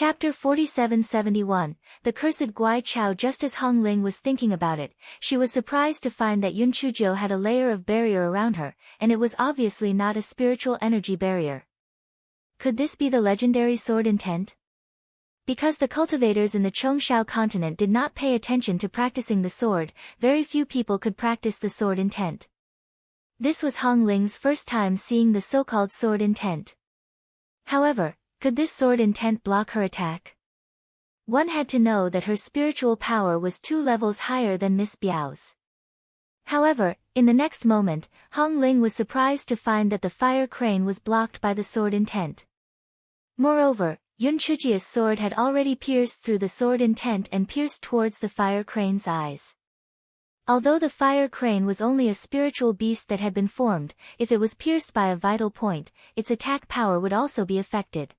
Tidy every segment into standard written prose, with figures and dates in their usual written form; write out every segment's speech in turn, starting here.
Chapter 47-71, The Cursed Guai Chao. Just as Hong Ling was thinking about it, she was surprised to find that Yun Chuzhou had a layer of barrier around her, and it was obviously not a spiritual energy barrier. Could this be the legendary sword intent? Because the cultivators in the Chongshao continent did not pay attention to practicing the sword, very few people could practice the sword intent. This was Hong Ling's first time seeing the so-called sword intent. However, could this sword intent block her attack? One had to know that her spiritual power was 2 levels higher than Miss Biao's. However, in the next moment, Hong Ling was surprised to find that the fire crane was blocked by the sword intent. Moreover, Yun Chujia's sword had already pierced through the sword intent and pierced towards the fire crane's eyes. Although the fire crane was only a spiritual beast that had been formed, if it was pierced by a vital point, its attack power would also be affected.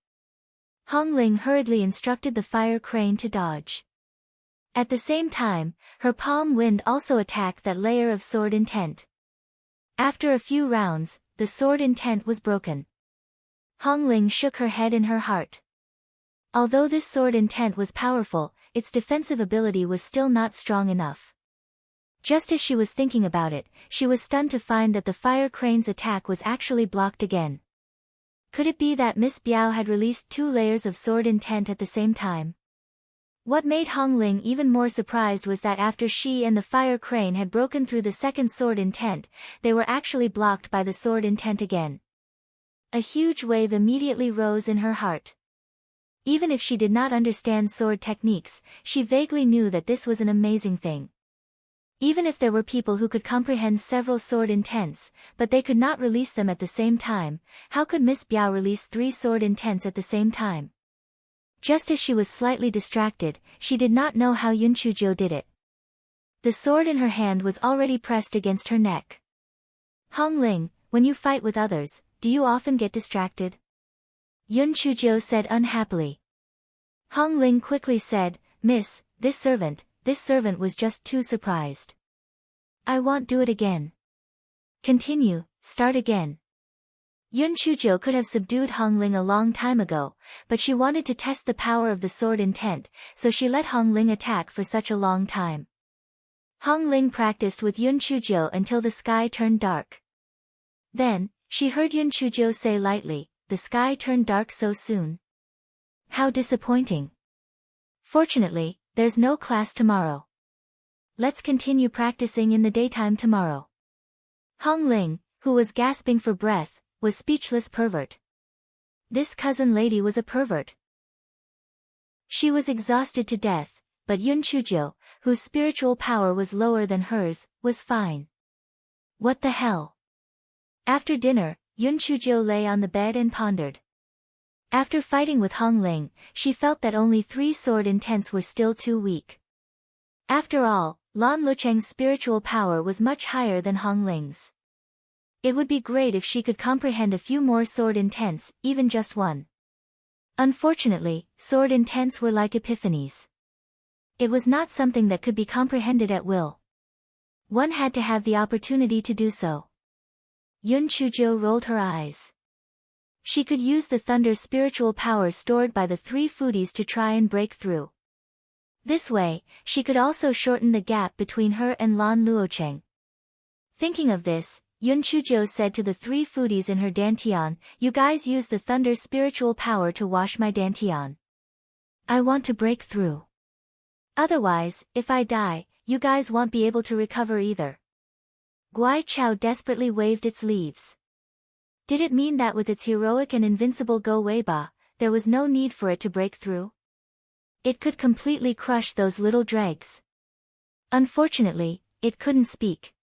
Hong Ling hurriedly instructed the fire crane to dodge. At the same time, her palm wind also attacked that layer of sword intent. After a few rounds, the sword intent was broken. Hong Ling shook her head in her heart. Although this sword intent was powerful, its defensive ability was still not strong enough. Just as she was thinking about it, she was stunned to find that the fire crane's attack was actually blocked again. Could it be that Miss Biao had released 2 layers of sword intent at the same time? What made Hong Ling even more surprised was that after she and the fire crane had broken through the second sword intent, they were actually blocked by the sword intent again. A huge wave immediately rose in her heart. Even if she did not understand sword techniques, she vaguely knew that this was an amazing thing. Even if there were people who could comprehend several sword intents, but they could not release them at the same time, how could Miss Biao release 3 sword intents at the same time? Just as she was slightly distracted, she did not know how Yun Chuzhou did it. The sword in her hand was already pressed against her neck. Hong Ling, when you fight with others, do you often get distracted? Yun Chuzhou said unhappily. Hong Ling quickly said, Miss, this servant was just too surprised. I won't do it again. Continue, start again. Yun Chuzhou could have subdued Hong Ling a long time ago, but she wanted to test the power of the sword intent, so she let Hong Ling attack for such a long time. Hong Ling practiced with Yun Chuzhou until the sky turned dark. Then, she heard Yun Chuzhou say lightly, the sky turned dark so soon. How disappointing. Fortunately, there's no class tomorrow. Let's continue practicing in the daytime tomorrow. Hong Ling, who was gasping for breath, was speechless. Pervert. This cousin lady was a pervert. She was exhausted to death, but Yun Chuzhou, whose spiritual power was lower than hers, was fine. What the hell? After dinner, Yun Chuzhou lay on the bed and pondered. After fighting with Hong Ling, she felt that only 3 sword intents were still too weak. After all, Lan Lucheng's spiritual power was much higher than Hong Ling's. It would be great if she could comprehend a few more sword intents, even just one. Unfortunately, sword intents were like epiphanies. It was not something that could be comprehended at will. One had to have the opportunity to do so. Yun Chuzhou rolled her eyes. She could use the thunder spiritual power stored by the 3 foodies to try and break through. This way, she could also shorten the gap between her and Lan Luocheng. Thinking of this, Yun Chuzhou said to the 3 foodies in her dantian, you guys use the thunder spiritual power to wash my dantian. I want to break through. Otherwise, if I die, you guys won't be able to recover either. Guai Chao desperately waved its leaves. Did it mean that with its heroic and invincible Go Weiba, there was no need for it to break through? It could completely crush those little dregs. Unfortunately, it couldn't speak.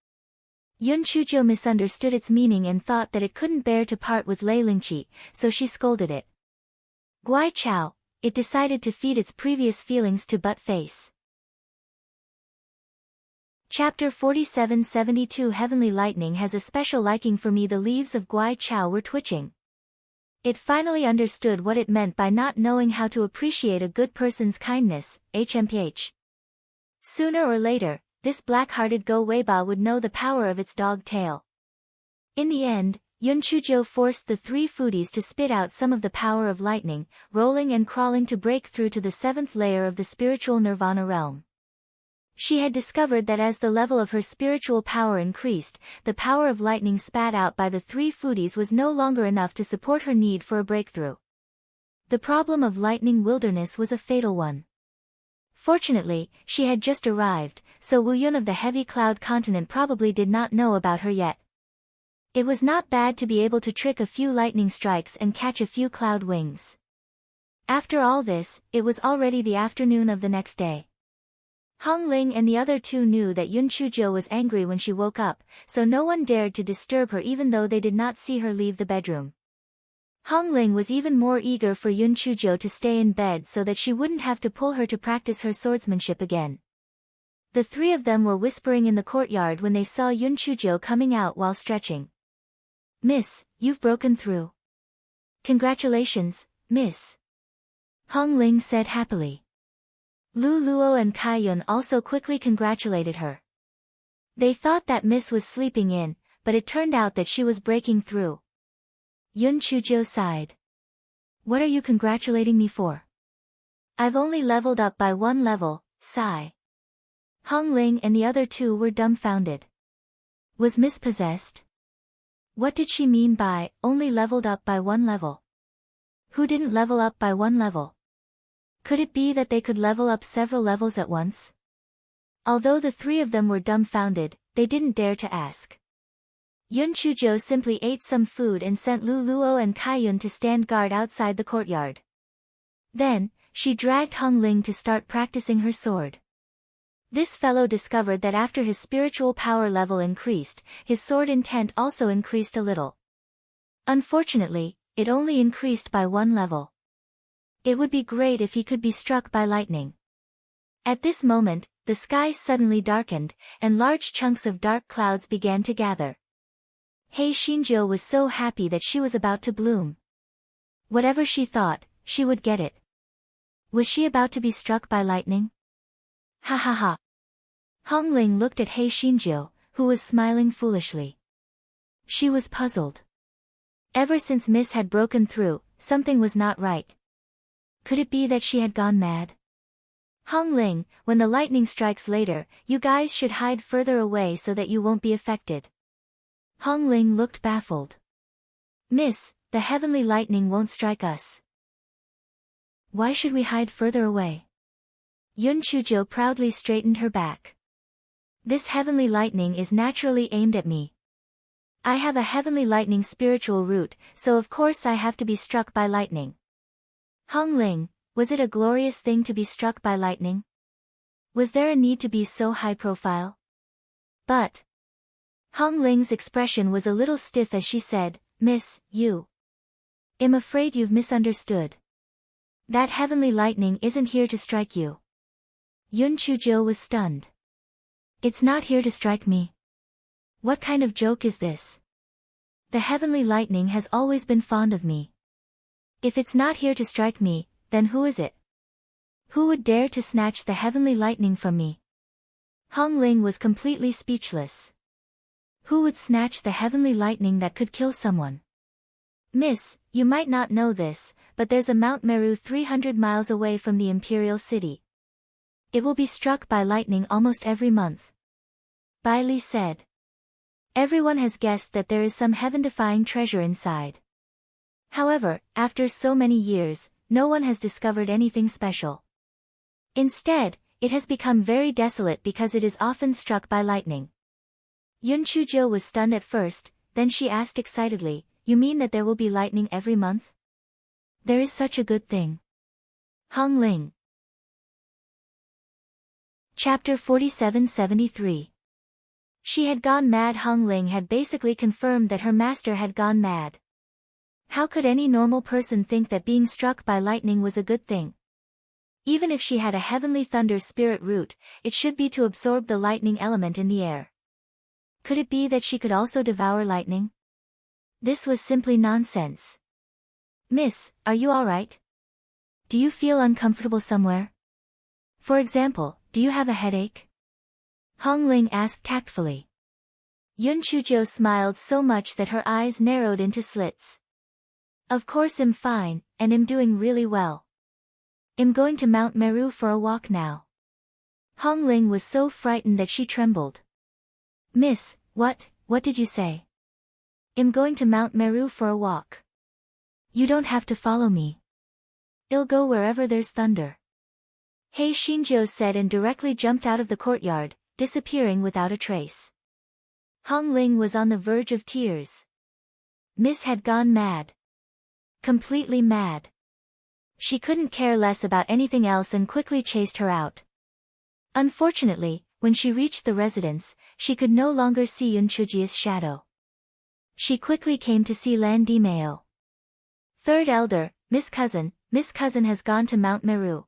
Yun Chuzhou misunderstood its meaning and thought that it couldn't bear to part with Lei Lingqi, so she scolded it. Guai Chao, it decided to feed its previous feelings to Butt Face. Chapter 47-72 Heavenly Lightning has a special liking for me. The leaves of Guai Chao were twitching. It finally understood what it meant by not knowing how to appreciate a good person's kindness, hmph. Sooner or later, this black-hearted Go Weiba would know the power of its dog tail. In the end, Yun Chujo forced the three foodies to spit out some of the power of lightning, rolling and crawling to break through to the seventh layer of the spiritual nirvana realm. She had discovered that as the level of her spiritual power increased, the power of lightning spat out by the three foodies was no longer enough to support her need for a breakthrough. The problem of lightning wilderness was a fatal one. Fortunately, she had just arrived, so Wu Yun of the Heavy Cloud Continent probably did not know about her yet. It was not bad to be able to trick a few lightning strikes and catch a few cloud wings. After all this, it was already the afternoon of the next day. Hong Ling and the other two knew that Yun Chujo was angry when she woke up, so no one dared to disturb her even though they did not see her leave the bedroom. Hong Ling was even more eager for Yun Chujo to stay in bed so that she wouldn't have to pull her to practice her swordsmanship again. The three of them were whispering in the courtyard when they saw Yun Chujo coming out while stretching. "Miss, you've broken through." "Congratulations, miss," Hong Ling said happily. Lu Luo and Kai Yun also quickly congratulated her. They thought that Miss was sleeping in, but it turned out that she was breaking through. Yun Chujo sighed. "What are you congratulating me for?" "I've only leveled up by 1 level, sigh." Hong Ling and the other two were dumbfounded. Was Miss possessed? What did she mean by, only leveled up by 1 level? Who didn't level up by 1 level? Could it be that they could level up several levels at once? Although the three of them were dumbfounded, they didn't dare to ask. Yun Chujo simply ate some food and sent Lu Luo and Kai Yun to stand guard outside the courtyard. Then, she dragged Hong Ling to start practicing her sword. This fellow discovered that after his spiritual power level increased, his sword intent also increased a little. Unfortunately, it only increased by 1 level. It would be great if he could be struck by lightning. At this moment, the sky suddenly darkened, and large chunks of dark clouds began to gather. Hei Xinjiu was so happy that she was about to bloom. Whatever she thought, she would get it. Was she about to be struck by lightning? Ha ha ha. Hong Ling looked at Hei Xinjiu, who was smiling foolishly. She was puzzled. Ever since Miss had broken through, something was not right. Could it be that she had gone mad? Hong Ling, when the lightning strikes later, you guys should hide further away so that you won't be affected. Hong Ling looked baffled. Miss, the heavenly lightning won't strike us. Why should we hide further away? Yun Chujo proudly straightened her back. This heavenly lightning is naturally aimed at me. I have a heavenly lightning spiritual root, so of course I have to be struck by lightning. Hong Ling, was it a glorious thing to be struck by lightning? Was there a need to be so high profile? But Hong Ling's expression was a little stiff as she said, Miss, I'm afraid you've misunderstood. That heavenly lightning isn't here to strike you. Yun Chujo was stunned. It's not here to strike me. What kind of joke is this? The heavenly lightning has always been fond of me. If it's not here to strike me, then who is it? Who would dare to snatch the heavenly lightning from me? Hong Ling was completely speechless. Who would snatch the heavenly lightning that could kill someone? Miss, you might not know this, but there's a Mount Meru 300 miles away from the Imperial City. It will be struck by lightning almost every month. Bai Li said. Everyone has guessed that there is some heaven-defying treasure inside. However, after so many years, no one has discovered anything special. Instead, it has become very desolate because it is often struck by lightning. Yun Chujo was stunned at first, then she asked excitedly, You mean that there will be lightning every month? There is such a good thing. Hong Ling. Chapter 4773. She had gone mad. Hong Ling had basically confirmed that her master had gone mad. How could any normal person think that being struck by lightning was a good thing? Even if she had a heavenly thunder spirit root, it should be to absorb the lightning element in the air. Could it be that she could also devour lightning? This was simply nonsense. Miss, are you all right? Do you feel uncomfortable somewhere? For example, do you have a headache? Hong Ling asked tactfully. Yun Chujo smiled so much that her eyes narrowed into slits. Of course I'm fine, and I'm doing really well. I'm going to Mount Meru for a walk now. Hong Ling was so frightened that she trembled. Miss, what did you say? I'm going to Mount Meru for a walk. You don't have to follow me. I'll go wherever there's thunder. Hei Xinjiu said and directly jumped out of the courtyard, disappearing without a trace. Hong Ling was on the verge of tears. Miss had gone mad. Completely mad. She couldn't care less about anything else and quickly chased her out. Unfortunately, when she reached the residence, she could no longer see Yun Chuji's shadow. She quickly came to see Lan Dimeo. Third elder, Miss Cousin has gone to Mount Meru.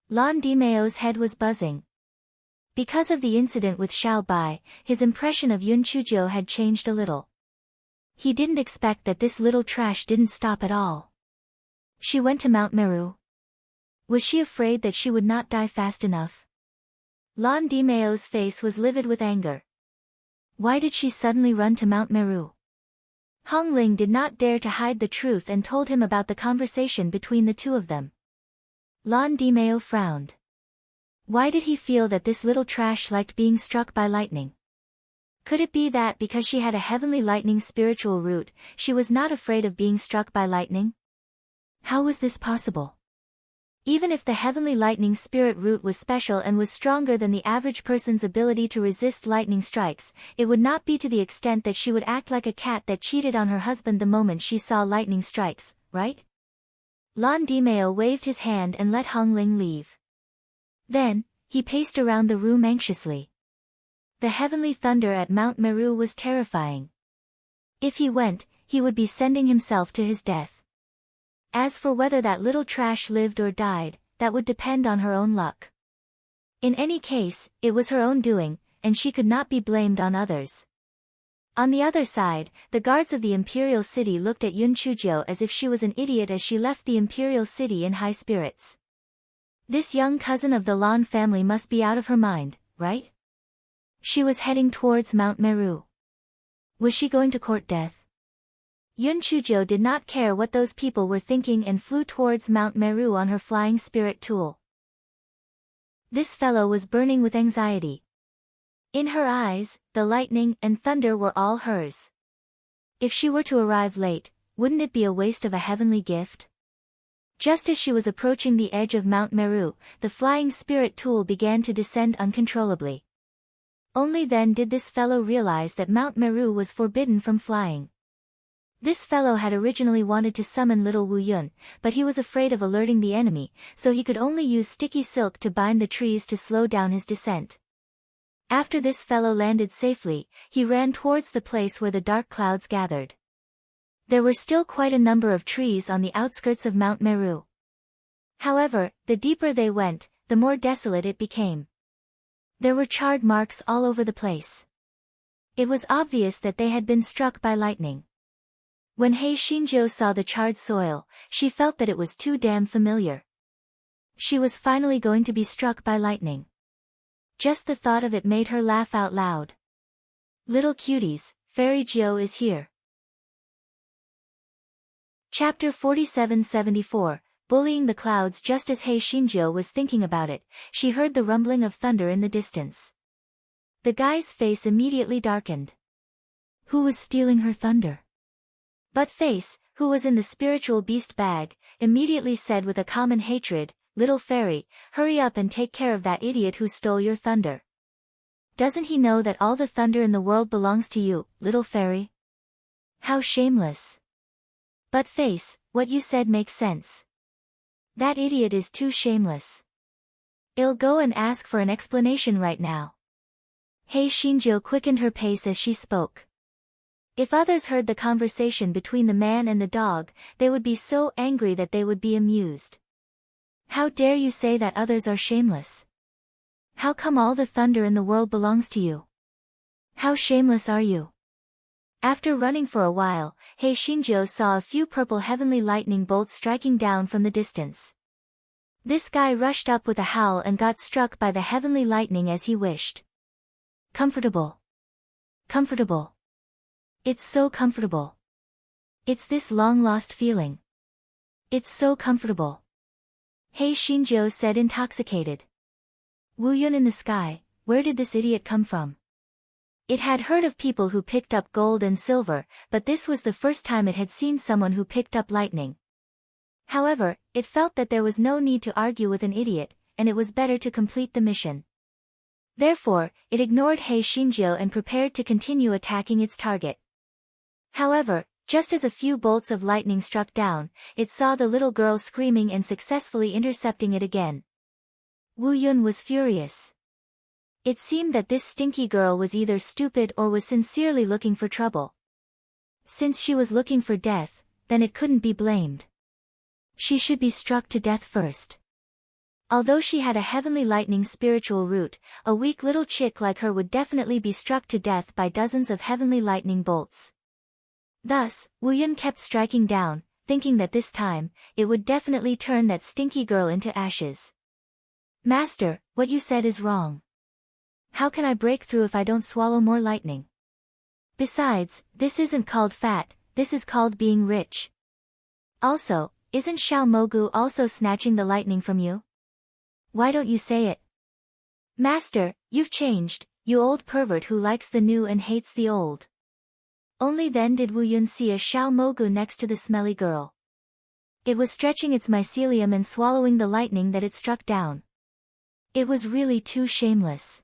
Lan Dimeo's head was buzzing. Because of the incident with Xiao Bai, his impression of Yun Chujo had changed a little. He didn't expect that this little trash didn't stop at all. She went to Mount Meru. Was she afraid that she would not die fast enough? Lan Dimeo's face was livid with anger. Why did she suddenly run to Mount Meru? Hong Ling did not dare to hide the truth and told him about the conversation between the two of them. Lan Dimeo frowned. Why did he feel that this little trash liked being struck by lightning? Could it be that because she had a heavenly lightning spiritual root, she was not afraid of being struck by lightning? How was this possible? Even if the heavenly lightning spirit root was special and was stronger than the average person's ability to resist lightning strikes, it would not be to the extent that she would act like a cat that cheated on her husband the moment she saw lightning strikes, right? Lan Dimeo waved his hand and let Hong Ling leave. Then, he paced around the room anxiously. The heavenly thunder at Mount Meru was terrifying. If he went, he would be sending himself to his death. As for whether that little trash lived or died, that would depend on her own luck. In any case, it was her own doing, and she could not be blamed on others. On the other side, the guards of the imperial city looked at Yun Chujo as if she was an idiot as she left the imperial city in high spirits. This young cousin of the Lan family must be out of her mind, right? She was heading towards Mount Meru. Was she going to court death? Yun Chujo did not care what those people were thinking and flew towards Mount Meru on her flying spirit tool. This fellow was burning with anxiety. In her eyes, the lightning and thunder were all hers. If she were to arrive late, wouldn't it be a waste of a heavenly gift? Just as she was approaching the edge of Mount Meru, the flying spirit tool began to descend uncontrollably. Only then did this fellow realize that Mount Meru was forbidden from flying. This fellow had originally wanted to summon little Wu Yun, but he was afraid of alerting the enemy, so he could only use sticky silk to bind the trees to slow down his descent. After this fellow landed safely, he ran towards the place where the dark clouds gathered. There were still quite a number of trees on the outskirts of Mount Meru. However, the deeper they went, the more desolate it became. There were charred marks all over the place. It was obvious that they had been struck by lightning. When Hei Xinjiu saw the charred soil, she felt that it was too damn familiar. She was finally going to be struck by lightning. Just the thought of it made her laugh out loud. Little cuties, Fairy Jiu is here. Chapter 4774, Bullying the Clouds. Just as Hei Xinjiu was thinking about it, she heard the rumbling of thunder in the distance. The guy's face immediately darkened. Who was stealing her thunder? But Face, who was in the spiritual beast bag, immediately said with a common hatred, "Little fairy, hurry up and take care of that idiot who stole your thunder. Doesn't he know that all the thunder in the world belongs to you, little fairy? How shameless." But Face, what you said makes sense. That idiot is too shameless. I'll go and ask for an explanation right now. Hei Xinjiu quickened her pace as she spoke. If others heard the conversation between the man and the dog, they would be so angry that they would be amused. How dare you say that others are shameless? How come all the thunder in the world belongs to you? How shameless are you? After running for a while, Hei Xinjiu saw a few purple heavenly lightning bolts striking down from the distance. This guy rushed up with a howl and got struck by the heavenly lightning as he wished. Comfortable. Comfortable. It's so comfortable. It's this long-lost feeling. It's so comfortable. Hei Shinjo said, intoxicated. Wu Yun in the sky, where did this idiot come from? It had heard of people who picked up gold and silver, but this was the first time it had seen someone who picked up lightning. However, it felt that there was no need to argue with an idiot, and it was better to complete the mission. Therefore, it ignored Hei Shinjo and prepared to continue attacking its target. However, just as a few bolts of lightning struck down, it saw the little girl screaming and successfully intercepting it again. Wu Yun was furious. It seemed that this stinky girl was either stupid or was sincerely looking for trouble. Since she was looking for death, then it couldn't be blamed. She should be struck to death first. Although she had a heavenly lightning spiritual root, a weak little chick like her would definitely be struck to death by dozens of heavenly lightning bolts. Thus, Wu Yun kept striking down, thinking that this time, it would definitely turn that stinky girl into ashes. Master, what you said is wrong. How can I break through if I don't swallow more lightning? Besides, this isn't called fat, this is called being rich. Also, isn't Xiao Mogu also snatching the lightning from you? Why don't you say it? Master, you've changed, you old pervert who likes the new and hates the old. Only then did Wu Yun see a Xiao Mogu next to the smelly girl. It was stretching its mycelium and swallowing the lightning that it struck down. It was really too shameless.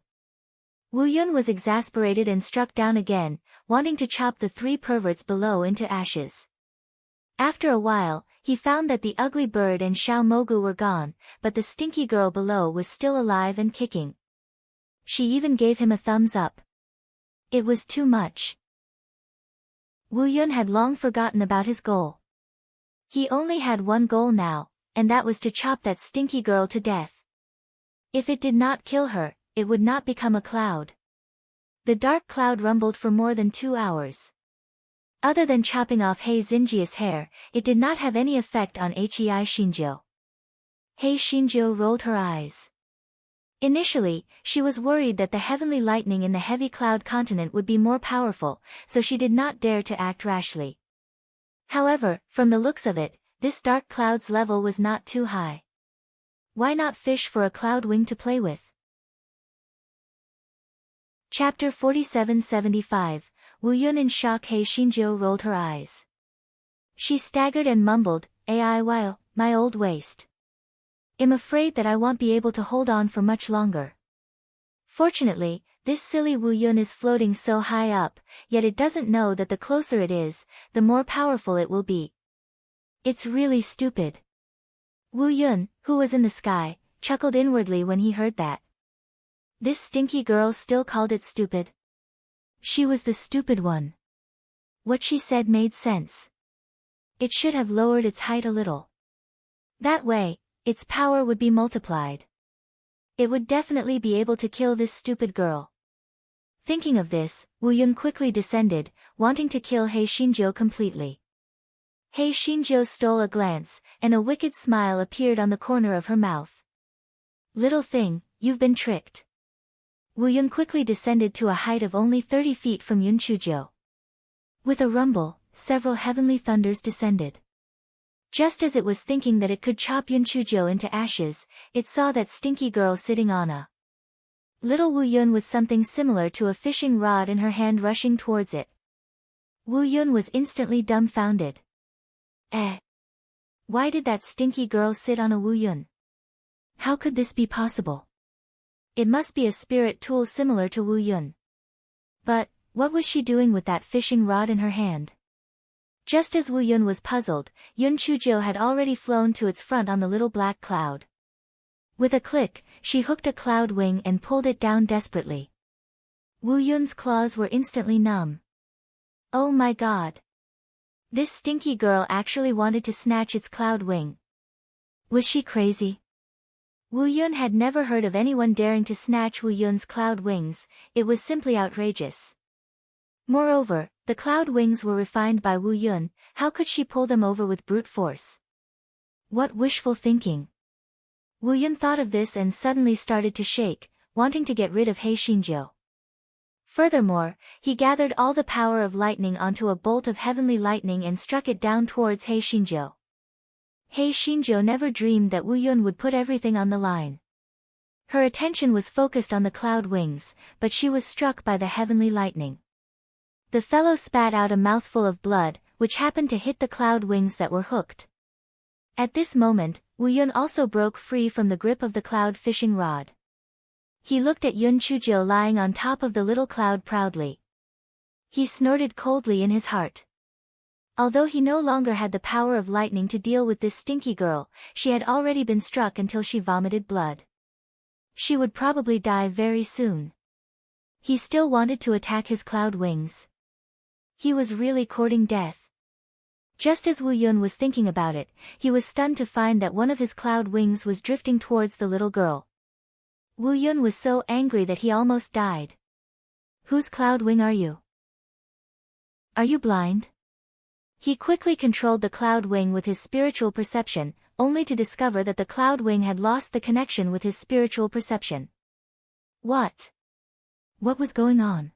Wu Yun was exasperated and struck down again, wanting to chop the three perverts below into ashes. After a while, he found that the ugly bird and Xiao Mogu were gone, but the stinky girl below was still alive and kicking. She even gave him a thumbs up. It was too much. Wu Yun had long forgotten about his goal. He only had one goal now, and that was to chop that stinky girl to death. If it did not kill her, it would not become a cloud. The dark cloud rumbled for more than 2 hours. Other than chopping off Hei Xinjia's hair, it did not have any effect on Hei Shinjo. Hei Shinjo rolled her eyes. Initially, she was worried that the heavenly lightning in the heavy cloud continent would be more powerful, so she did not dare to act rashly. However, from the looks of it, this dark cloud's level was not too high. Why not fish for a cloud wing to play with? Chapter 4775, Wu Yun in shock. Hei Shinjo rolled her eyes. She staggered and mumbled, "Ai, my old waist. I'm afraid that I won't be able to hold on for much longer." Fortunately, this silly Wu Yun is floating so high up, yet it doesn't know that the closer it is, the more powerful it will be. It's really stupid. Wu Yun, who was in the sky, chuckled inwardly when he heard that. This stinky girl still called it stupid. She was the stupid one. What she said made sense. It should have lowered its height a little. That way, its power would be multiplied. It would definitely be able to kill this stupid girl. Thinking of this, Wu Yun quickly descended, wanting to kill Hei Shinjo completely. Hei Shinjo stole a glance, and a wicked smile appeared on the corner of her mouth. Little thing, you've been tricked. Wu Yun quickly descended to a height of only 30 feet from Yunchujo. With a rumble, several heavenly thunders descended. Just as it was thinking that it could chop Yunchujo into ashes, it saw that stinky girl sitting on a little Wu Yun with something similar to a fishing rod in her hand rushing towards it. Wu Yun was instantly dumbfounded. Why did that stinky girl sit on a Wu Yun? How could this be possible? It must be a spirit tool similar to Wu Yun. But, what was she doing with that fishing rod in her hand? Just as Wu Yun was puzzled, Yun Chujo had already flown to its front on the little black cloud. With a click, she hooked a cloud wing and pulled it down desperately. Wu Yun's claws were instantly numb. Oh my god! This stinky girl actually wanted to snatch its cloud wing. Was she crazy? Wu Yun had never heard of anyone daring to snatch Wu Yun's cloud wings, it was simply outrageous. Moreover, the cloud wings were refined by Wu Yun, how could she pull them over with brute force? What wishful thinking! Wu Yun thought of this and suddenly started to shake, wanting to get rid of Hei Shinjo. Furthermore, he gathered all the power of lightning onto a bolt of heavenly lightning and struck it down towards Hei Shinjo. Hei Shinjo never dreamed that Wu Yun would put everything on the line. Her attention was focused on the cloud wings, but she was struck by the heavenly lightning. The fellow spat out a mouthful of blood, which happened to hit the cloud wings that were hooked. At this moment, Wu Yun also broke free from the grip of the cloud fishing rod. He looked at Yun Chujo lying on top of the little cloud proudly. He snorted coldly in his heart. Although he no longer had the power of lightning to deal with this stinky girl, she had already been struck until she vomited blood. She would probably die very soon. He still wanted to attack his cloud wings. He was really courting death. Just as Wu Yun was thinking about it, he was stunned to find that one of his cloud wings was drifting towards the little girl. Wu Yun was so angry that he almost died. Whose cloud wing are you? Are you blind? He quickly controlled the cloud wing with his spiritual perception, only to discover that the cloud wing had lost the connection with his spiritual perception. What was going on?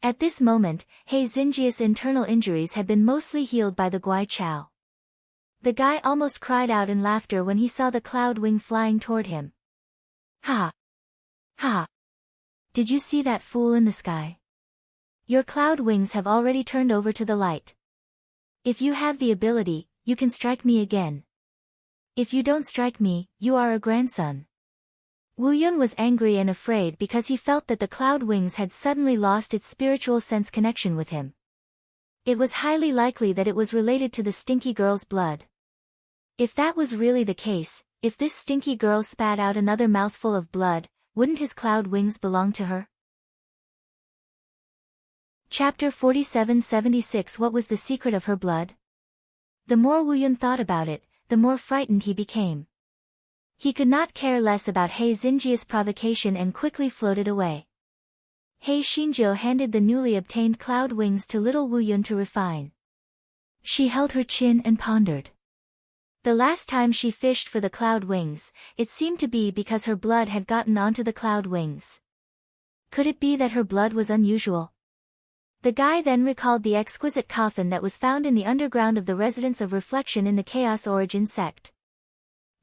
At this moment, Hei Xinjia's internal injuries had been mostly healed by the Guai Chao. The guy almost cried out in laughter when he saw the cloud wing flying toward him. Ha! Ha! Did you see that fool in the sky? Your cloud wings have already turned over to the light. If you have the ability, you can strike me again. If you don't strike me, you are a grandson. Wu Yun was angry and afraid because he felt that the cloud wings had suddenly lost its spiritual sense connection with him. It was highly likely that it was related to the stinky girl's blood. If that was really the case, if this stinky girl spat out another mouthful of blood, wouldn't his cloud wings belong to her? Chapter 4776 What was the secret of her blood? The more Wu Yun thought about it, the more frightened he became. He could not care less about Hei Xinjia's provocation and quickly floated away. Hei Shinjo handed the newly obtained cloud wings to little Wu Yun to refine. She held her chin and pondered. The last time she fished for the cloud wings, it seemed to be because her blood had gotten onto the cloud wings. Could it be that her blood was unusual? The guy then recalled the exquisite coffin that was found in the underground of the residence of reflection in the Chaos Origin sect.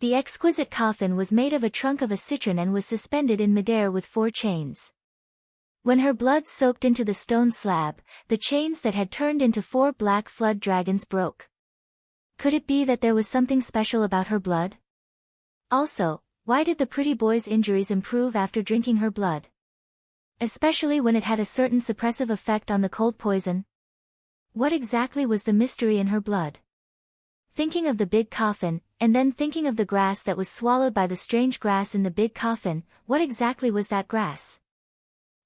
The exquisite coffin was made of a trunk of a citron and was suspended in midair with 4 chains. When her blood soaked into the stone slab, the chains that had turned into 4 black flood dragons broke. Could it be that there was something special about her blood? Also, why did the pretty boy's injuries improve after drinking her blood? Especially when it had a certain suppressive effect on the cold poison? What exactly was the mystery in her blood? Thinking of the big coffin, and then thinking of the grass that was swallowed by the strange grass in the big coffin, what exactly was that grass?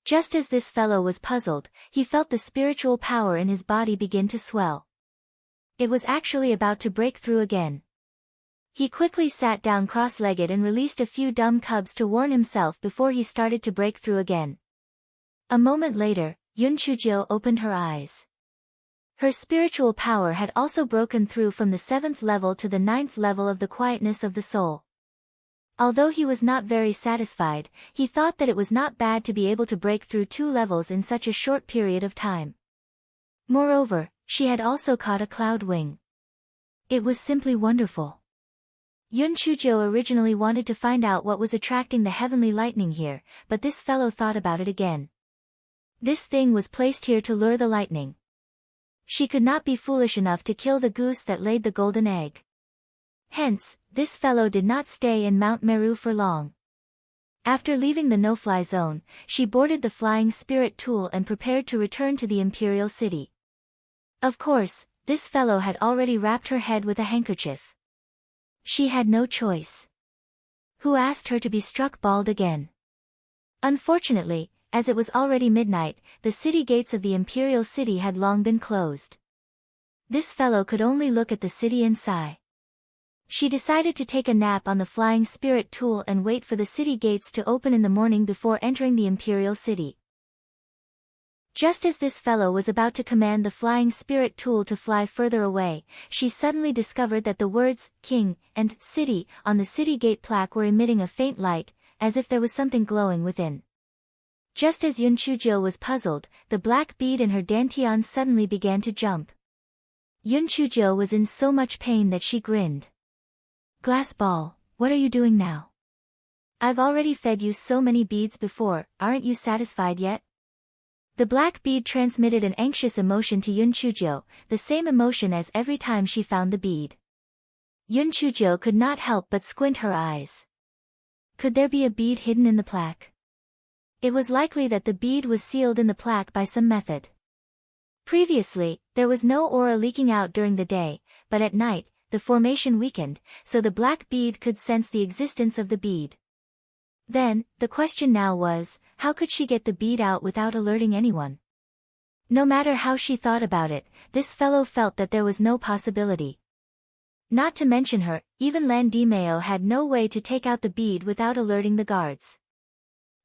Just as this fellow was puzzled, he felt the spiritual power in his body begin to swell. It was actually about to break through again. He quickly sat down cross-legged and released a few dumb cubs to warn himself before he started to break through again. A moment later, Yun Chujio opened her eyes. Her spiritual power had also broken through from the 7th level to the 9th level of the quietness of the soul. Although he was not very satisfied, he thought that it was not bad to be able to break through 2 levels in such a short period of time. Moreover, she had also caught a cloud wing. It was simply wonderful. Yun Chujio originally wanted to find out what was attracting the heavenly lightning here, but this fellow thought about it again. This thing was placed here to lure the lightning. She could not be foolish enough to kill the goose that laid the golden egg. Hence, this fellow did not stay in Mount Meru for long. After leaving the no-fly zone, she boarded the flying spirit tool and prepared to return to the imperial city. Of course, this fellow had already wrapped her head with a handkerchief. She had no choice. Who asked her to be struck bald again? Unfortunately, as it was already midnight, the city gates of the imperial city had long been closed. This fellow could only look at the city and sigh. She decided to take a nap on the flying spirit tool and wait for the city gates to open in the morning before entering the imperial city. Just as this fellow was about to command the flying spirit tool to fly further away, she suddenly discovered that the words, "King," and "City," on the city gate plaque were emitting a faint light, as if there was something glowing within. Just as Yun Chujo was puzzled, the black bead in her dantian suddenly began to jump. Yun Chujo was in so much pain that she grinned. Glass ball, what are you doing now? I've already fed you so many beads before, aren't you satisfied yet? The black bead transmitted an anxious emotion to Yun Chujo, the same emotion as every time she found the bead. Yun Chujo could not help but squint her eyes. Could there be a bead hidden in the plaque? It was likely that the bead was sealed in the plaque by some method. Previously, there was no aura leaking out during the day, but at night, the formation weakened, so the black bead could sense the existence of the bead. Then, the question now was, how could she get the bead out without alerting anyone? No matter how she thought about it, this fellow felt that there was no possibility. Not to mention her, even Lan Dimeo had no way to take out the bead without alerting the guards.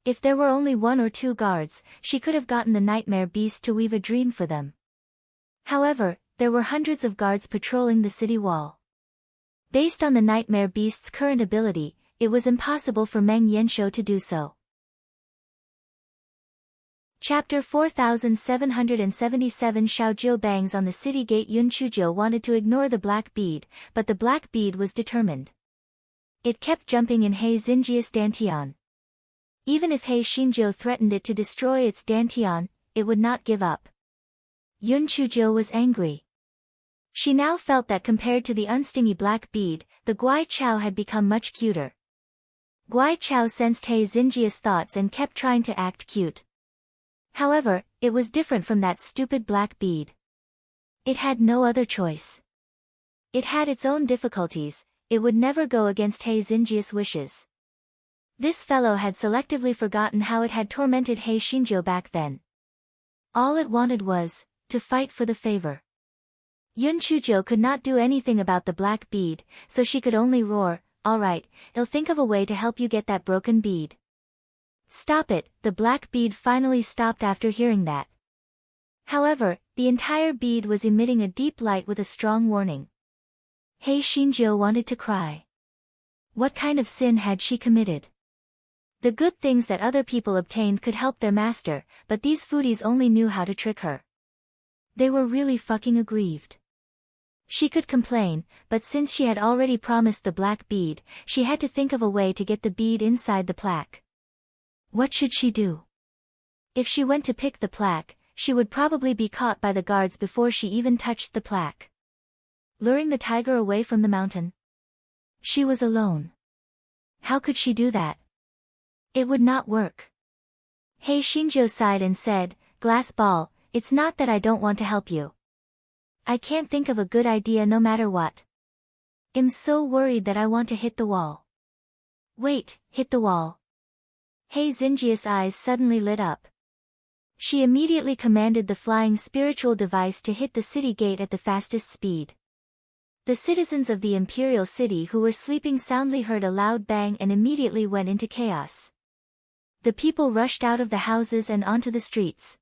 If there were only 1 or 2 guards, she could have gotten the nightmare beast to weave a dream for them. However, there were hundreds of guards patrolling the city wall. Based on the nightmare beast's current ability, it was impossible for Meng Yanshou to do so. Chapter 4777 Xiaojiu bangs on the city gate. Yun Chujo wanted to ignore the black bead, but the black bead was determined. It kept jumping in He Xinjia's dantian. Even if He Xinjiu threatened it to destroy its dantian, it would not give up. Yun Chujo was angry. She now felt that compared to the unstingy black bead, the Guai Chao had become much cuter. Guai Chao sensed He Xinjia's thoughts and kept trying to act cute. However, it was different from that stupid black bead. It had no other choice. It had its own difficulties, it would never go against He Xinjia's wishes. This fellow had selectively forgotten how it had tormented He Xinjiu back then. All it wanted was, to fight for the favor. Yun Chujo could not do anything about the black bead, so she could only roar, "All right, I'll think of a way to help you get that broken bead." Stop it, the black bead finally stopped after hearing that. However, the entire bead was emitting a deep light with a strong warning. He Xinjiu wanted to cry. What kind of sin had she committed? The good things that other people obtained could help their master, but these foodies only knew how to trick her. They were really fucking aggrieved. She could complain, but since she had already promised the black bead, she had to think of a way to get the bead inside the plaque. What should she do? If she went to pick the plaque, she would probably be caught by the guards before she even touched the plaque. Luring the tiger away from the mountain? She was alone. How could she do that? It would not work. He Xinjiu sighed and said, "Glass ball, it's not that I don't want to help you. I can't think of a good idea no matter what. I'm so worried that I want to hit the wall." Wait, hit the wall. He Xinjia's eyes suddenly lit up. She immediately commanded the flying spiritual device to hit the city gate at the fastest speed. The citizens of the imperial city who were sleeping soundly heard a loud bang and immediately went into chaos. The people rushed out of the houses and onto the streets.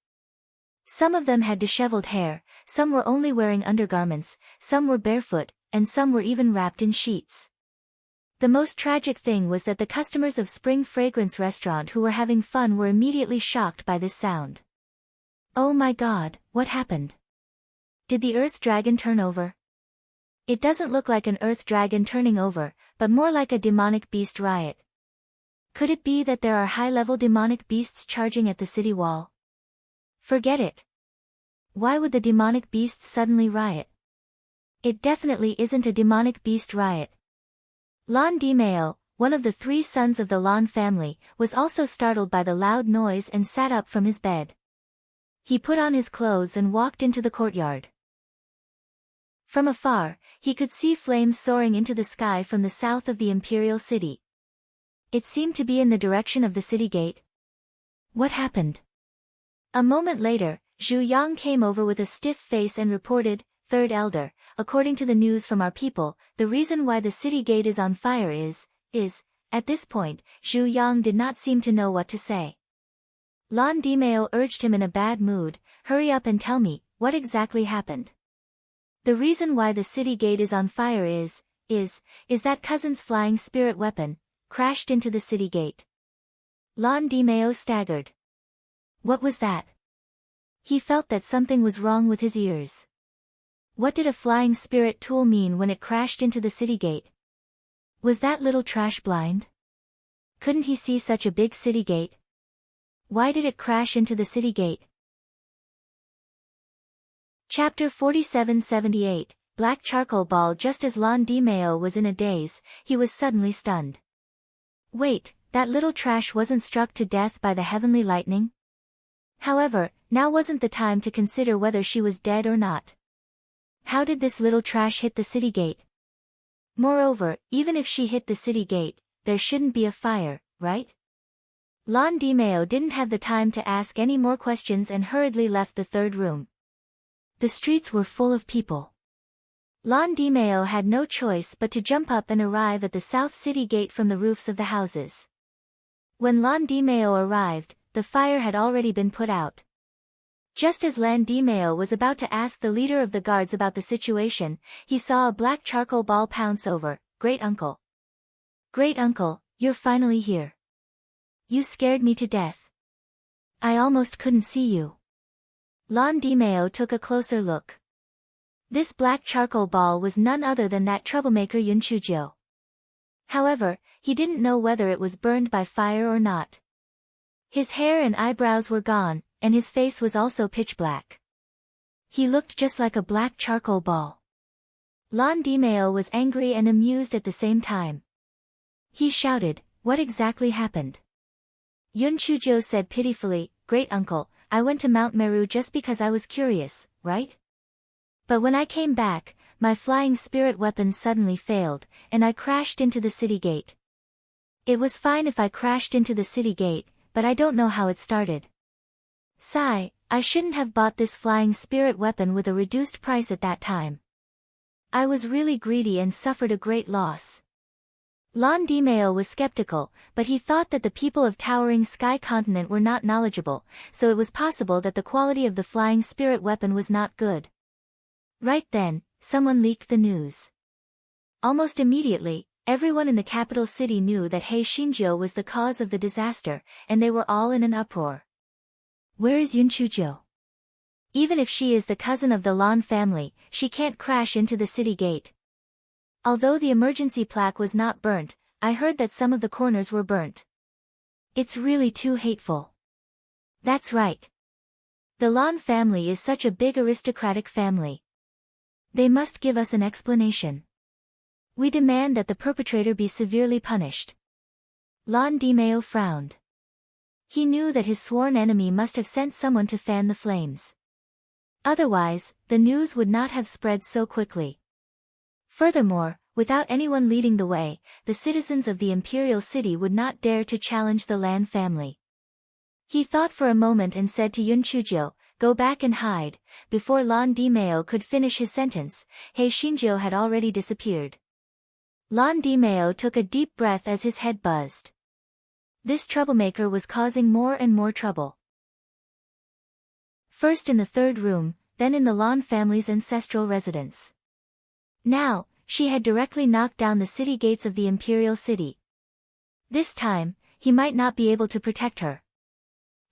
Some of them had disheveled hair, some were only wearing undergarments, some were barefoot, and some were even wrapped in sheets. The most tragic thing was that the customers of Spring Fragrance Restaurant who were having fun were immediately shocked by this sound. Oh my god, what happened? Did the earth dragon turn over? It doesn't look like an earth dragon turning over, but more like a demonic beast riot. Could it be that there are high-level demonic beasts charging at the city wall? Forget it. Why would the demonic beasts suddenly riot? It definitely isn't a demonic beast riot. Lan Dimeo, one of the 3 sons of the Lan family, was also startled by the loud noise and sat up from his bed. He put on his clothes and walked into the courtyard. From afar, he could see flames soaring into the sky from the south of the imperial city. It seemed to be in the direction of the city gate. What happened? A moment later, Zhu Yang came over with a stiff face and reported, "Third Elder, according to the news from our people, the reason why the city gate is on fire is, at this point, Zhu Yang did not seem to know what to say. Lan Dimeo urged him in a bad mood, "Hurry up and tell me, what exactly happened?" The reason why the city gate is on fire is that cousin's flying spirit weapon crashed into the city gate. Lan Dimeo staggered. What was that? He felt that something was wrong with his ears. What did a flying spirit tool mean when it crashed into the city gate? Was that little trash blind? Couldn't he see such a big city gate? Why did it crash into the city gate? Chapter 4778, Black Charcoal Ball. Just as Lon DiMeo was in a daze, he was suddenly stunned. Wait, that little trash wasn't struck to death by the heavenly lightning? However, now wasn't the time to consider whether she was dead or not. How did this little trash hit the city gate? Moreover, even if she hit the city gate, there shouldn't be a fire, right? Lon DiMeo didn't have the time to ask any more questions and hurriedly left the third room. The streets were full of people. Lon DiMeo had no choice but to jump up and arrive at the South City Gate from the roofs of the houses. When Lon DiMeo arrived, the fire had already been put out. Just as Lon DiMeo was about to ask the leader of the guards about the situation, he saw a black charcoal ball pounce over. Great uncle. Great uncle, you're finally here. You scared me to death. I almost couldn't see you. Lon DiMeo took a closer look. This black charcoal ball was none other than that troublemaker Yun Chujio. However, he didn't know whether it was burned by fire or not. His hair and eyebrows were gone, and his face was also pitch black. He looked just like a black charcoal ball. Lon DiMeo was angry and amused at the same time. He shouted, "What exactly happened?" Yun Chujio said pitifully, "Great uncle, I went to Mount Meru just because I was curious, right? But when I came back, my flying spirit weapon suddenly failed, and I crashed into the city gate. It was fine if I crashed into the city gate, but I don't know how it started. Sigh, I shouldn't have bought this flying spirit weapon with a reduced price at that time. I was really greedy and suffered a great loss." Lon DiMeo was skeptical, but he thought that the people of Towering Sky Continent were not knowledgeable, so it was possible that the quality of the flying spirit weapon was not good. Right then, someone leaked the news. Almost immediately, everyone in the capital city knew that Hei Shinjo was the cause of the disaster, and they were all in an uproar. Where is Yun Chujio? Even if she is the cousin of the Lon family, she can't crash into the city gate. Although the emergency plaque was not burnt, I heard that some of the corners were burnt. It's really too hateful. That's right. The Lon family is such a big aristocratic family. They must give us an explanation. We demand that the perpetrator be severely punished. Lon DiMeo frowned. He knew that his sworn enemy must have sent someone to fan the flames. Otherwise, the news would not have spread so quickly. Furthermore, without anyone leading the way, the citizens of the imperial city would not dare to challenge the Lan family. He thought for a moment and said to Yun Chujio, "Go back and hide." Before Lon DiMeo could finish his sentence, Hei Shinjo had already disappeared. Lon DiMeo took a deep breath as his head buzzed. This troublemaker was causing more and more trouble. First in the third room, then in the Lon family's ancestral residence. Now, she had directly knocked down the city gates of the imperial city. This time, he might not be able to protect her.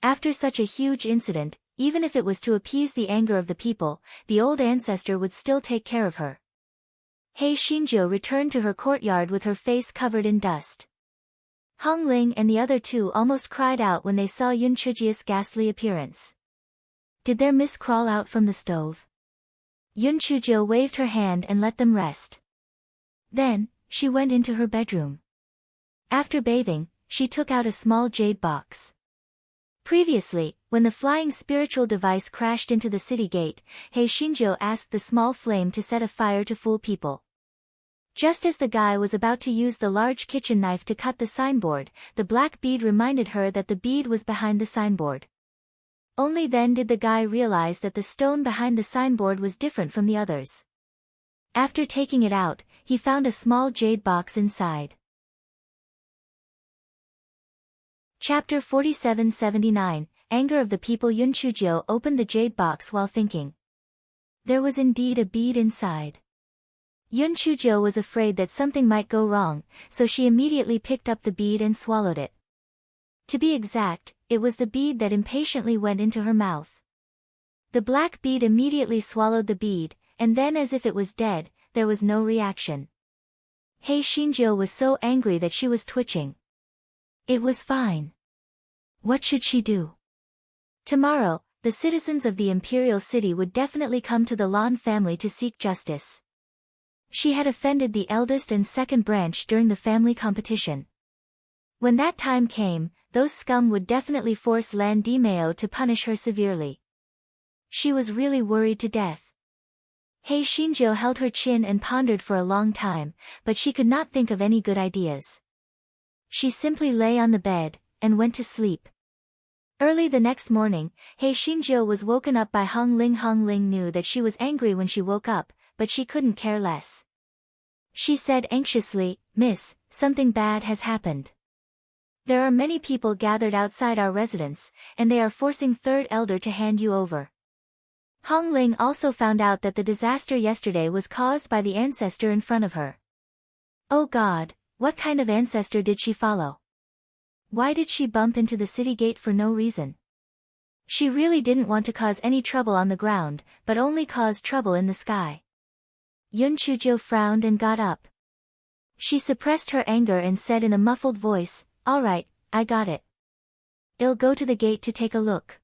After such a huge incident, even if it was to appease the anger of the people, the old ancestor would still take care of her. Hei Shinjo returned to her courtyard with her face covered in dust. Hong Ling and the other two almost cried out when they saw Yun Chujio's ghastly appearance. Did their miss crawl out from the stove? Yun Chujio waved her hand and let them rest. Then, she went into her bedroom. After bathing, she took out a small jade box. Previously, when the flying spiritual device crashed into the city gate, Hei Shinjo asked the small flame to set a fire to fool people. Just as the guy was about to use the large kitchen knife to cut the signboard, the black bead reminded her that the bead was behind the signboard. Only then did the guy realize that the stone behind the signboard was different from the others. After taking it out, he found a small jade box inside. Chapter 4779, Anger of the People. Yun Chujio opened the jade box while thinking. There was indeed a bead inside. Yun Chujio was afraid that something might go wrong, so she immediately picked up the bead and swallowed it. To be exact, it was the bead that impatiently went into her mouth. The black bead immediately swallowed the bead, and then as if it was dead, there was no reaction. Hei Xinjiu was so angry that she was twitching. It was fine. What should she do? Tomorrow, the citizens of the imperial city would definitely come to the Lan family to seek justice. She had offended the eldest and second branch during the family competition. When that time came, those scum would definitely force Lan Dimeo to punish her severely. She was really worried to death. Hei Xinjiu held her chin and pondered for a long time, but she could not think of any good ideas. She simply lay on the bed, and went to sleep. Early the next morning, Hei Xinjiu was woken up by Hong Ling. Hong Ling knew that she was angry when she woke up, but she couldn't care less. She said anxiously, "Miss, something bad has happened. There are many people gathered outside our residence, and they are forcing third elder to hand you over." Hong Ling also found out that the disaster yesterday was caused by the ancestor in front of her. Oh God, what kind of ancestor did she follow? Why did she bump into the city gate for no reason? She really didn't want to cause any trouble on the ground, but only cause trouble in the sky. Yun Chuzhou frowned and got up. She suppressed her anger and said in a muffled voice, "All right, I got it. I'll go to the gate to take a look."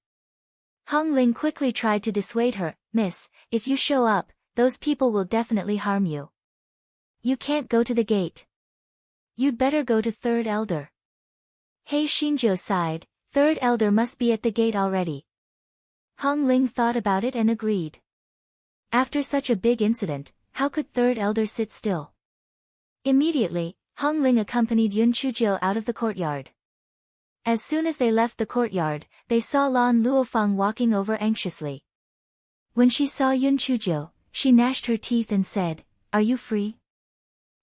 Hong Ling quickly tried to dissuade her, "Miss, if you show up, those people will definitely harm you. You can't go to the gate. You'd better go to third elder." Hei Xinjiu sighed, "Third elder must be at the gate already." Hong Ling thought about it and agreed. After such a big incident, how could third elder sit still? Immediately, Hong Ling accompanied Yun Chuzhou out of the courtyard. As soon as they left the courtyard, they saw Lan Luofang walking over anxiously. When she saw Yun Chuzhou, she gnashed her teeth and said, "Are you free?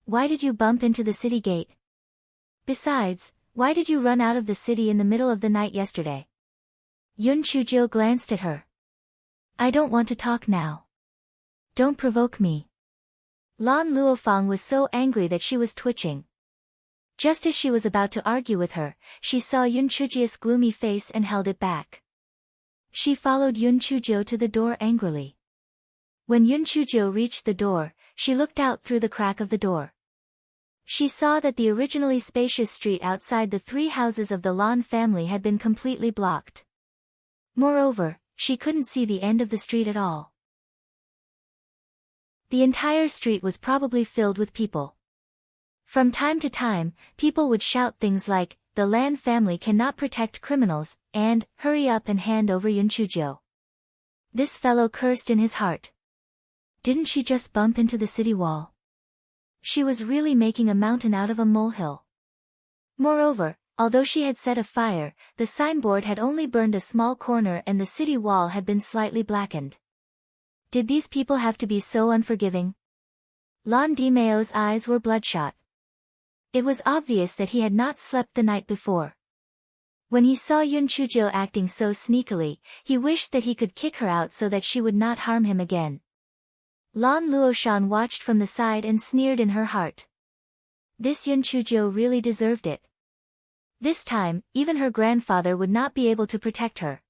Why did you bump into the city gate? Besides, why did you run out of the city in the middle of the night yesterday?" Yun Chuzhou glanced at her. "I don't want to talk now. Don't provoke me." Lan Luofang was so angry that she was twitching. Just as she was about to argue with her, she saw Yun Chuzhou's gloomy face and held it back. She followed Yun Chuzhou to the door angrily. When Yun Chuzhou reached the door, she looked out through the crack of the door. She saw that the originally spacious street outside the three houses of the Lan family had been completely blocked. Moreover, she couldn't see the end of the street at all. The entire street was probably filled with people. From time to time, people would shout things like, "The Lan family cannot protect criminals," and, "Hurry up and hand over Yun Chuzhou." This fellow cursed in his heart. Didn't she just bump into the city wall? She was really making a mountain out of a molehill. Moreover, although she had set a fire, the signboard had only burned a small corner and the city wall had been slightly blackened. Did these people have to be so unforgiving? Lan Dimeo's eyes were bloodshot. It was obvious that he had not slept the night before. When he saw Yun Chuzhou acting so sneakily, he wished that he could kick her out so that she would not harm him again. Lan Luoshan watched from the side and sneered in her heart. This Yun Chuzhou really deserved it. This time, even her grandfather would not be able to protect her.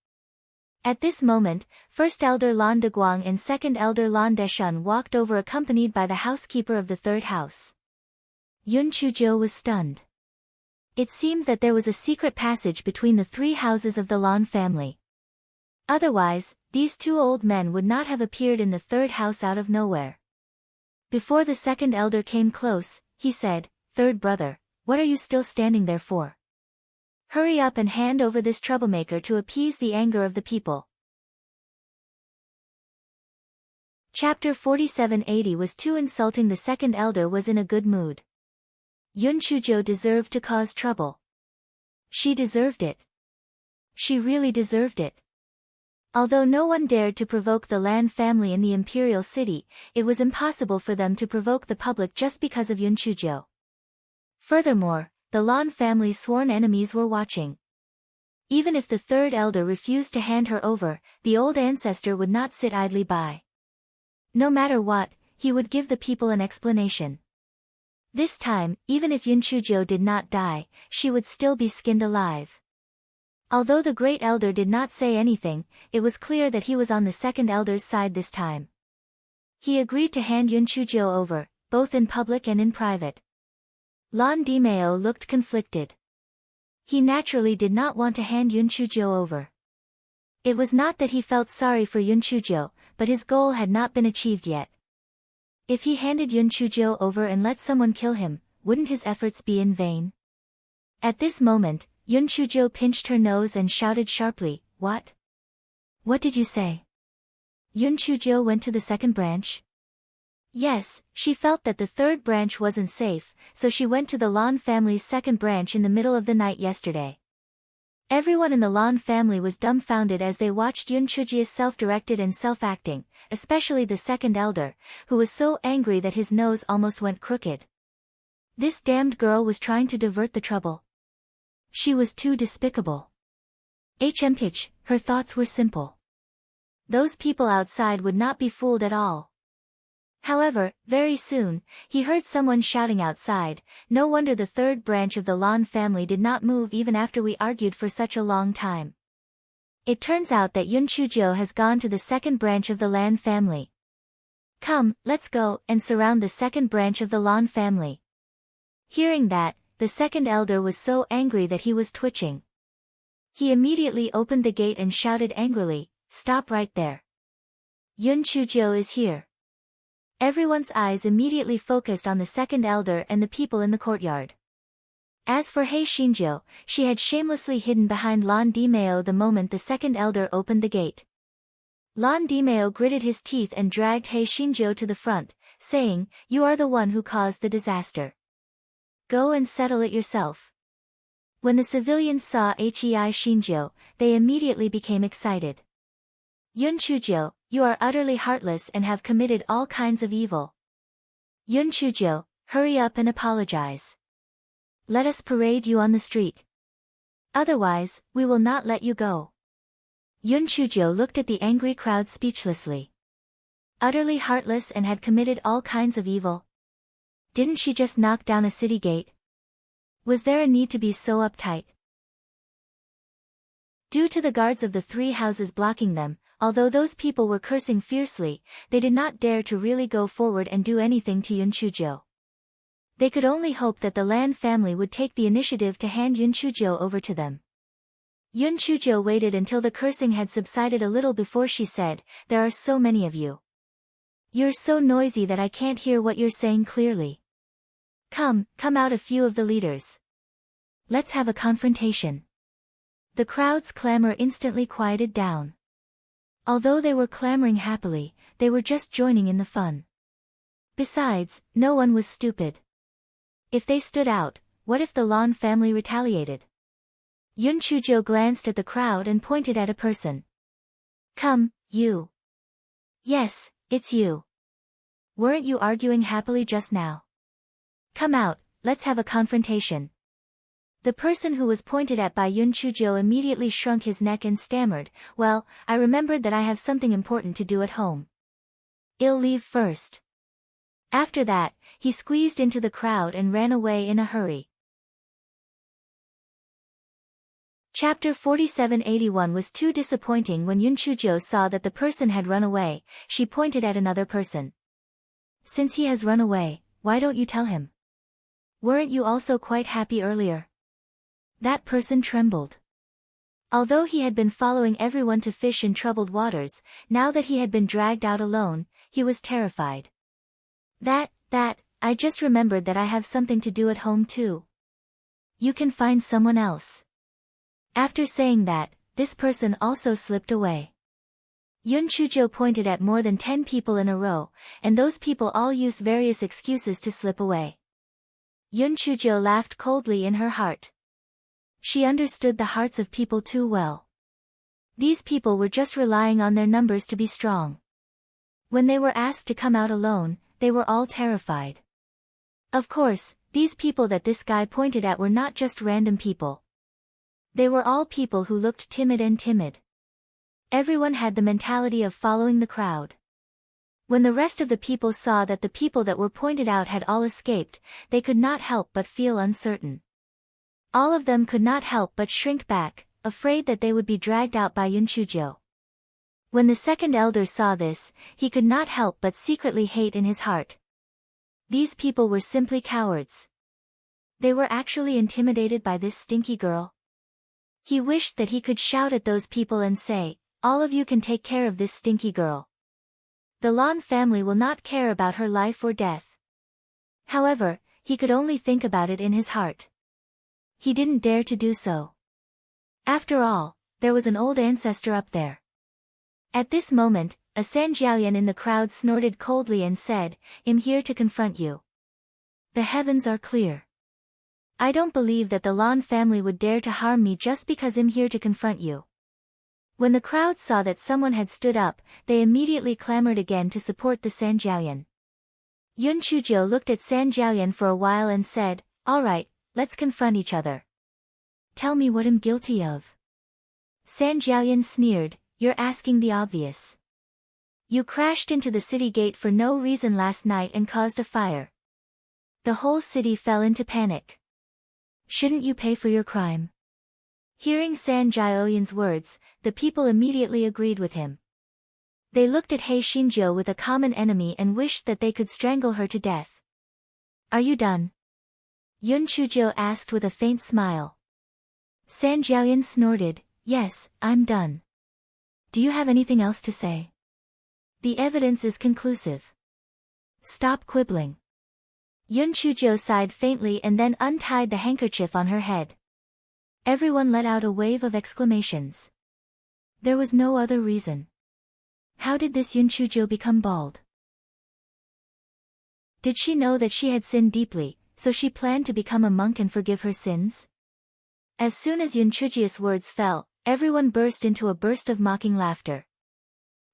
At this moment, First Elder Lan Deguang and Second Elder Lan Deshun walked over accompanied by the housekeeper of the third house. Yun Chuzhou was stunned. It seemed that there was a secret passage between the three houses of the Lan family. Otherwise, these two old men would not have appeared in the third house out of nowhere. Before the second elder came close, he said, "Third brother, what are you still standing there for? Hurry up and hand over this troublemaker to appease the anger of the people." Chapter 4780 was too insulting. The second elder was in a good mood. Yun Chuzhou deserved to cause trouble. She deserved it. She really deserved it. Although no one dared to provoke the Lan family in the imperial city, it was impossible for them to provoke the public just because of Yun Chuzhou. Furthermore, the Lan family's sworn enemies were watching. Even if the third elder refused to hand her over, the old ancestor would not sit idly by. No matter what, he would give the people an explanation. This time, even if Yun Chuzhou did not die, she would still be skinned alive. Although the great elder did not say anything, it was clear that he was on the second elder's side this time. He agreed to hand Yun Chuzhou over, both in public and in private. Lan Dimeo looked conflicted. He naturally did not want to hand Yun Chuzhou over. It was not that he felt sorry for Yun Chuzhou, but his goal had not been achieved yet. If he handed Yun Chuzhou over and let someone kill him, wouldn't his efforts be in vain? At this moment, Yun Chuzhou pinched her nose and shouted sharply, "What? What did you say?" Yun Chuzhou went to the second branch? Yes, she felt that the third branch wasn't safe, so she went to the Lan family's second branch in the middle of the night yesterday. Everyone in the Lan family was dumbfounded as they watched Yun Chuzhou's self-directed and self-acting, especially the second elder, who was so angry that his nose almost went crooked. This damned girl was trying to divert the trouble. She was too despicable. Pitch, her thoughts were simple. Those people outside would not be fooled at all. However, very soon, he heard someone shouting outside, "No wonder the third branch of the Lan family did not move even after we argued for such a long time." It turns out that Yun Chuzhou has gone to the second branch of the Lan family. "Come, let's go and surround the second branch of the Lan family." Hearing that, the second elder was so angry that he was twitching. He immediately opened the gate and shouted angrily, "Stop right there. Yun Chuzhou is here." Everyone's eyes immediately focused on the second elder and the people in the courtyard. As for He Xinjiu, she had shamelessly hidden behind Lan Dimeo the moment the second elder opened the gate. Lan Dimeo gritted his teeth and dragged He Xinjiu to the front, saying, "You are the one who caused the disaster. Go and settle it yourself." When the civilians saw He Xinjiu, they immediately became excited. "Yun Chuzhou, you are utterly heartless and have committed all kinds of evil. Yun Chuzhou, hurry up and apologize. Let us parade you on the street. Otherwise, we will not let you go." Yun Chuzhou looked at the angry crowd speechlessly. Utterly heartless and had committed all kinds of evil. Didn't she just knock down a city gate? Was there a need to be so uptight? Due to the guards of the three houses blocking them, although those people were cursing fiercely, they did not dare to really go forward and do anything to Yun Chuzhou. They could only hope that the Lan family would take the initiative to hand Yun Chuzhou over to them. Yun Chuzhou waited until the cursing had subsided a little before she said, "There are so many of you. You're so noisy that I can't hear what you're saying clearly. Come out a few of the leaders. Let's have a confrontation." The crowd's clamor instantly quieted down. Although they were clamoring happily, they were just joining in the fun. Besides, no one was stupid. If they stood out, what if the Lan family retaliated? Yun Chuzhou glanced at the crowd and pointed at a person. "Come, you." "Yes, it's you. Weren't you arguing happily just now? Come out, let's have a confrontation." The person who was pointed at by Yun Chuzhou immediately shrunk his neck and stammered, "Well, I remembered that I have something important to do at home. I'll leave first." After that, he squeezed into the crowd and ran away in a hurry. Chapter 4781 was too disappointing when Yun Chuzhou saw that the person had run away. She pointed at another person. "Since he has run away, why don't you tell him? Weren't you also quite happy earlier?" That person trembled. Although he had been following everyone to fish in troubled waters, now that he had been dragged out alone, he was terrified. I just remembered that I have something to do at home too. You can find someone else." After saying that, this person also slipped away. Yun Chuzhou pointed at more than 10 people in a row, and those people all used various excuses to slip away. Yun Chuzhou laughed coldly in her heart. She understood the hearts of people too well. These people were just relying on their numbers to be strong. When they were asked to come out alone, they were all terrified. Of course, these people that this guy pointed at were not just random people. They were all people who looked timid. Everyone had the mentality of following the crowd. When the rest of the people saw that the people that were pointed out had all escaped, they could not help but feel uncertain. All of them could not help but shrink back, afraid that they would be dragged out by Yunchujo. When the second elder saw this, he could not help but secretly hate in his heart. These people were simply cowards. They were actually intimidated by this stinky girl. He wished that he could shout at those people and say, "All of you can take care of this stinky girl. The Lan family will not care about her life or death." However, he could only think about it in his heart. He didn't dare to do so. After all, there was an old ancestor up there. At this moment, a Sanjiaoyan in the crowd snorted coldly and said, "I'm here to confront you. The heavens are clear. I don't believe that the Lan family would dare to harm me just because I'm here to confront you." When the crowd saw that someone had stood up, they immediately clamored again to support the Sanjiaoyan. Yunchujo looked at Sanjiaoyan for a while and said, "All right, let's confront each other. Tell me what I'm guilty of." Sanjiaoyan sneered, "You're asking the obvious. You crashed into the city gate for no reason last night and caused a fire. The whole city fell into panic. Shouldn't you pay for your crime?" Hearing Sanjiaoyan's words, the people immediately agreed with him. They looked at Hei Xinjiu with a common enemy and wished that they could strangle her to death. "Are you done?" Yunchujo asked with a faint smile. Sanjiaoyan snorted, "Yes, I'm done. Do you have anything else to say? The evidence is conclusive. Stop quibbling." Yunchujo sighed faintly and then untied the handkerchief on her head. Everyone let out a wave of exclamations. There was no other reason. How did this Yunchujo become bald? Did she know that she had sinned deeply, so she planned to become a monk and forgive her sins? As soon as Yunchuji's words fell, everyone burst into a burst of mocking laughter.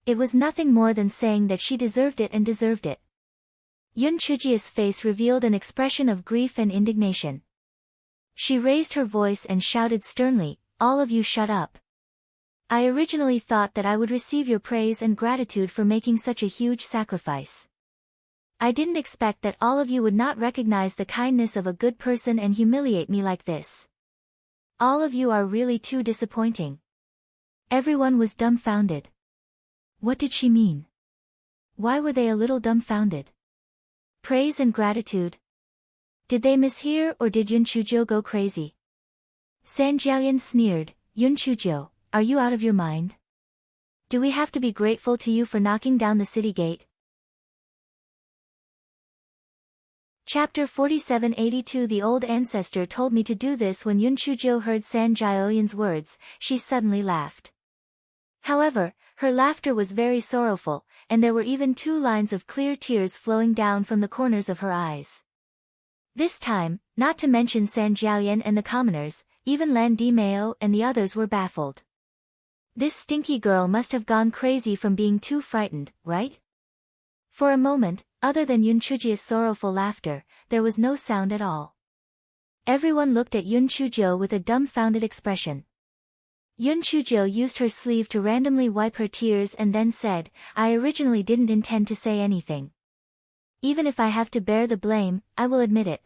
It was nothing more than saying that she deserved it and deserved it. Yunchuji's face revealed an expression of grief and indignation. She raised her voice and shouted sternly, "All of you shut up. I originally thought that I would receive your praise and gratitude for making such a huge sacrifice. I didn't expect that all of you would not recognize the kindness of a good person and humiliate me like this. All of you are really too disappointing." Everyone was dumbfounded. What did she mean? Why were they a little dumbfounded? Praise and gratitude? Did they mishear or did Yunchujo go crazy? Sanjiaoyan sneered, "Yunchujo, are you out of your mind? Do we have to be grateful to you for knocking down the city gate?" Chapter 4782 The old ancestor told me to do this. When Yunchujo heard Sanjiaoyan's words, she suddenly laughed. However, her laughter was very sorrowful, and there were even 2 lines of clear tears flowing down from the corners of her eyes. This time, not to mention Sanjiaoyan and the commoners, even Lan Dimeo and the others were baffled. This stinky girl must have gone crazy from being too frightened, right? For a moment, other than Yunchuji's sorrowful laughter, there was no sound at all. Everyone looked at Yunchujo with a dumbfounded expression. Yunchujo used her sleeve to randomly wipe her tears and then said, "I originally didn't intend to say anything. Even if I have to bear the blame, I will admit it.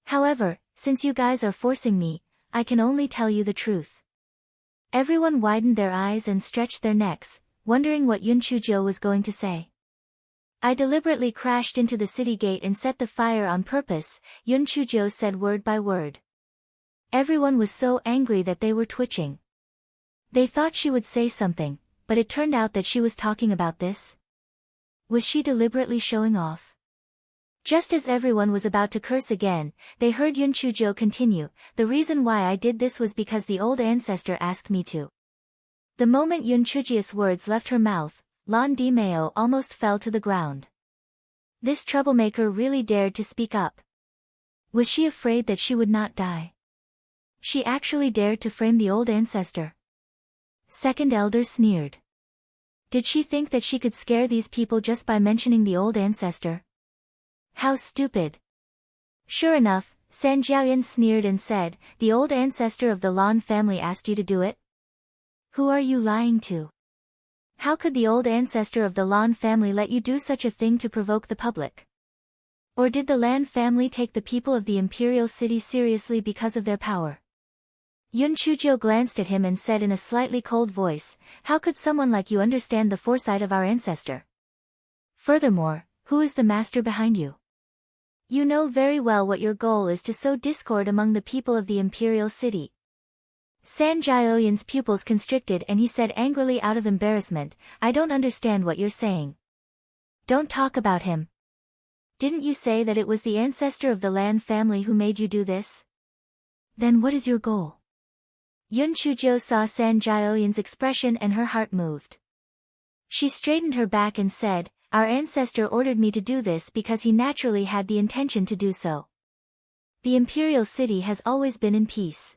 However, since you guys are forcing me, I can only tell you the truth." Everyone widened their eyes and stretched their necks, wondering what Yunchujo was going to say. "I deliberately crashed into the city gate and set the fire on purpose," Yunchujo said word by word. Everyone was so angry that they were twitching. They thought she would say something, but it turned out that she was talking about this. Was she deliberately showing off? Just as everyone was about to curse again, they heard Yunchujo continue, "The reason why I did this was because the old ancestor asked me to." The moment Yunchuji's words left her mouth, Lan Dimeo almost fell to the ground. This troublemaker really dared to speak up. Was she afraid that she would not die? She actually dared to frame the old ancestor. Second elder sneered. Did she think that she could scare these people just by mentioning the old ancestor? How stupid. Sure enough, Sanjiaoyan sneered and said, "The old ancestor of the Lan family asked you to do it? Who are you lying to? How could the old ancestor of the Lan family let you do such a thing to provoke the public? Or did the Lan family take the people of the imperial city seriously because of their power? Yun Chuzhou glanced at him and said in a slightly cold voice, "How could someone like you understand the foresight of our ancestor? Furthermore, who is the master behind you? You know very well what your goal is, to sow discord among the people of the imperial city." San Jiaoyan's pupils constricted and he said angrily out of embarrassment, "I don't understand what you're saying. Don't talk about him. Didn't you say that it was the ancestor of the Lan family who made you do this? Then what is your goal?" Yun Chuzhou saw San Jiaoyan's expression and her heart moved. She straightened her back and said, "Our ancestor ordered me to do this because he naturally had the intention to do so. The imperial city has always been in peace.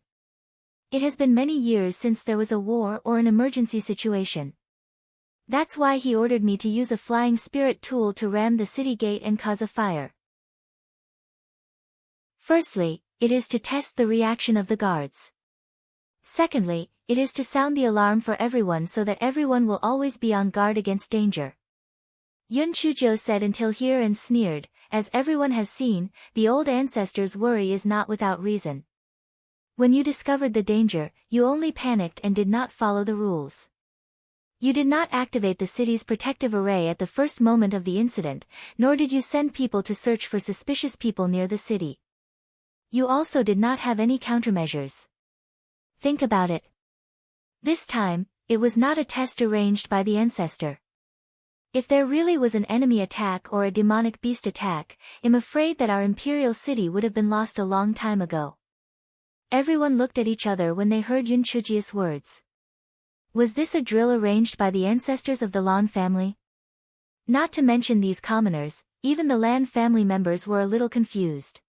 It has been many years since there was a war or an emergency situation. That's why he ordered me to use a flying spirit tool to ram the city gate and cause a fire. Firstly, it is to test the reaction of the guards. Secondly, it is to sound the alarm for everyone so that everyone will always be on guard against danger." Yun Chuzhou said until here and sneered, "As everyone has seen, the old ancestor's worry is not without reason. When you discovered the danger, you only panicked and did not follow the rules. You did not activate the city's protective array at the first moment of the incident, nor did you send people to search for suspicious people near the city. You also did not have any countermeasures. Think about it. This time, it was not a test arranged by the ancestor. If there really was an enemy attack or a demonic beast attack, I'm afraid that our imperial city would have been lost a long time ago." Everyone looked at each other when they heard Yun Chuzhou's words. Was this a drill arranged by the ancestors of the Lan family? Not to mention these commoners, even the Lan family members were a little confused.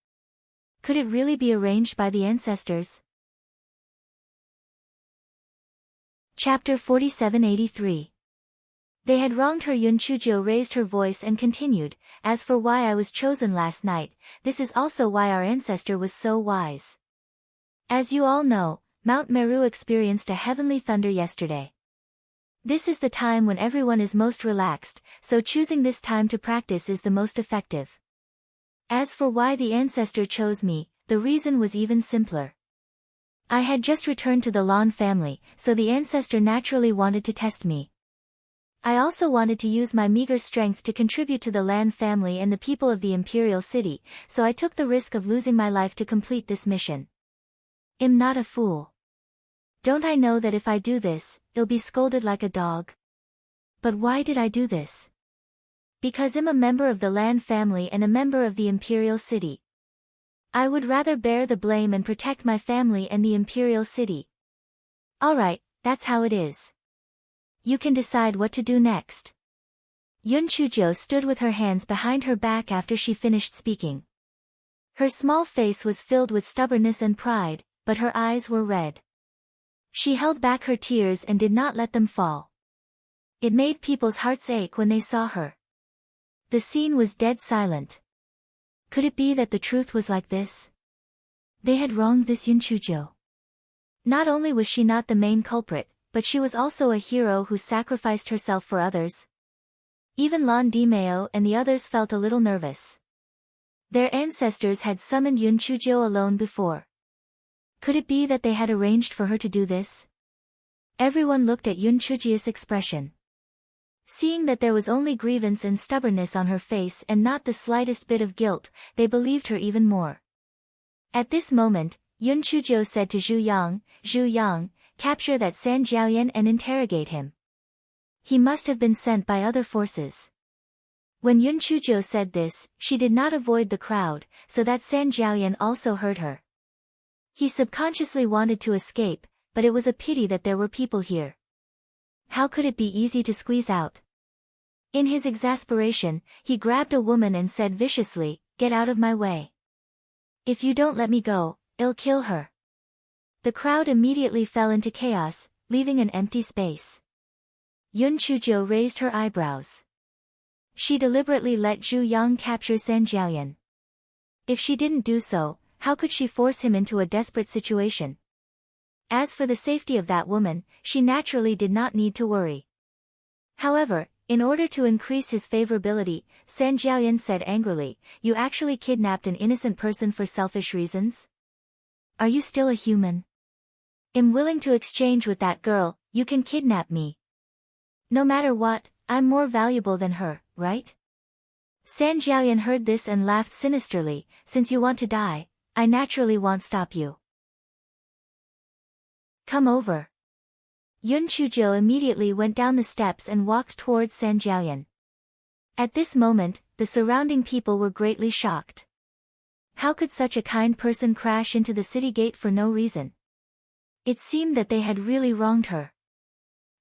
Could it really be arranged by the ancestors? Chapter 4783. They had wronged her. Yun Chuzhou raised her voice and continued, "As for why I was chosen last night, this is also why our ancestor was so wise. As you all know, Mount Meru experienced a heavenly thunder yesterday. This is the time when everyone is most relaxed, so choosing this time to practice is the most effective. As for why the ancestor chose me, the reason was even simpler. I had just returned to the Lan family, so the ancestor naturally wanted to test me. I also wanted to use my meager strength to contribute to the Lan family and the people of the imperial city, so I took the risk of losing my life to complete this mission. I'm not a fool. Don't I know that if I do this, I'll be scolded like a dog? But why did I do this? Because I'm a member of the Lan family and a member of the imperial city. I would rather bear the blame and protect my family and the imperial city. Alright, that's how it is. You can decide what to do next." Yun Chuzhou stood with her hands behind her back after she finished speaking. Her small face was filled with stubbornness and pride, but her eyes were red. She held back her tears and did not let them fall. It made people's hearts ache when they saw her. The scene was dead silent. Could it be that the truth was like this? They had wronged this Yun Chuzhou. Not only was she not the main culprit, but she was also a hero who sacrificed herself for others. Even Lan Dimeo and the others felt a little nervous. Their ancestors had summoned Yun Chuzhou alone before. Could it be that they had arranged for her to do this? Everyone looked at Yun Chuzhou's expression. Seeing that there was only grievance and stubbornness on her face and not the slightest bit of guilt, they believed her even more. At this moment, Yun Chuzhou said to Zhu Yang, "Capture that San Jiaoyan and interrogate him. He must have been sent by other forces." When Yun Chuzhou said this, she did not avoid the crowd, so that San Jiaoyan also heard her. He subconsciously wanted to escape, but it was a pity that there were people here. How could it be easy to squeeze out? In his exasperation, he grabbed a woman and said viciously, "Get out of my way. If you don't let me go, I'll kill her." The crowd immediately fell into chaos, leaving an empty space. Yun Chuzhou raised her eyebrows. She deliberately let Zhu Yang capture San Jiaoyan. If she didn't do so, how could she force him into a desperate situation? As for the safety of that woman, she naturally did not need to worry. However, in order to increase his favorability, San Jiaoyan said angrily, "You actually kidnapped an innocent person for selfish reasons? Are you still a human?" am willing to exchange with that girl, you can kidnap me. No matter what, I'm more valuable than her, right? San Jiaoyan heard this and laughed sinisterly, since you want to die, I naturally won't stop you. Come over. Yun Chuzhou immediately went down the steps and walked towards San Jiaoyan. At this moment, the surrounding people were greatly shocked. How could such a kind person crash into the city gate for no reason? It seemed that they had really wronged her.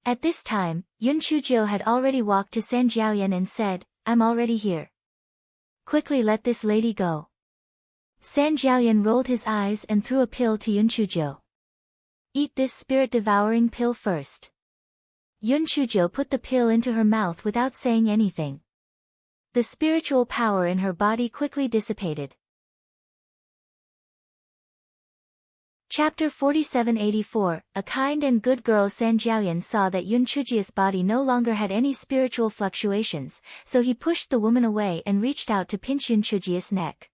At this time, Yun Chuzhou had already walked to San Jiaoyan and said, I'm already here. Quickly let this lady go. San Jiaoyan rolled his eyes and threw a pill to Yun Chuzhou. Eat this spirit-devouring pill first. Yun Chuzhou put the pill into her mouth without saying anything. The spiritual power in her body quickly dissipated. Chapter 4784, A kind and good girl. San Jiaoyan saw that Yun Chuzhou's body no longer had any spiritual fluctuations, so he pushed the woman away and reached out to pinch Yun Chuzhou's neck.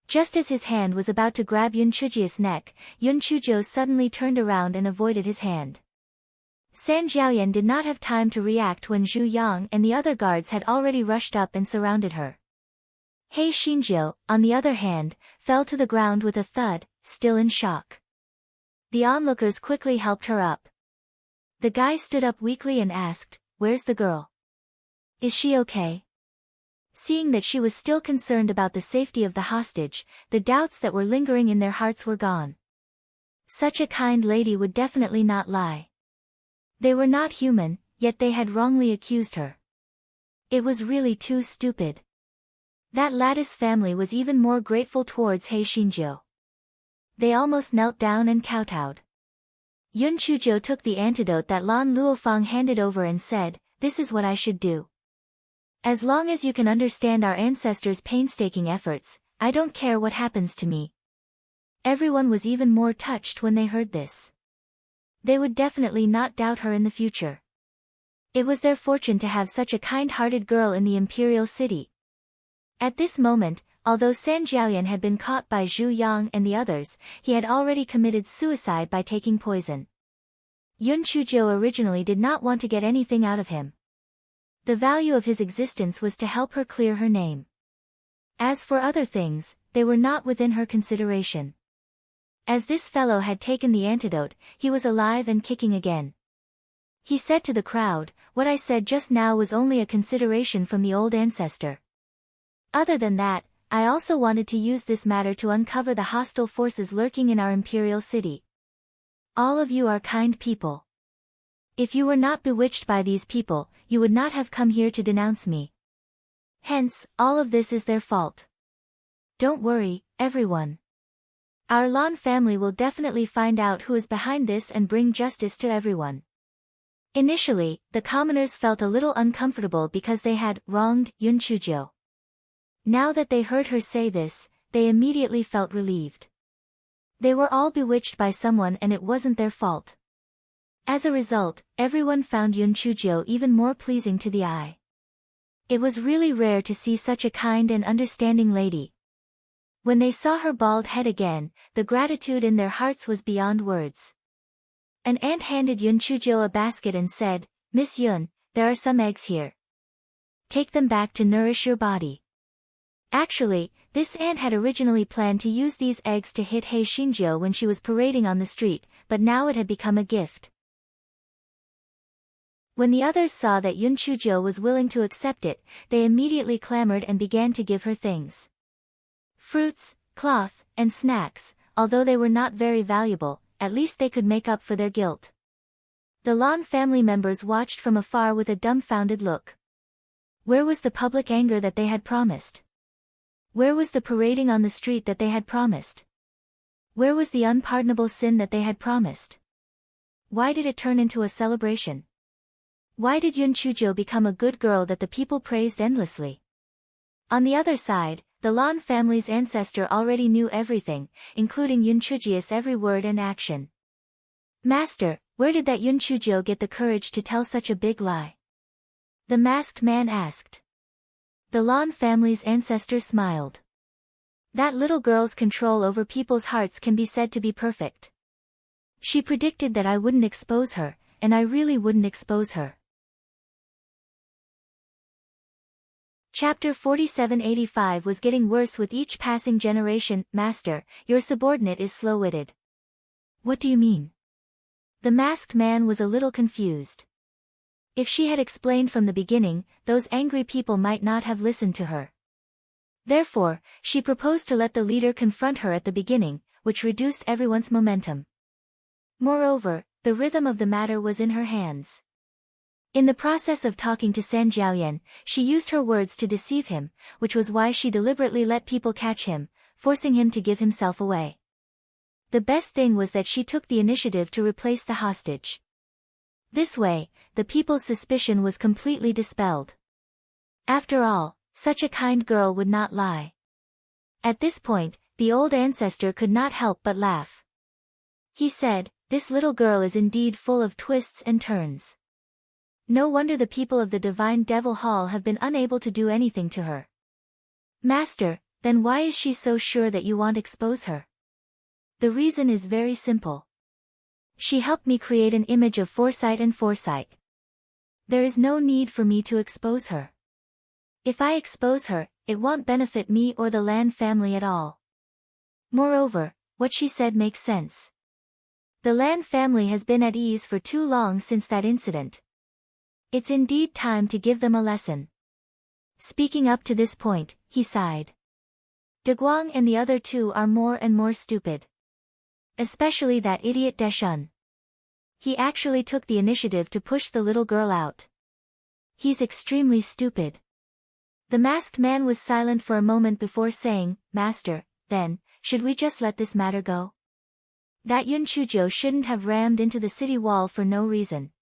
Just as his hand was about to grab Yun Chuzhou's neck, Yun Chuzhou suddenly turned around and avoided his hand. San Jiaoyan did not have time to react when Zhu Yang and the other guards had already rushed up and surrounded her. He Xinjiu, on the other hand, fell to the ground with a thud, still in shock. The onlookers quickly helped her up. The guy stood up weakly and asked, Where's the girl? Is she okay? Seeing that she was still concerned about the safety of the hostage, the doubts that were lingering in their hearts were gone. Such a kind lady would definitely not lie. They were not human, yet they had wrongly accused her. It was really too stupid. That lattice family was even more grateful towards He Xinjiu. They almost knelt down and kowtowed. Yun Chuzhou took the antidote that Lan Luofeng handed over and said, This is what I should do. As long as you can understand our ancestors' painstaking efforts, I don't care what happens to me. Everyone was even more touched when they heard this. They would definitely not doubt her in the future. It was their fortune to have such a kind-hearted girl in the imperial city. At this moment, although San Jiaoyan had been caught by Zhu Yang and the others, he had already committed suicide by taking poison. Yun Chuzhou originally did not want to get anything out of him. The value of his existence was to help her clear her name. As for other things, they were not within her consideration. As this fellow had taken the antidote, he was alive and kicking again. He said to the crowd, What I said just now was only a consideration from the old ancestor. Other than that, I also wanted to use this matter to uncover the hostile forces lurking in our imperial city. All of you are kind people. If you were not bewitched by these people, you would not have come here to denounce me. Hence, all of this is their fault. Don't worry, everyone. Our Lan family will definitely find out who is behind this and bring justice to everyone. Initially, the commoners felt a little uncomfortable because they had wronged Yun Chuzhou. Now that they heard her say this, they immediately felt relieved. They were all bewitched by someone and it wasn't their fault. As a result, everyone found Yun Chuzhou even more pleasing to the eye. It was really rare to see such a kind and understanding lady. When they saw her bald head again, the gratitude in their hearts was beyond words. An ant handed Yun Chuzhou a basket and said, Miss Yun, there are some eggs here. Take them back to nourish your body. Actually, this ant had originally planned to use these eggs to hit He Xinjiu when she was parading on the street, but now it had become a gift. When the others saw that Yun Chuzhou was willing to accept it, they immediately clamored and began to give her things. Fruits, cloth, and snacks, although they were not very valuable, at least they could make up for their guilt. The Lan family members watched from afar with a dumbfounded look. Where was the public anger that they had promised? Where was the parading on the street that they had promised? Where was the unpardonable sin that they had promised? Why did it turn into a celebration? Why did Yun Chuzhou become a good girl that the people praised endlessly? On the other side, the Lan family's ancestor already knew everything, including Yun Chuzhou's every word and action. Master, where did that Yun Chuzhou get the courage to tell such a big lie? The masked man asked. The Lan family's ancestor smiled. That little girl's control over people's hearts can be said to be perfect. She predicted that I wouldn't expose her, and I really wouldn't expose her. Chapter 4785 was getting worse with each passing generation. Master, your subordinate is slow-witted. What do you mean? The masked man was a little confused. If she had explained from the beginning, those angry people might not have listened to her. Therefore, she proposed to let the leader confront her at the beginning, which reduced everyone's momentum. Moreover, the rhythm of the matter was in her hands. In the process of talking to San Jiaoyan, she used her words to deceive him, which was why she deliberately let people catch him, forcing him to give himself away. The best thing was that she took the initiative to replace the hostage. This way, the people's suspicion was completely dispelled. After all, such a kind girl would not lie. At this point, the old ancestor could not help but laugh. He said, "This little girl is indeed full of twists and turns. No wonder the people of the Divine Devil Hall have been unable to do anything to her." Master, then why is she so sure that you won't expose her? The reason is very simple. She helped me create an image of foresight and foresight. There is no need for me to expose her. If I expose her, it won't benefit me or the Lan family at all. Moreover, what she said makes sense. The Lan family has been at ease for too long since that incident. It's indeed time to give them a lesson. Speaking up to this point, he sighed. De Guang and the other two are more and more stupid. Especially that idiot Deshun. He actually took the initiative to push the little girl out. He's extremely stupid. The masked man was silent for a moment before saying, "Master, then, should we just let this matter go? That Yun Chuzhou shouldn't have rammed into the city wall for no reason.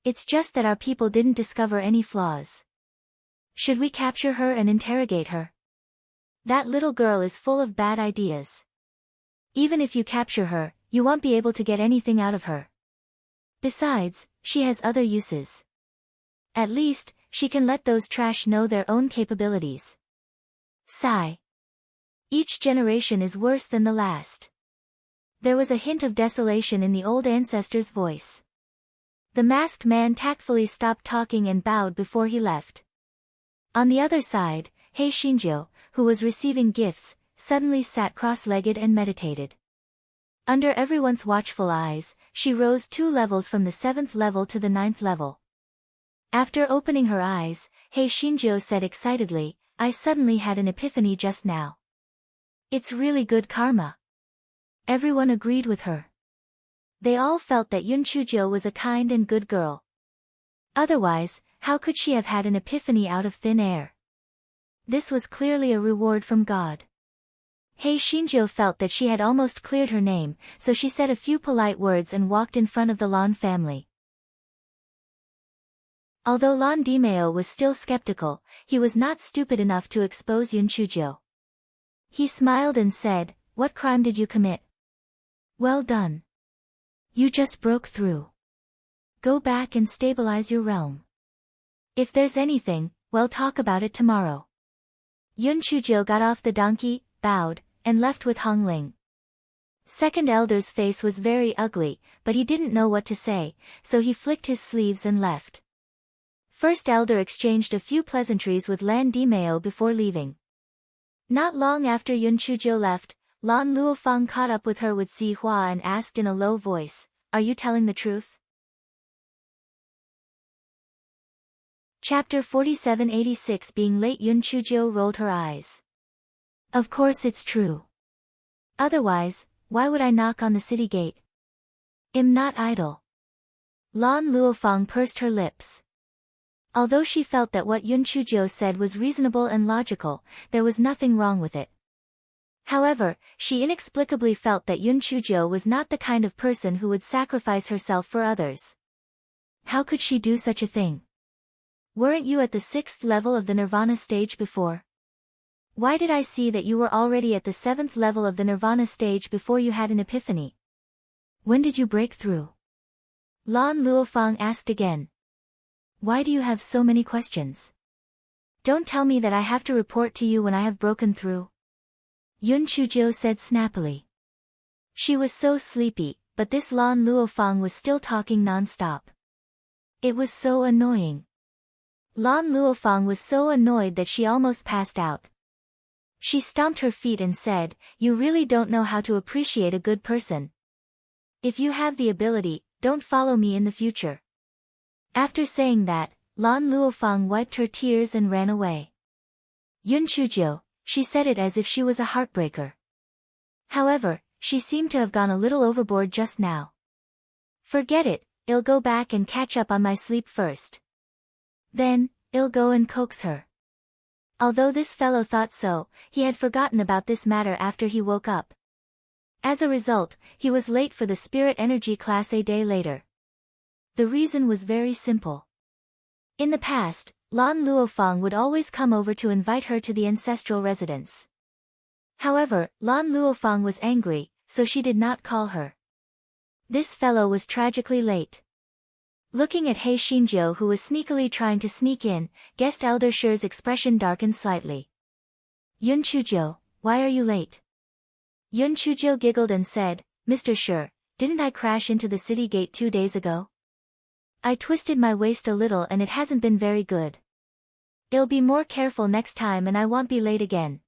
It's just that our people didn't discover any flaws. Should we capture her and interrogate her? That little girl is full of bad ideas. Even if you capture her, you won't be able to get anything out of her. Besides, she has other uses. At least, she can let those trash know their own capabilities." Sigh. Each generation is worse than the last. There was a hint of desolation in the old ancestor's voice. The masked man tactfully stopped talking and bowed before he left. On the other side, He Xinjiu, who was receiving gifts, suddenly sat cross-legged and meditated. Under everyone's watchful eyes, she rose 2 levels from the 7th level to the 9th level. After opening her eyes, He Xinjiu said excitedly, "I suddenly had an epiphany just now. It's really good karma." Everyone agreed with her. They all felt that Yun Chuzhou was a kind and good girl. Otherwise, how could she have had an epiphany out of thin air? This was clearly a reward from God. He Xinjiu felt that she had almost cleared her name, so she said a few polite words and walked in front of the Lan family. Although Lan Dimeo was still skeptical, he was not stupid enough to expose Yun Chuzhou. He smiled and said, "What crime did you commit? Well done. You just broke through. Go back and stabilize your realm. If there's anything, we'll talk about it tomorrow." Yun Chuzhou got off the donkey, bowed, and left with Hong Ling. Second elder's face was very ugly, but he didn't know what to say, so he flicked his sleeves and left. First elder exchanged a few pleasantries with Lan Dimeo before leaving. Not long after Yun Chuzhou left, Lan Luofang caught up with her with Zihua and asked in a low voice, "Are you telling the truth?" Chapter 4786. Being late. Yun Chuzhou rolled her eyes. "Of course it's true. Otherwise, why would I knock on the city gate? I'm not idle." Lan Luofang pursed her lips. Although she felt that what Yun Chuzhou said was reasonable and logical, there was nothing wrong with it. However, she inexplicably felt that Yun Chuzhou was not the kind of person who would sacrifice herself for others. How could she do such a thing? Weren't you at the 6th level of the Nirvana stage before? Why did I see that you were already at the 7th level of the Nirvana stage before you had an epiphany? When did you break through? Lan Luofang asked again. Why do you have so many questions? Don't tell me that I have to report to you when I have broken through. Yun Chuzhou said snappily. She was so sleepy, but this Lan Luofang was still talking non-stop. It was so annoying. Lan Luofang was so annoyed that she almost passed out. She stomped her feet and said, "You really don't know how to appreciate a good person. If you have the ability, don't follow me in the future." After saying that, Lan Luofang wiped her tears and ran away. Yun Chuzhou, she said it as if she was a heartbreaker. However, she seemed to have gone a little overboard just now. "Forget it, I'll go back and catch up on my sleep first. Then, I'll go and coax her." Although this fellow thought so, he had forgotten about this matter after he woke up. As a result, he was late for the Spirit Energy class a day later. The reason was very simple. In the past, Lan Luofang would always come over to invite her to the ancestral residence. However, Lan Luofang was angry, so she did not call her. This fellow was tragically late. Looking at He Xinjiu, who was sneakily trying to sneak in, guest Elder Shi's expression darkened slightly. "Yun Chuzhou, why are you late?" Yun Chuzhou giggled and said, "Mr. Shi, didn't I crash into the city gate 2 days ago? I twisted my waist a little and it hasn't been very good. I'll be more careful next time and I won't be late again."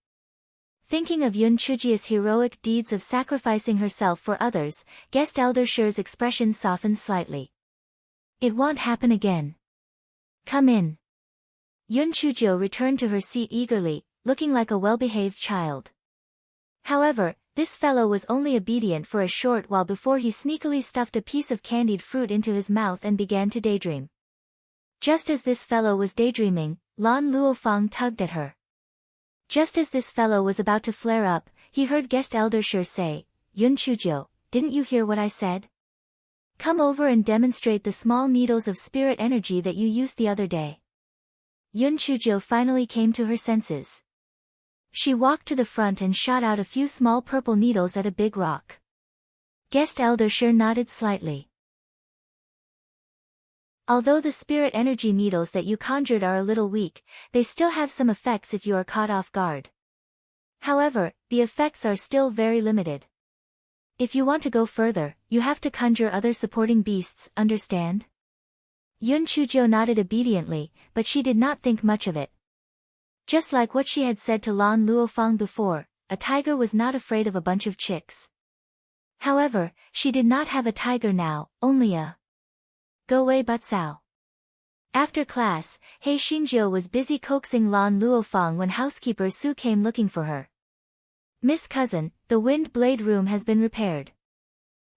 Thinking of Yun Chujia's heroic deeds of sacrificing herself for others, guest Elder Shi's expression softened slightly. "It won't happen again. Come in." Yun Chuzhou returned to her seat eagerly, looking like a well-behaved child. However, this fellow was only obedient for a short while before he sneakily stuffed a piece of candied fruit into his mouth and began to daydream. Just as this fellow was daydreaming, Lan Luofang tugged at her. Just as this fellow was about to flare up, he heard guest Elder Shi say, "Yun Chuzhou, didn't you hear what I said? Come over and demonstrate the small needles of spirit energy that you used the other day." Yun Chuzhou finally came to her senses. She walked to the front and shot out a few small purple needles at a big rock. Guest Elder Shi nodded slightly. Although the spirit energy needles that you conjured are a little weak, they still have some effects if you are caught off guard. However, the effects are still very limited. If you want to go further, you have to conjure other supporting beasts, understand? Yun Chuzhou nodded obediently, but she did not think much of it. Just like what she had said to Lan Luofang before, a tiger was not afraid of a bunch of chicks. However, she did not have a tiger now, only a Go-Wei Butsao. After class, He Xinjiu was busy coaxing Lan Luofang when housekeeper Su came looking for her. "Miss Cousin, the wind blade room has been repaired.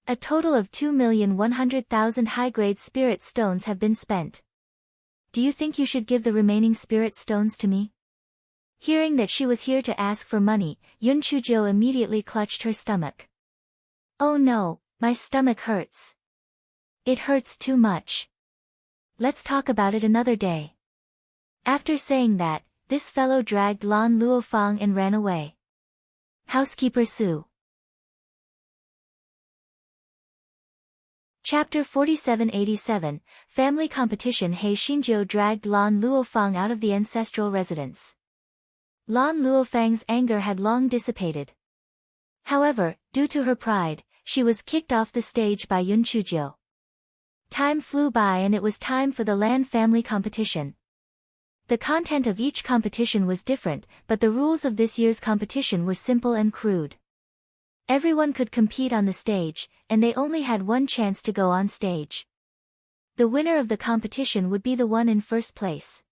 A total of 2,100,000 high-grade spirit stones have been spent. Do you think you should give the remaining spirit stones to me?" Hearing that she was here to ask for money, Yun Chuzhou immediately clutched her stomach. "Oh no, my stomach hurts. It hurts too much. Let's talk about it another day." After saying that, this fellow dragged Lan Luofang and ran away. Housekeeper Su. Chapter 4787, Family Competition. He Xinjiu dragged Lan Luofang out of the ancestral residence. Lan Luofang's anger had long dissipated. However, due to her pride, she was kicked off the stage by Yun Chuzhou. Time flew by and it was time for the Lan family competition. The content of each competition was different, but the rules of this year's competition were simple and crude. Everyone could compete on the stage, and they only had one chance to go on stage. The winner of the competition would be the one in first place.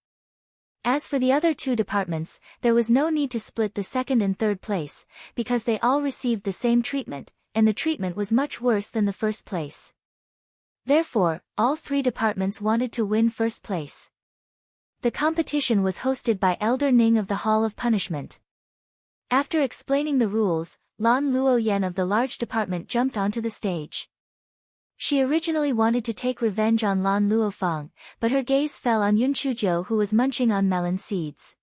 As for the other 2 departments, there was no need to split the second and third place, because they all received the same treatment, and the treatment was much worse than the first place. Therefore, all 3 departments wanted to win first place. The competition was hosted by Elder Ning of the Hall of Punishment. After explaining the rules, Lan Luoyen of the large department jumped onto the stage. She originally wanted to take revenge on Lan Luofang, but her gaze fell on Yun Chuzhou, who was munching on melon seeds.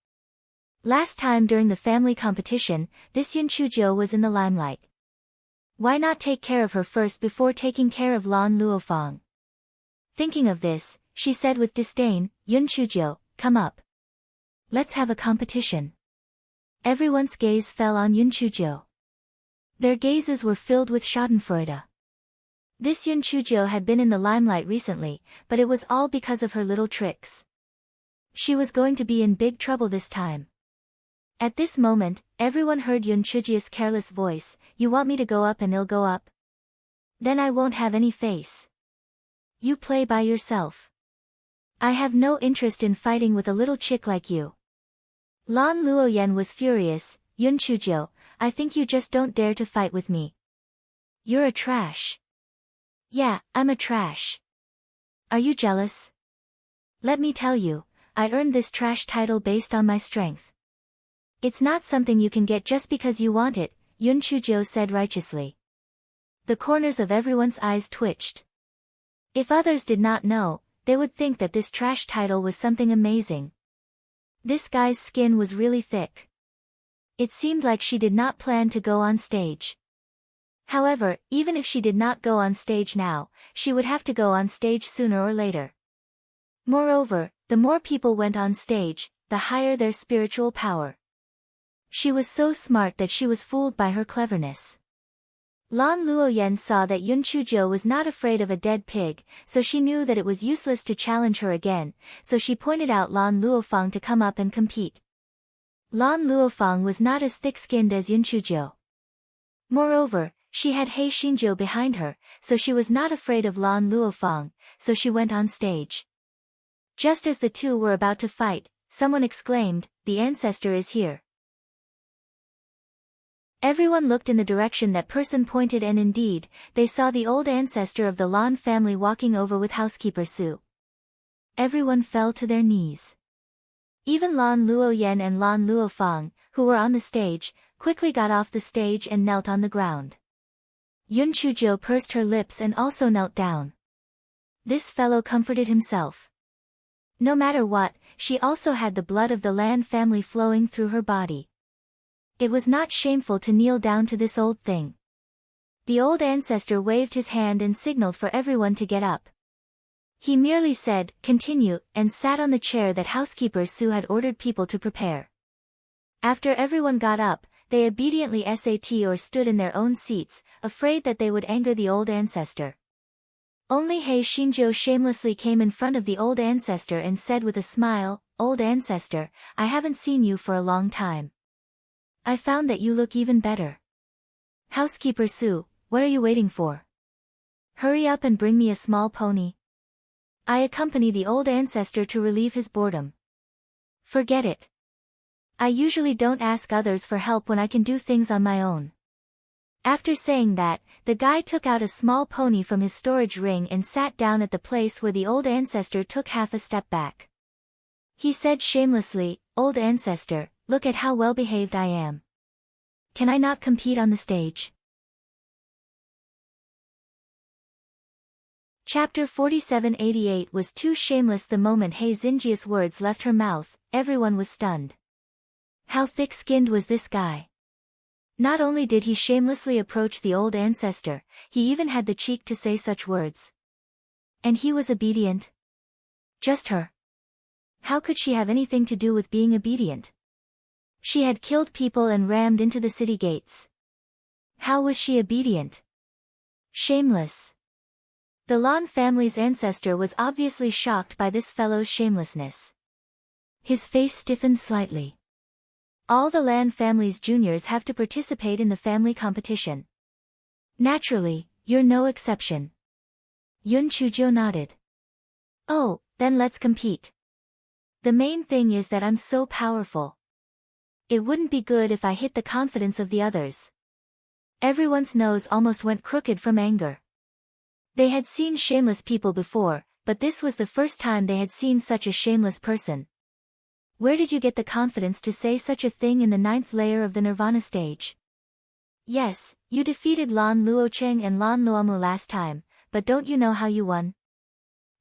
Last time during the family competition, this Yun Chuzhou was in the limelight. Why not take care of her first before taking care of Lan Luofang? Thinking of this, she said with disdain, "Yun Chuzhou, come up. Let's have a competition." Everyone's gaze fell on Yun Chuzhou. Their gazes were filled with schadenfreude. This Yun Chujo had been in the limelight recently, but it was all because of her little tricks. She was going to be in big trouble this time. At this moment, everyone heard Yun Chujia's careless voice, "You want me to go up and I'll go up? Then I won't have any face. You play by yourself. I have no interest in fighting with a little chick like you." Lan Luoyen was furious. "Yun Chujo, I think you just don't dare to fight with me. You're a trash." "Yeah, I'm a trash. Are you jealous? Let me tell you, I earned this trash title based on my strength. It's not something you can get just because you want it," Yun Chujo said righteously. The corners of everyone's eyes twitched. If others did not know, they would think that this trash title was something amazing. This guy's skin was really thick. It seemed like she did not plan to go on stage. However, even if she did not go on stage now, she would have to go on stage sooner or later. Moreover, the more people went on stage, the higher their spiritual power. She was so smart that she was fooled by her cleverness. Lan Luoyen saw that Yun Chujo was not afraid of a dead pig, so she knew that it was useless to challenge her again, so she pointed out Lan Luofang to come up and compete. Lan Luofang was not as thick-skinned as Yun Chujo. Moreover, she had He Xinjiu behind her, so she was not afraid of Lan Luofang, so she went on stage. Just as the two were about to fight, someone exclaimed, "The ancestor is here." Everyone looked in the direction that person pointed, and indeed, they saw the old ancestor of the Lan family walking over with housekeeper Su. Everyone fell to their knees. Even Lan Luoyen and Lan Luofang, who were on the stage, quickly got off the stage and knelt on the ground. Yun Chujo pursed her lips and also knelt down. This fellow comforted himself. No matter what, she also had the blood of the Lan family flowing through her body. It was not shameful to kneel down to this old thing. The old ancestor waved his hand and signaled for everyone to get up. He merely said, "Continue," and sat on the chair that housekeeper Su had ordered people to prepare. After everyone got up, they obediently sat or stood in their own seats, afraid that they would anger the old ancestor. Only He Xinjiu shamelessly came in front of the old ancestor and said with a smile, "Old ancestor, I haven't seen you for a long time. I found that you look even better. Housekeeper Su, what are you waiting for? Hurry up and bring me a small pony." I accompany the old ancestor to relieve his boredom. "Forget it. I usually don't ask others for help when I can do things on my own." After saying that, the guy took out a small pony from his storage ring and sat down at the place where the old ancestor took half a step back. He said shamelessly, "Old ancestor, look at how well behaved I am. Can I not compete on the stage?" Chapter 4788 was too shameless. The moment He Xinjia's words left her mouth, everyone was stunned. How thick-skinned was this guy? Not only did he shamelessly approach the old ancestor, he even had the cheek to say such words. And he was obedient? Just her. How could she have anything to do with being obedient? She had killed people and rammed into the city gates. How was she obedient? Shameless. The Lan family's ancestor was obviously shocked by this fellow's shamelessness. His face stiffened slightly. All the Lan family's juniors have to participate in the family competition. Naturally, you're no exception. Yun Chujo nodded. "Oh, then let's compete. The main thing is that I'm so powerful. It wouldn't be good if I hit the confidence of the others." Everyone's nose almost went crooked from anger. They had seen shameless people before, but this was the first time they had seen such a shameless person. "Where did you get the confidence to say such a thing in the 9th layer of the Nirvana stage?" "Yes, you defeated Lan Luocheng and Lan Luomu last time, but don't you know how you won?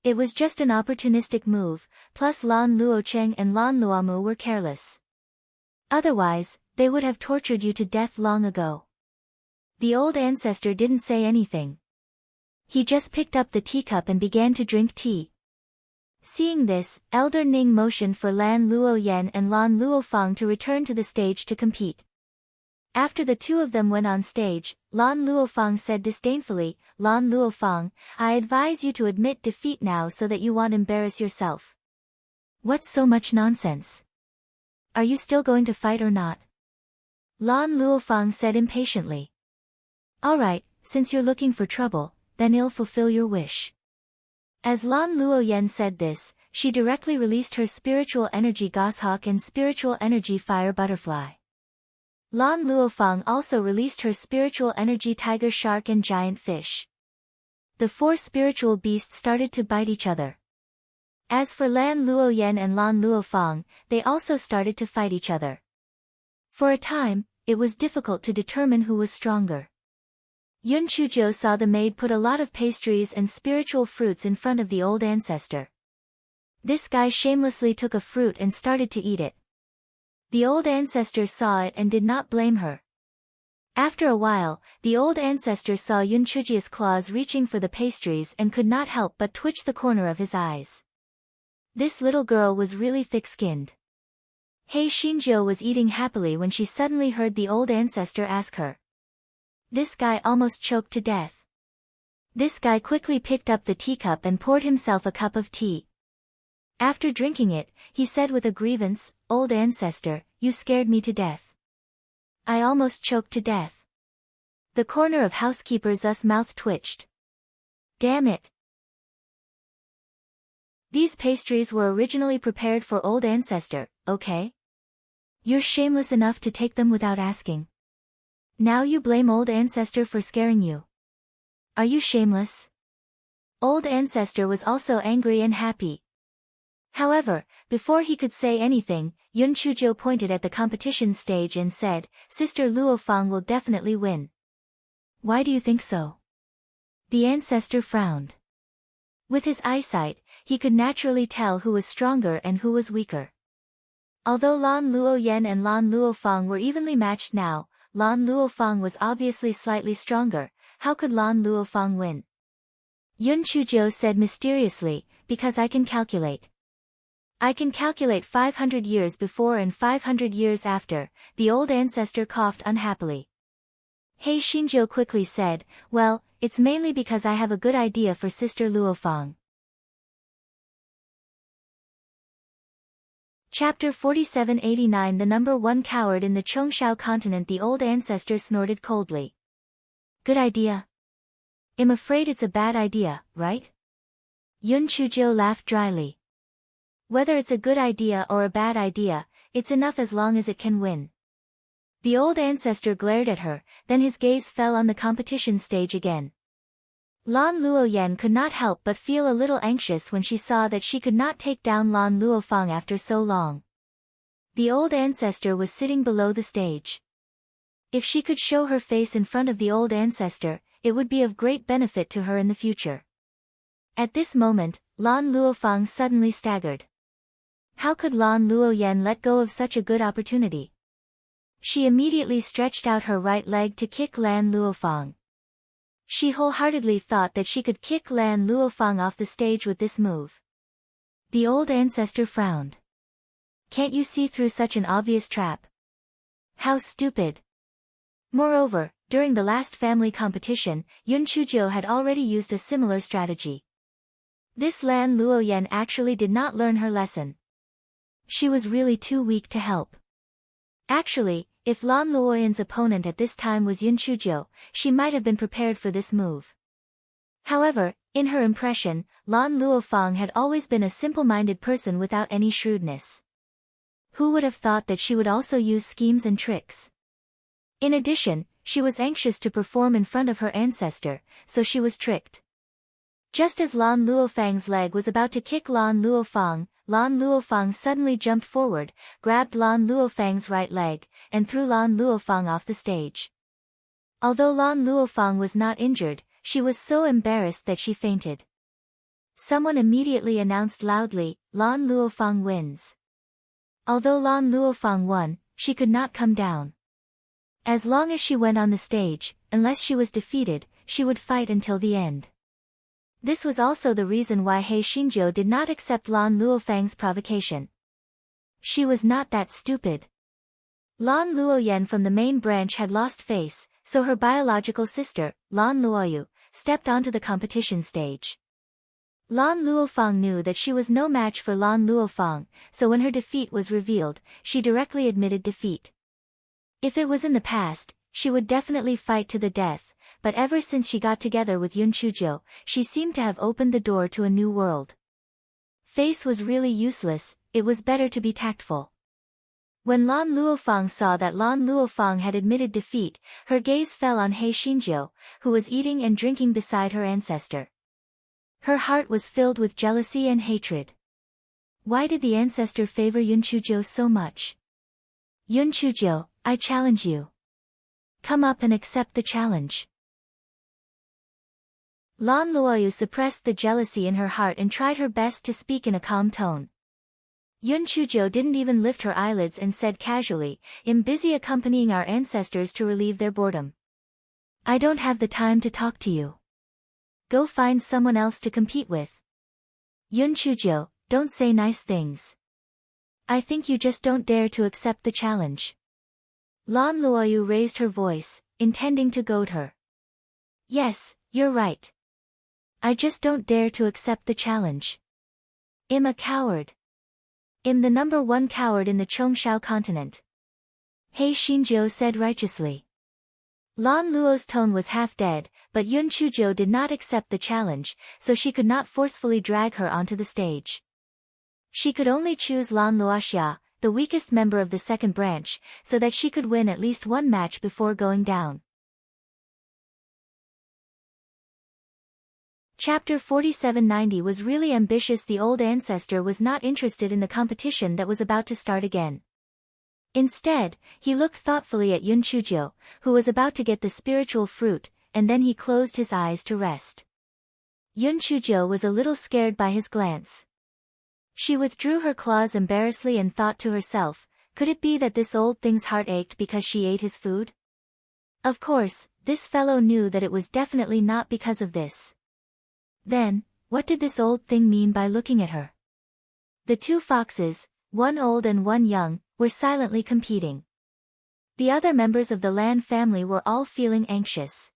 It was just an opportunistic move, plus Lan Luocheng and Lan Luomu were careless. Otherwise, they would have tortured you to death long ago." The old ancestor didn't say anything. He just picked up the teacup and began to drink tea. Seeing this, Elder Ning motioned for Lan Luoyen and Lan Luofang to return to the stage to compete. After the two of them went on stage, Lan Luofang said disdainfully. Lan Luofang, I advise you to admit defeat now so that you won't embarrass yourself. What's so much nonsense? Are you still going to fight or not? Lan Luofang said impatiently. Alright, since you're looking for trouble, then I'll fulfill your wish. As Lan Luoyen said this, she directly released her spiritual energy goshawk and spiritual energy fire butterfly. Lan Luofang also released her spiritual energy tiger shark and giant fish. The four spiritual beasts started to bite each other. As for Lan Luoyen and Lan Luofang, they also started to fight each other. For a time, it was difficult to determine who was stronger. Yun Chuzhou saw the maid put a lot of pastries and spiritual fruits in front of the old ancestor. This guy shamelessly took a fruit and started to eat it. The old ancestor saw it and did not blame her. After a while, the old ancestor saw Yun Chuzhou's claws reaching for the pastries and could not help but twitch the corner of his eyes. This little girl was really thick-skinned. Hei Xinzhou was eating happily when she suddenly heard the old ancestor ask her. This guy almost choked to death. This guy quickly picked up the teacup and poured himself a cup of tea. After drinking it, he said with a grievance, Old ancestor, you scared me to death. I almost choked to death. The corner of housekeeper's mouth twitched. Damn it. These pastries were originally prepared for old ancestor, okay? You're shameless enough to take them without asking. Now you blame old ancestor for scaring you. Are you shameless? Old ancestor was also angry and happy. However, before he could say anything, Yun Chuzhou pointed at the competition stage and said, Sister Luofang will definitely win. Why do you think so? The ancestor frowned. With his eyesight, he could naturally tell who was stronger and who was weaker. Although Lan Luoyen and Lan Luofang were evenly matched now, Lan Luofang was obviously slightly stronger. How could Lan Luofang win? Yun Chuzhou said mysteriously, because I can calculate. I can calculate 500 years before and 500 years after. The old ancestor coughed unhappily. Hei Xinzhou quickly said, well, it's mainly because I have a good idea for Sister Luofang. Chapter 4789 The number one coward in the Chongshao continent. The old ancestor snorted coldly. Good idea? I'm afraid it's a bad idea, right? Yun Chuzhou laughed dryly. Whether it's a good idea or a bad idea, it's enough as long as it can win. The old ancestor glared at her, then his gaze fell on the competition stage again. Lan Luoyen could not help but feel a little anxious when she saw that she could not take down Lan Luofang after so long. The old ancestor was sitting below the stage. If she could show her face in front of the old ancestor, it would be of great benefit to her in the future. At this moment, Lan Luofang suddenly staggered. How could Lan Luoyen let go of such a good opportunity? She immediately stretched out her right leg to kick Lan Luofang. She wholeheartedly thought that she could kick Lan Luofang off the stage with this move. The old ancestor frowned. Can't you see through such an obvious trap? How stupid. Moreover, during the last family competition, Yun Chuzhou had already used a similar strategy. This Lan Luoyen actually did not learn her lesson. She was really too weak to help. Actually, if Lan Luoyen's opponent at this time was Yun Chuzhou, she might have been prepared for this move. However, in her impression, Lan Luofang had always been a simple-minded person without any shrewdness. Who would have thought that she would also use schemes and tricks? In addition, she was anxious to perform in front of her ancestor, so she was tricked. Just as Lan Luofang's leg was about to kick Lan Luofang suddenly jumped forward, grabbed Lan Luofang's right leg, and threw Lan Luofang off the stage. Although Lan Luofang was not injured, she was so embarrassed that she fainted. Someone immediately announced loudly, Lan Luofang wins. Although Lan Luofang won, she could not come down. As long as she went on the stage, unless she was defeated, she would fight until the end. This was also the reason why Hei Xinzhou did not accept Lan Luofang's provocation. She was not that stupid. Lan Luoyen from the main branch had lost face, so her biological sister, Lan Luoyu, stepped onto the competition stage. Lan Luofang knew that she was no match for Lan Luofang, so when her defeat was revealed, she directly admitted defeat. If it was in the past, she would definitely fight to the death, but ever since she got together with Yun Chujo, she seemed to have opened the door to a new world. Face was really useless, it was better to be tactful. When Lan Luofang saw that Lan Luofang had admitted defeat, her gaze fell on He Xinjiu, who was eating and drinking beside her ancestor. Her heart was filled with jealousy and hatred. Why did the ancestor favor Yun Chujo so much? Yun Chujo, I challenge you. Come up and accept the challenge. Lan Luoyu suppressed the jealousy in her heart and tried her best to speak in a calm tone. Yun Chujo didn't even lift her eyelids and said casually, "I'm busy accompanying our ancestors to relieve their boredom. I don't have the time to talk to you. Go find someone else to compete with." Yun Chujo, don't say nice things. I think you just don't dare to accept the challenge. Lan Luoyu raised her voice, intending to goad her. Yes, you're right. I just don't dare to accept the challenge. I'm a coward. I'm the #1 coward in the Chongshao continent. He Xinjiu said righteously. Lan Luo's tone was half dead, but Yun Chujo did not accept the challenge, so she could not forcefully drag her onto the stage. She could only choose Lan Luoxia, the weakest member of the second branch, so that she could win at least one match before going down. Chapter 4790 was really ambitious. The old ancestor was not interested in the competition that was about to start again. Instead, he looked thoughtfully at Yun Chujo, who was about to get the spiritual fruit, and then he closed his eyes to rest. Yun Chujo was a little scared by his glance. She withdrew her claws embarrassedly and thought to herself, could it be that this old thing's heart ached because she ate his food? Of course, this fellow knew that it was definitely not because of this. Then, what did this old thing mean by looking at her? The two foxes, one old and one young, were silently competing. The other members of the Lan family were all feeling anxious.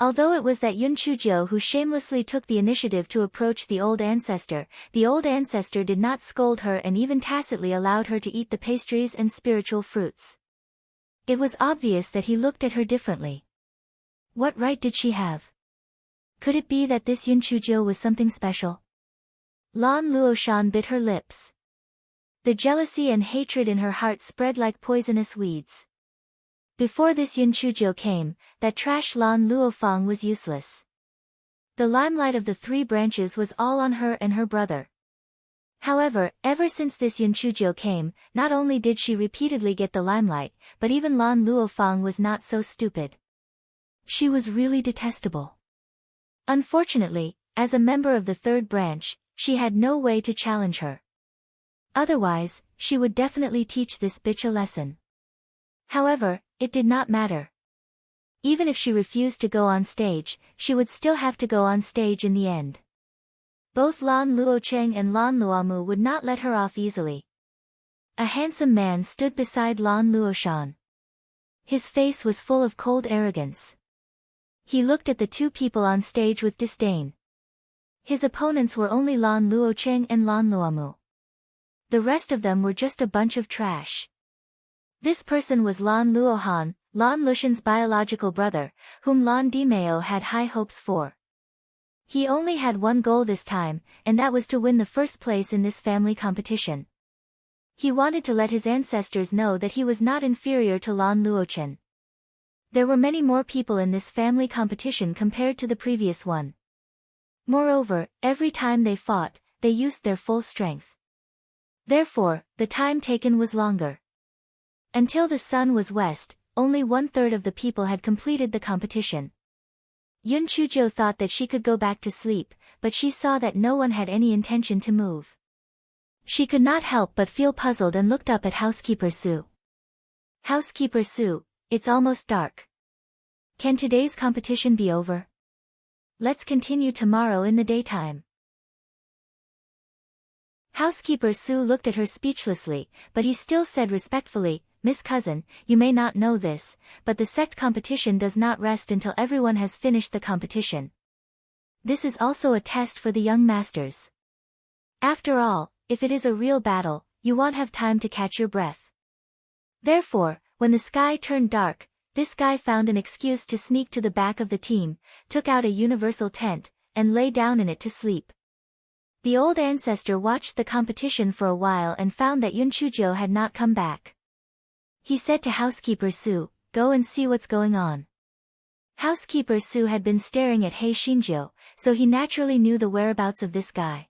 Although it was that Yun Chujo who shamelessly took the initiative to approach the old ancestor did not scold her and even tacitly allowed her to eat the pastries and spiritual fruits. It was obvious that he looked at her differently. What right did she have? Could it be that this Yun Chujo was something special? Lan Luoshan bit her lips. The jealousy and hatred in her heart spread like poisonous weeds. Before this Yun Chujo came, that trash Lan Luofang was useless. The limelight of the 3 branches was all on her and her brother. However, ever since this Yun Chujo came, not only did she repeatedly get the limelight, but even Lan Luofang was not so stupid. She was really detestable. Unfortunately, as a member of the 3rd branch, she had no way to challenge her. Otherwise, she would definitely teach this bitch a lesson. However, it did not matter. Even if she refused to go on stage, she would still have to go on stage in the end. Both Lan Luocheng and Lan Luomu would not let her off easily. A handsome man stood beside Lan Luoshan. His face was full of cold arrogance. He looked at the 2 people on stage with disdain. His opponents were only Lan Luocheng and Lan Luomu. The rest of them were just a bunch of trash. This person was Lan Luohan, Lan Lushan's biological brother, whom Lan Dimeo had high hopes for. He only had one goal this time, and that was to win the first place in this family competition. He wanted to let his ancestors know that he was not inferior to Lan Luochen. There were many more people in this family competition compared to the previous one. Moreover, every time they fought, they used their full strength. Therefore, the time taken was longer. Until the sun was west, only 1/3 of the people had completed the competition. Yun Chujo thought that she could go back to sleep, but she saw that no one had any intention to move. She could not help but feel puzzled and looked up at Housekeeper Su. Housekeeper Su, it's almost dark. Can today's competition be over? Let's continue tomorrow in the daytime. Housekeeper Su looked at her speechlessly, but he still said respectfully, Miss Cousin, you may not know this, but the sect competition does not rest until everyone has finished the competition. This is also a test for the young masters. After all, if it is a real battle, you won't have time to catch your breath. Therefore, when the sky turned dark, this guy found an excuse to sneak to the back of the team, took out a universal tent, and lay down in it to sleep. The old ancestor watched the competition for a while and found that Yunchujo had not come back. He said to housekeeper Su, "Go and see what's going on." Housekeeper Su had been staring at Hei Shinjo, so he naturally knew the whereabouts of this guy.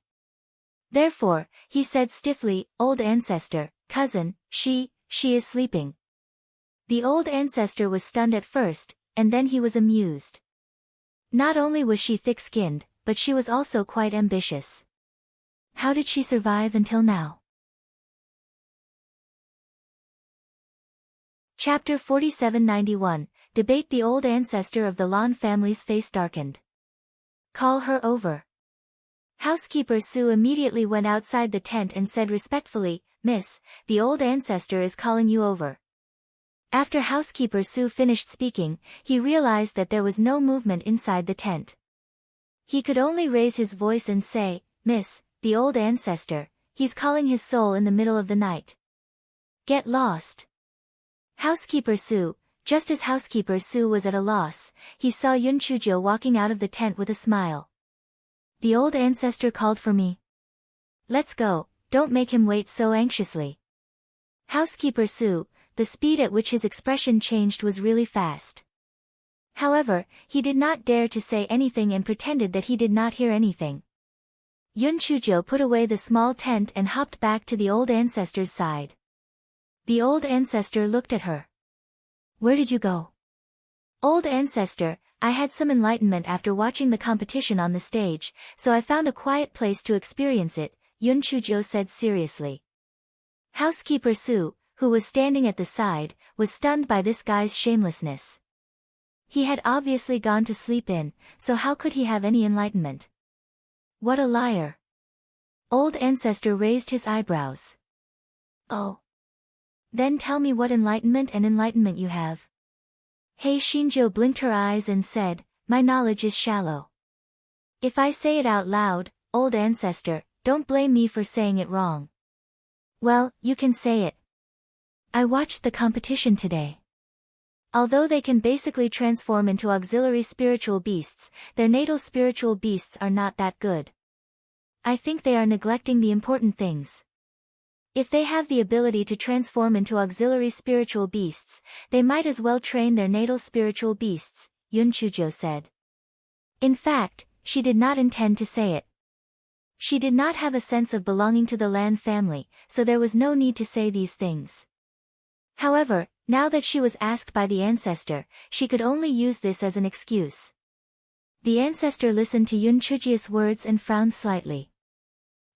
Therefore, he said stiffly, "Old ancestor, cousin, she is sleeping." The old ancestor was stunned at first, and then he was amused. Not only was she thick-skinned, but she was also quite ambitious. How did she survive until now? Chapter 4791, Debate. The old ancestor of the Lan family's face darkened. "Call her over." Housekeeper Su immediately went outside the tent and said respectfully, "Miss, the old ancestor is calling you over." After housekeeper Su finished speaking, he realized that there was no movement inside the tent. He could only raise his voice and say, "Miss, the old ancestor, he's calling his soul in the middle of the night. Get lost." Housekeeper Su, just as housekeeper Su was at a loss, he saw Yunchujo walking out of the tent with a smile. "The old ancestor called for me. Let's go, don't make him wait so anxiously." Housekeeper Su, the speed at which his expression changed was really fast. However, he did not dare to say anything and pretended that he did not hear anything. Yunchujo put away the small tent and hopped back to the old ancestor's side. The old ancestor looked at her. "Where did you go?" "Old ancestor, I had some enlightenment after watching the competition on the stage, so I found a quiet place to experience it," Yunchujo said seriously. Housekeeper Su, who was standing at the side, was stunned by this guy's shamelessness. He had obviously gone to sleep in, so how could he have any enlightenment? What a liar. Old ancestor raised his eyebrows. "Oh. Then tell me what enlightenment you have." Hei Shinjo blinked her eyes and said, "My knowledge is shallow. If I say it out loud, old ancestor, don't blame me for saying it wrong." "Well, you can say it. I watched the competition today. Although they can basically transform into auxiliary spiritual beasts, their natal spiritual beasts are not that good. I think they are neglecting the important things. If they have the ability to transform into auxiliary spiritual beasts, they might as well train their natal spiritual beasts," Yunchujo said. In fact, she did not intend to say it. She did not have a sense of belonging to the Lan family, so there was no need to say these things. However, now that she was asked by the ancestor, she could only use this as an excuse. The ancestor listened to Yunchuji's words and frowned slightly.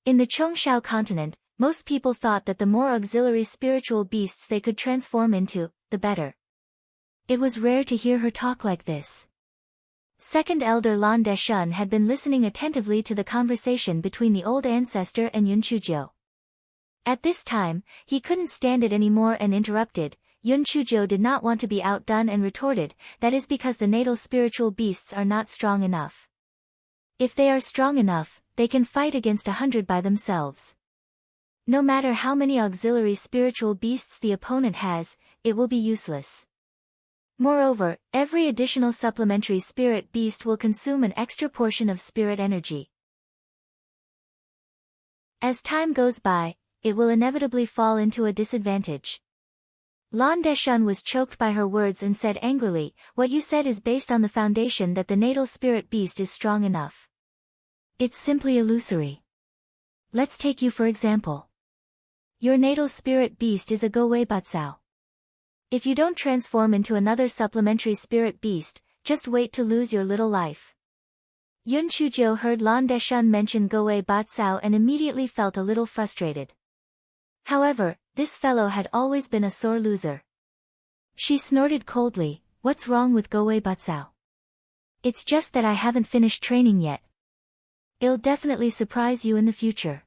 In the Chongshao continent, most people thought that the more auxiliary spiritual beasts they could transform into, the better. It was rare to hear her talk like this. Second Elder Lan Deshun had been listening attentively to the conversation between the old ancestor and Yunchujo. At this time, he couldn't stand it anymore and interrupted. Yunchujo did not want to be outdone and retorted, "That is because the natal spiritual beasts are not strong enough. If they are strong enough, they can fight against 100 by themselves. No matter how many auxiliary spiritual beasts the opponent has, it will be useless. Moreover, every additional supplementary spirit beast will consume an extra portion of spirit energy. As time goes by, it will inevitably fall into a disadvantage." Lan Deshun was choked by her words and said angrily, "What you said is based on the foundation that the natal spirit beast is strong enough. It's simply illusory. Let's take you for example. Your natal spirit beast is a Gowei Batsao. If you don't transform into another supplementary spirit beast, just wait to lose your little life." Yunchujo heard Lan Deshun mention Gowei Batsao and immediately felt a little frustrated. However, this fellow had always been a sore loser. She snorted coldly, "What's wrong with Gowei Batsao? It's just that I haven't finished training yet. It'll definitely surprise you in the future."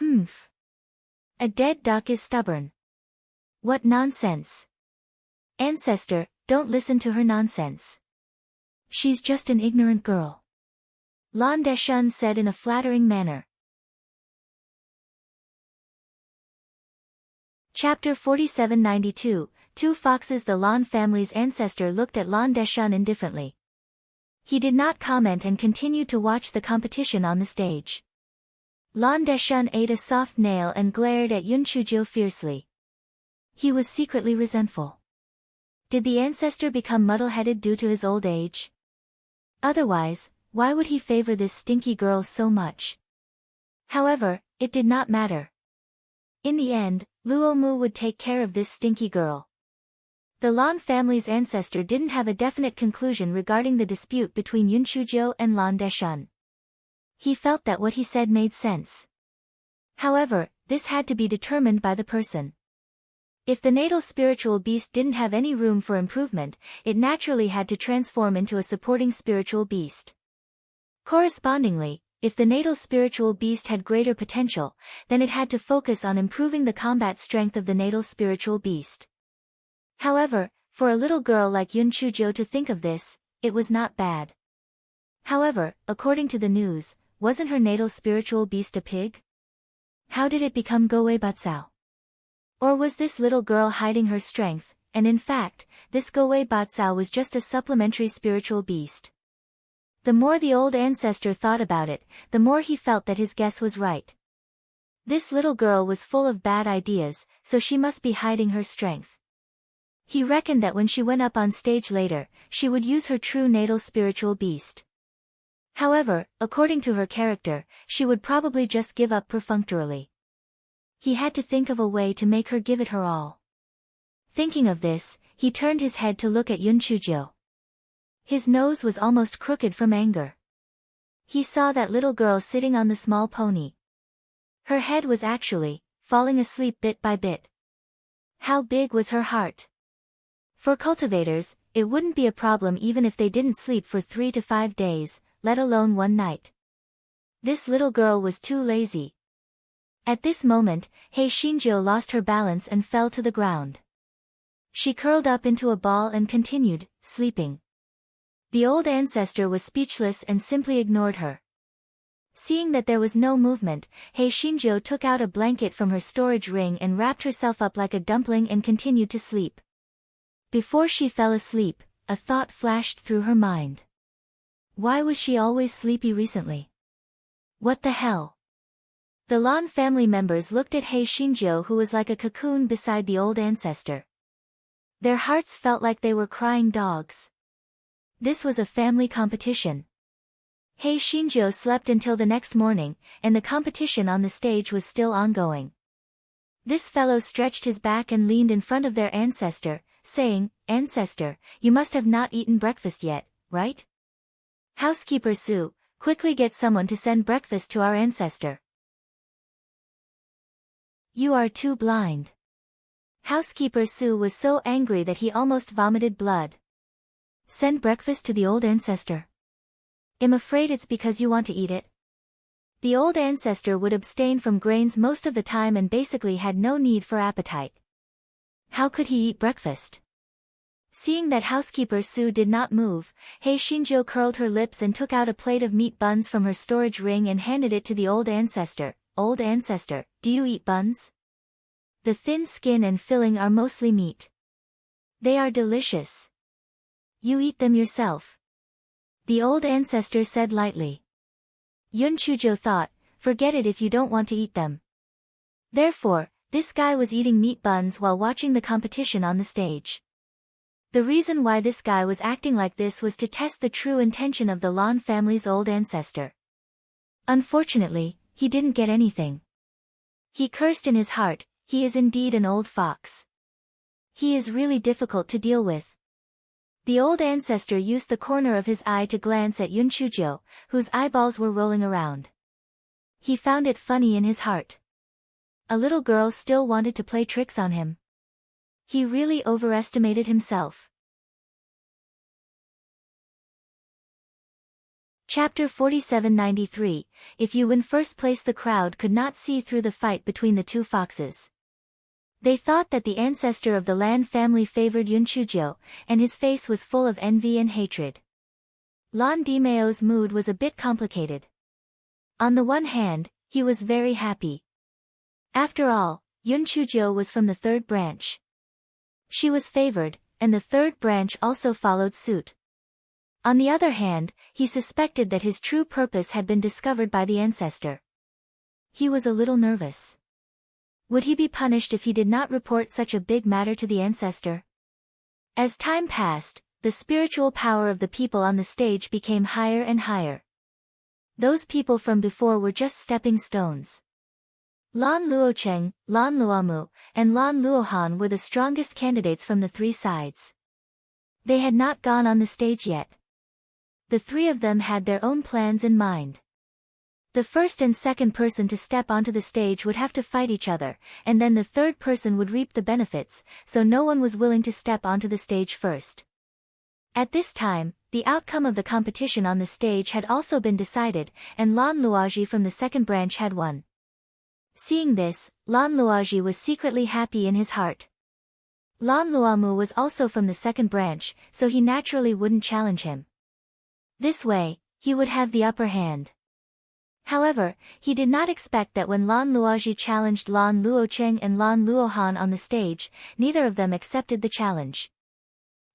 "Humph. A dead duck is stubborn." What nonsense. Ancestor, don't listen to her nonsense. She's just an ignorant girl. Lan Deshun said in a flattering manner. Chapter 4792, Two Foxes. The Lan family's ancestor looked at Lan Deshun indifferently. He did not comment and continued to watch the competition on the stage. Lan Deshun ate a soft nail and glared at Yun Chujio fiercely. He was secretly resentful. Did the ancestor become muddle-headed due to his old age? Otherwise, why would he favor this stinky girl so much? However, it did not matter. In the end, Luo Mu would take care of this stinky girl. The Lan family's ancestor didn't have a definite conclusion regarding the dispute between Yun Chujio and Lan Deshun. He felt that what he said made sense. However, this had to be determined by the person. If the natal spiritual beast didn't have any room for improvement, it naturally had to transform into a supporting spiritual beast. Correspondingly, if the natal spiritual beast had greater potential, then it had to focus on improving the combat strength of the natal spiritual beast. However, for a little girl like Yun Chujio to think of this, it was not bad. However, according to the news, wasn't her natal spiritual beast a pig? How did it become Goei Batsao? Or was this little girl hiding her strength, and in fact, this Goei Batsao was just a supplementary spiritual beast? The more the old ancestor thought about it, the more he felt that his guess was right. This little girl was full of bad ideas, so she must be hiding her strength. He reckoned that when she went up on stage later, she would use her true natal spiritual beast. However, according to her character, she would probably just give up perfunctorily. He had to think of a way to make her give it her all. Thinking of this, he turned his head to look at Yun Chujio. His nose was almost crooked from anger. He saw that little girl sitting on the small pony. Her head was actually falling asleep bit by bit. How big was her heart? For cultivators, it wouldn't be a problem even if they didn't sleep for 3 to 5 days, let alone one night. This little girl was too lazy. At this moment, Hei Shinjo lost her balance and fell to the ground. She curled up into a ball and continued sleeping. The old ancestor was speechless and simply ignored her. Seeing that there was no movement, Hei Shinjo took out a blanket from her storage ring and wrapped herself up like a dumpling and continued to sleep. Before she fell asleep, a thought flashed through her mind. Why was she always sleepy recently? What the hell? The Lan family members looked at Hei Shinjo, who was like a cocoon beside the old ancestor. Their hearts felt like they were crying dogs. This was a family competition. Hei Shinjo slept until the next morning, and the competition on the stage was still ongoing. This fellow stretched his back and leaned in front of their ancestor, saying, "Ancestor, you must have not eaten breakfast yet, right? Housekeeper Sue, quickly get someone to send breakfast to our ancestor. You are too blind." Housekeeper Sue was so angry that he almost vomited blood. Send breakfast to the old ancestor. I'm afraid it's because you want to eat it. The old ancestor would abstain from grains most of the time and basically had no need for appetite. How could he eat breakfast? Seeing that housekeeper Sue did not move, Hei Shinjo curled her lips and took out a plate of meat buns from her storage ring and handed it to the old ancestor. Old ancestor, do you eat buns? The thin skin and filling are mostly meat. They are delicious. You eat them yourself. The old ancestor said lightly. Yun Chujio thought, forget it if you don't want to eat them. Therefore, this guy was eating meat buns while watching the competition on the stage. The reason why this guy was acting like this was to test the true intention of the Lan family's old ancestor. Unfortunately, he didn't get anything. He cursed in his heart, he is indeed an old fox. He is really difficult to deal with. The old ancestor used the corner of his eye to glance at Yun Chujio, whose eyeballs were rolling around. He found it funny in his heart. A little girl still wanted to play tricks on him. He really overestimated himself. Chapter 4793, If you win first place. The crowd could not see through the fight between the two foxes. They thought that the ancestor of the Lan family favored Yun Chuzhou, and his face was full of envy and hatred. Lan Dimeo's mood was a bit complicated. On the one hand, he was very happy. After all, Yun Chuzhou was from the third branch. She was favored, and the third branch also followed suit. On the other hand, he suspected that his true purpose had been discovered by the ancestor. He was a little nervous. Would he be punished if he did not report such a big matter to the ancestor? As time passed, the spiritual power of the people on the stage became higher and higher. Those people from before were just stepping stones. Lan Luocheng, Lan Luomu, and Lan Luohan were the strongest candidates from the three sides. They had not gone on the stage yet. The three of them had their own plans in mind. The first and second person to step onto the stage would have to fight each other, and then the third person would reap the benefits, so no one was willing to step onto the stage first. At this time, the outcome of the competition on the stage had also been decided, and Lan Luoji from the second branch had won. Seeing this, Lan Luoji was secretly happy in his heart. Lan Luomu was also from the second branch, so he naturally wouldn't challenge him. This way, he would have the upper hand. However, he did not expect that when Lan Luoji challenged Lan Luocheng and Lan Luohan on the stage, neither of them accepted the challenge.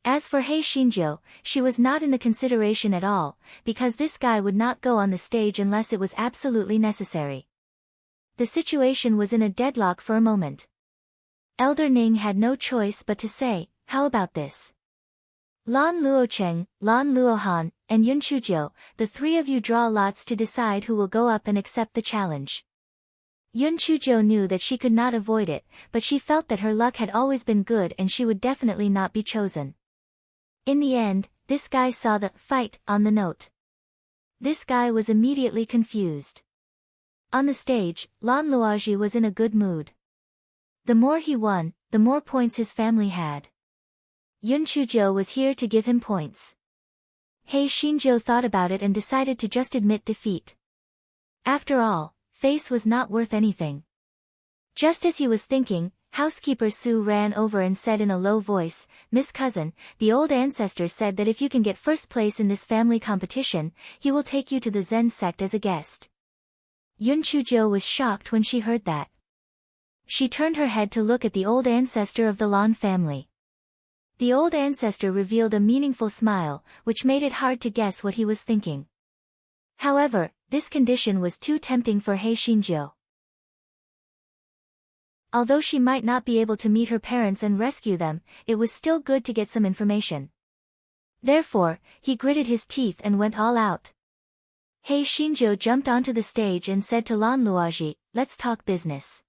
As for He Xinjiu, she was not in the consideration at all, because this guy would not go on the stage unless it was absolutely necessary. The situation was in a deadlock for a moment. Elder Ning had no choice but to say, "How about this? Lan Luocheng, Lan Luohan, and Yun Chuzhou, the three of you draw lots to decide who will go up and accept the challenge." Yun Chuzhou knew that she could not avoid it, but she felt that her luck had always been good and she would definitely not be chosen. In the end, this guy saw the fight on the note. This guy was immediately confused. On the stage, Lan Luoji was in a good mood. The more he won, the more points his family had. Yun Chuzhou was here to give him points. He Xinjiu thought about it and decided to just admit defeat. After all, face was not worth anything. Just as he was thinking, housekeeper Su ran over and said in a low voice, "Miss Cousin, the old ancestor said that if you can get first place in this family competition, he will take you to the Zen sect as a guest." Yun Chuzhou was shocked when she heard that. She turned her head to look at the old ancestor of the Lan family. The old ancestor revealed a meaningful smile, which made it hard to guess what he was thinking. However, this condition was too tempting for He Xinjiu. Although she might not be able to meet her parents and rescue them, it was still good to get some information. Therefore, he gritted his teeth and went all out. He Xinjiu jumped onto the stage and said to Lan Luoji, "Let's talk business.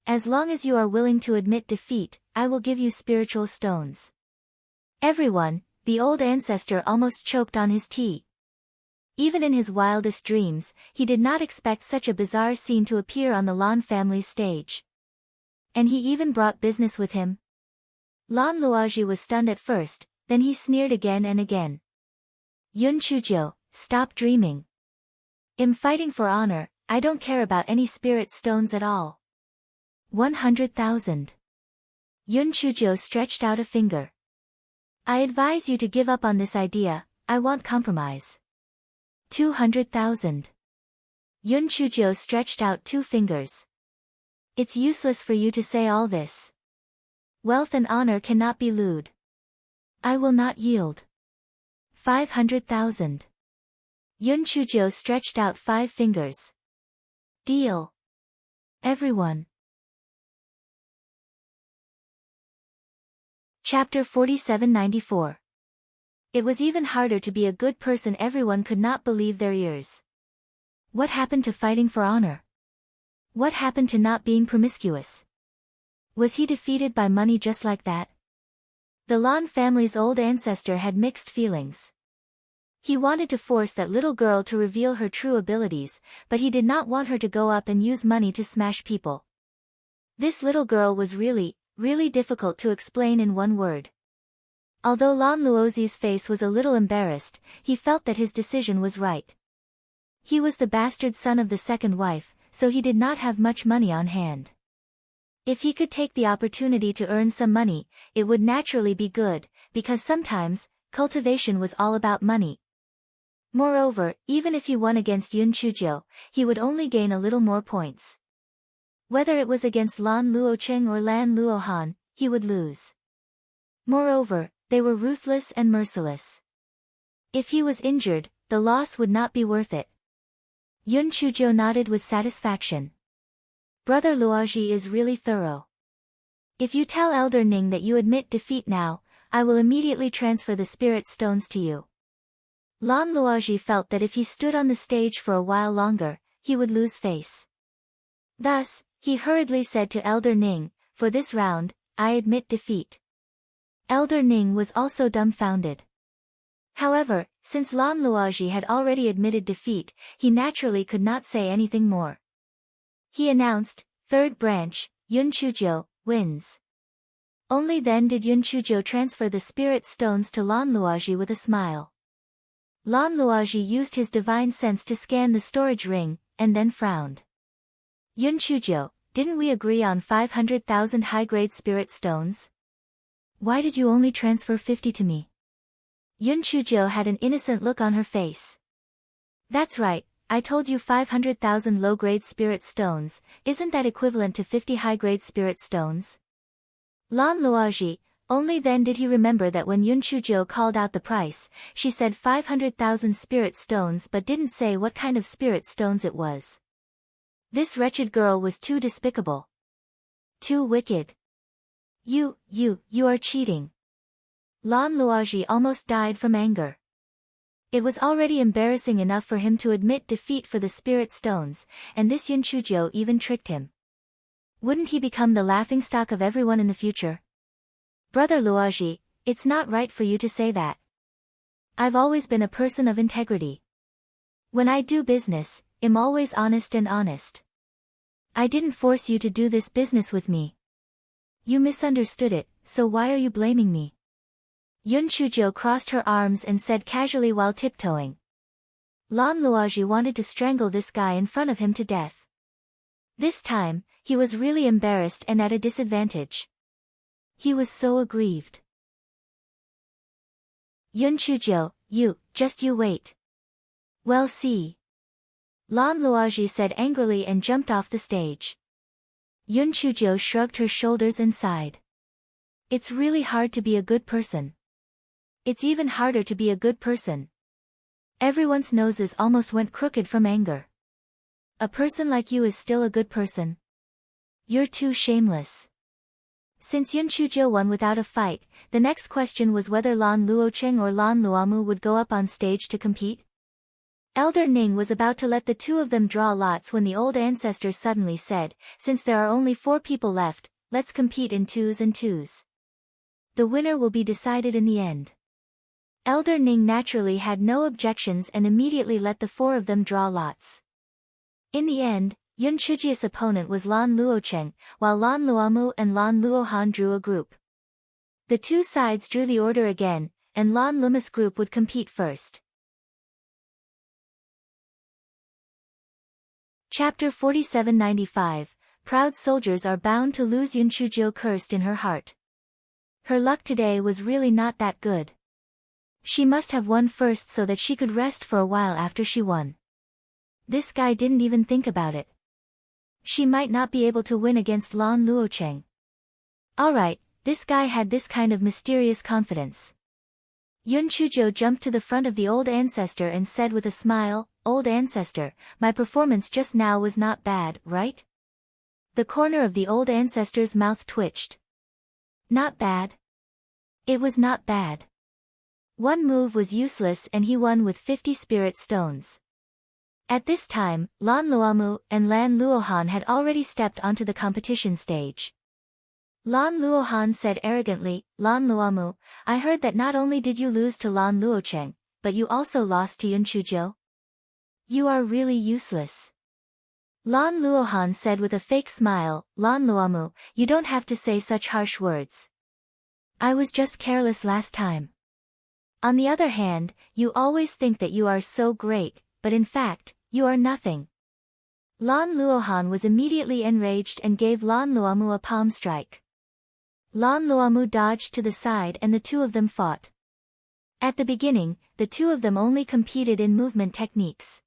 As long as you are willing to admit defeat, I will give you spiritual stones." Everyone, the old ancestor almost choked on his tea. Even in his wildest dreams, he did not expect such a bizarre scene to appear on the Lan family's stage. And he even brought business with him. Lan Luoji was stunned at first, then he sneered again and again. "Yun Chuzhou, stop dreaming. I'm fighting for honor, I don't care about any spirit stones at all." 100,000. Yun Chuzhou stretched out a finger. "I advise you to give up on this idea, I want compromise." 200,000. Yun Chuzhou stretched out two fingers. "It's useless for you to say all this. Wealth and honor cannot be lewd. I will not yield." 500,000. Yun Chuzhou stretched out 5 fingers. "Deal. Everyone." Chapter 4794. It was even harder to be a good person. Everyone could not believe their ears. What happened to fighting for honor? What happened to not being promiscuous? Was he defeated by money just like that? The Lan family's old ancestor had mixed feelings. He wanted to force that little girl to reveal her true abilities, but he did not want her to go up and use money to smash people. This little girl was really difficult to explain in one word. Although Lan Luozi's face was a little embarrassed, he felt that his decision was right. He was the bastard son of the second wife, so he did not have much money on hand. If he could take the opportunity to earn some money, it would naturally be good, because sometimes, cultivation was all about money. Moreover, even if he won against Yun Chuzhou, he would only gain a little more points. Whether it was against Lan Luocheng or Lan Luohan, he would lose. Moreover, they were ruthless and merciless. If he was injured, the loss would not be worth it. Yun Chuzhou nodded with satisfaction. Brother Luoji is really thorough. If you tell Elder Ning that you admit defeat now, I will immediately transfer the spirit stones to you. Lan Luoji felt that if he stood on the stage for a while longer, he would lose face. Thus, he hurriedly said to Elder Ning, "For this round, I admit defeat." Elder Ning was also dumbfounded. However, since Lan Luoji had already admitted defeat, he naturally could not say anything more. He announced, "Third branch, Yun Chuzhou, wins." Only then did Yun Chuzhou transfer the spirit stones to Lan Luoji with a smile. Lan Luoji used his divine sense to scan the storage ring, and then frowned. "Yun Chuzhou, didn't we agree on 500,000 high-grade spirit stones? Why did you only transfer 50 to me?" Yun Chuzhou had an innocent look on her face. "That's right, I told you 500,000 low-grade spirit stones, isn't that equivalent to 50 high-grade spirit stones?" Lan Luoji, only then did he remember that when Yun Chuzhou called out the price, she said 500,000 spirit stones but didn't say what kind of spirit stones it was. This wretched girl was too despicable. Too wicked. You are cheating." Lan Luoji almost died from anger. It was already embarrassing enough for him to admit defeat for the spirit stones, and this Yun Chuzhou even tricked him. Wouldn't he become the laughingstock of everyone in the future? "Brother Luoji, it's not right for you to say that. I've always been a person of integrity. When I do business, I'm always honest and honest. I didn't force you to do this business with me. You misunderstood it, so why are you blaming me?" Yun Chuzhou crossed her arms and said casually while tiptoeing. Lan Luoji wanted to strangle this guy in front of him to death. This time, he was really embarrassed and at a disadvantage. He was so aggrieved. "Yun Chuzhou, you wait. Well, see." Lan Luoji said angrily and jumped off the stage. Yun Chuzhou shrugged her shoulders and sighed. "It's really hard to be a good person. It's even harder to be a good person. Everyone's noses almost went crooked from anger. A person like you is still a good person. You're too shameless." Since Yun Chuzhou won without a fight, the next question was whether Lan Luocheng or Lan Luomu would go up on stage to compete. Elder Ning was about to let the two of them draw lots when the old ancestors suddenly said, "Since there are only 4 people left, let's compete in 2s and 2s. The winner will be decided in the end." Elder Ning naturally had no objections and immediately let the 4 of them draw lots. In the end, Yun Chuzhou's opponent was Lan Luocheng, while Lan Luomu and Lan Luohan drew a group. The two sides drew the order again, and Lan Luma's group would compete first. Chapter 4795, Proud soldiers are bound to lose. Yun Chuzhou cursed in her heart. Her luck today was really not that good. She must have won first so that she could rest for a while after she won. This guy didn't even think about it. She might not be able to win against Lan Luocheng. Alright, this guy had this kind of mysterious confidence. Yun Chuzhou jumped to the front of the old ancestor and said with a smile, "Old ancestor, my performance just now was not bad, right?" The corner of the old ancestor's mouth twitched. Not bad. It was not bad. One move was useless and he won with 50 spirit stones. At this time, Lan Luomu and Lan Luohan had already stepped onto the competition stage. Lan Luohan said arrogantly, "Lan Luomu, I heard that not only did you lose to Lan Luocheng, but you also lost to Yun Chuzhou. You are really useless." Lan Luohan said with a fake smile, "Lan Luomu, you don't have to say such harsh words. I was just careless last time. On the other hand, you always think that you are so great, but in fact, you are nothing." Lan Luohan was immediately enraged and gave Lan Luomu a palm strike. Lan Luomu dodged to the side and the two of them fought. At the beginning, the two of them only competed in movement techniques.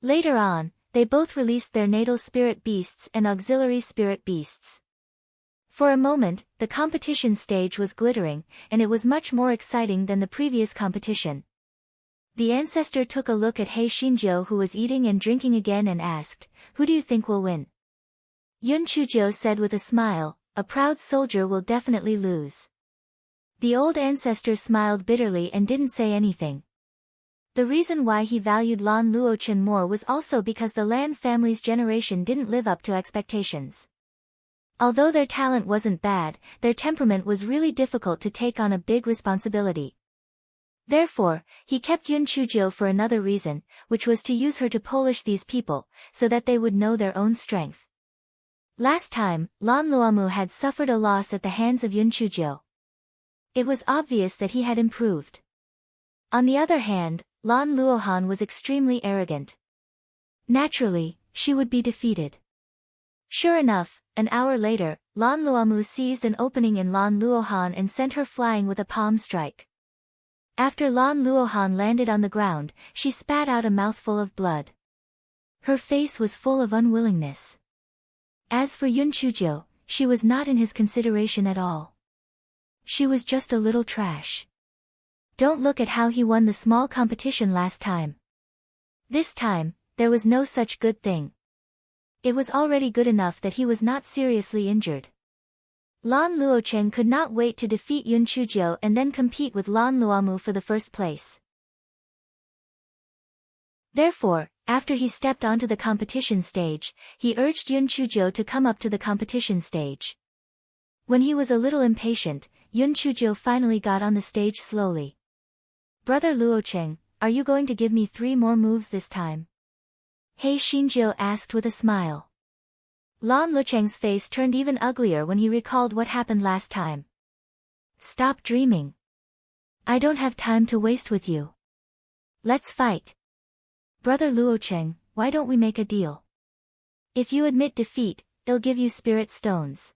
Later on, they both released their natal spirit beasts and auxiliary spirit beasts. For a moment, the competition stage was glittering, and it was much more exciting than the previous competition. The ancestor took a look at He Xinjiu, who was eating and drinking again, and asked, "Who do you think will win?" Yun Chujiu said with a smile, "A proud soldier will definitely lose." The old ancestor smiled bitterly and didn't say anything. The reason why he valued Lan Luochen more was also because the Lan family's generation didn't live up to expectations. Although their talent wasn't bad, their temperament was really difficult to take on a big responsibility. Therefore, he kept Yun Chujiu for another reason, which was to use her to polish these people, so that they would know their own strength. Last time, Lan Luomu had suffered a loss at the hands of Yun Chujiu. It was obvious that he had improved. On the other hand, Lan Luohan was extremely arrogant. Naturally, she would be defeated. Sure enough, an hour later, Lan Luomu seized an opening in Lan Luohan and sent her flying with a palm strike. After Lan Luohan landed on the ground, she spat out a mouthful of blood. Her face was full of unwillingness. As for Yun Chujiu, she was not in his consideration at all. She was just a little trash. Don't look at how he won the small competition last time. This time, there was no such good thing. It was already good enough that he was not seriously injured. Lan Luocheng could not wait to defeat Yun Chujiu and then compete with Lan Luomu for the first place. Therefore, after he stepped onto the competition stage, he urged Yun Chujiu to come up to the competition stage. When he was a little impatient, Yun Chujiu finally got on the stage slowly. "Brother Luocheng, are you going to give me 3 more moves this time?" He Xinjiu asked with a smile. Lan Luocheng's face turned even uglier when he recalled what happened last time. "Stop dreaming. I don't have time to waste with you. Let's fight. Brother Luocheng, why don't we make a deal? If you admit defeat, I'll give you spirit stones."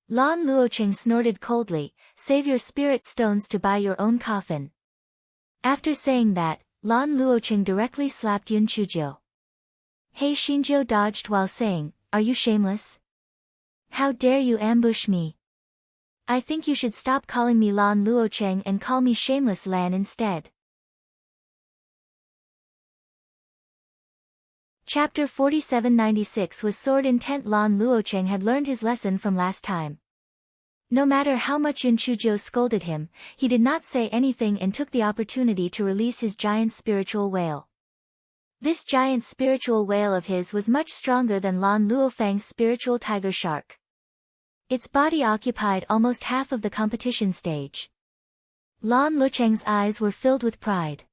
Lan Luocheng snorted coldly, "Save your spirit stones to buy your own coffin." After saying that, Lan Luocheng directly slapped Yun Chujiu. He Xinjiu dodged while saying, "Are you shameless? How dare you ambush me? I think you should stop calling me Lan Luocheng and call me Shameless Lan instead." Chapter 4796 was sword intent. Lan Luocheng had learned his lesson from last time. No matter how much Yun Chujiu scolded him, he did not say anything and took the opportunity to release his giant spiritual whale. This giant spiritual whale of his was much stronger than Lan Luofeng's spiritual tiger shark. Its body occupied almost half of the competition stage. Lan Luocheng's eyes were filled with pride.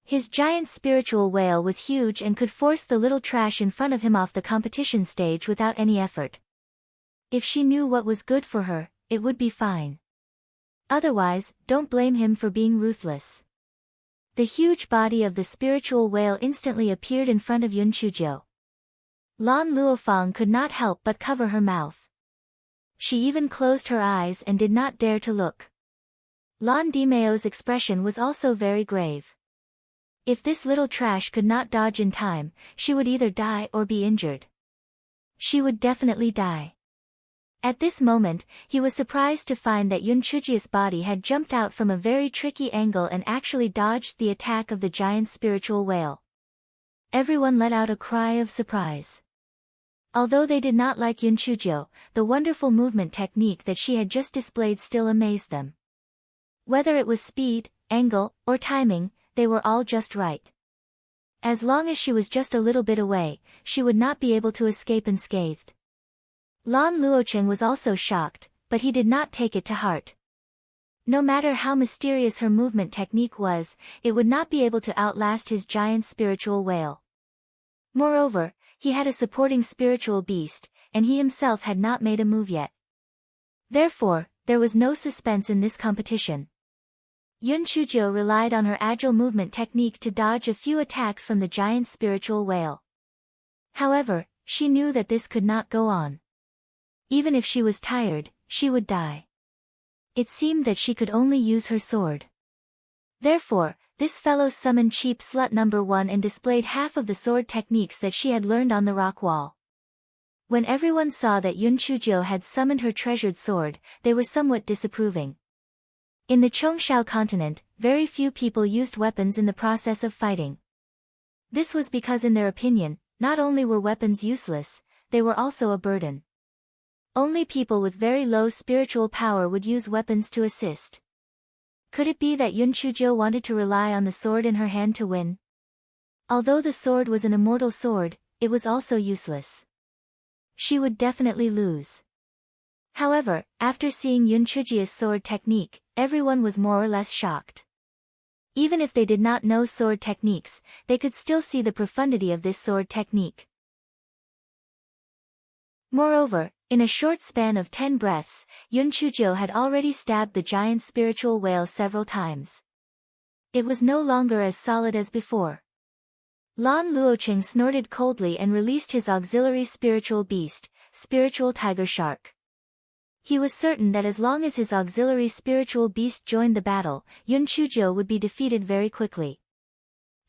His giant spiritual whale was huge and could force the little trash in front of him off the competition stage without any effort. If she knew what was good for her, it would be fine. Otherwise, don't blame him for being ruthless. The huge body of the spiritual whale instantly appeared in front of Yun Chujiu. Lan Luofeng could not help but cover her mouth. She even closed her eyes and did not dare to look. Lan Dimeo's expression was also very grave. If this little trash could not dodge in time, she would either die or be injured. She would definitely die. At this moment, he was surprised to find that Yun Chujiu's body had jumped out from a very tricky angle and actually dodged the attack of the giant spiritual whale. Everyone let out a cry of surprise. Although they did not like Yun Chujiu, the wonderful movement technique that she had just displayed still amazed them. Whether it was speed, angle, or timing, they were all just right. As long as she was just a little bit away, she would not be able to escape unscathed. Lan Luocheng was also shocked, but he did not take it to heart. No matter how mysterious her movement technique was, it would not be able to outlast his giant spiritual whale. Moreover, he had a supporting spiritual beast, and he himself had not made a move yet. Therefore, there was no suspense in this competition. Yun Chujiu relied on her agile movement technique to dodge a few attacks from the giant spiritual whale. However, she knew that this could not go on. Even if she was tired, she would die. It seemed that she could only use her sword. Therefore, this fellow summoned cheap slut number 1 and displayed half of the sword techniques that she had learned on the rock wall. When everyone saw that Yun Chuzhou had summoned her treasured sword, they were somewhat disapproving. In the Chongshao continent, very few people used weapons in the process of fighting. This was because in their opinion, not only were weapons useless, they were also a burden. Only people with very low spiritual power would use weapons to assist. Could it be that Yun Chuzhou wanted to rely on the sword in her hand to win? Although the sword was an immortal sword, it was also useless. She would definitely lose. However, after seeing Yun Chuzhou's sword technique, everyone was more or less shocked. Even if they did not know sword techniques, they could still see the profundity of this sword technique. Moreover, in a short span of 10 breaths, Yun Chuzhou had already stabbed the giant spiritual whale several times. It was no longer as solid as before. Lan Luoqing snorted coldly and released his auxiliary spiritual beast, spiritual tiger shark. He was certain that as long as his auxiliary spiritual beast joined the battle, Yun Chuzhou would be defeated very quickly.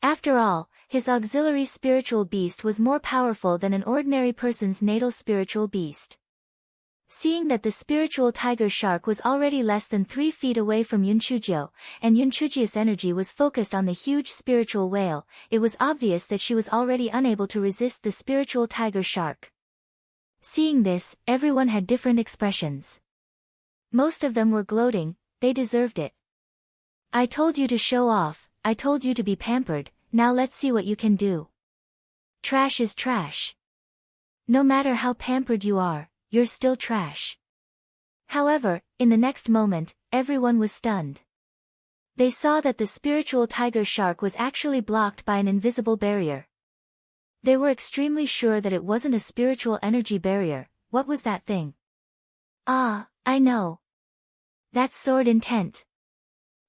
After all, his auxiliary spiritual beast was more powerful than an ordinary person's natal spiritual beast. Seeing that the spiritual tiger shark was already less than 3 feet away from Yun Chuzhou, and Yun Chuzhou's energy was focused on the huge spiritual whale, it was obvious that she was already unable to resist the spiritual tiger shark. Seeing this, everyone had different expressions. Most of them were gloating, they deserved it. I told you to show off, I told you to be pampered, now let's see what you can do. Trash is trash. No matter how pampered you are, you're still trash. However, in the next moment, everyone was stunned. They saw that the spiritual tiger shark was actually blocked by an invisible barrier. They were extremely sure that it wasn't a spiritual energy barrier. What was that thing? Ah, I know. That's sword intent.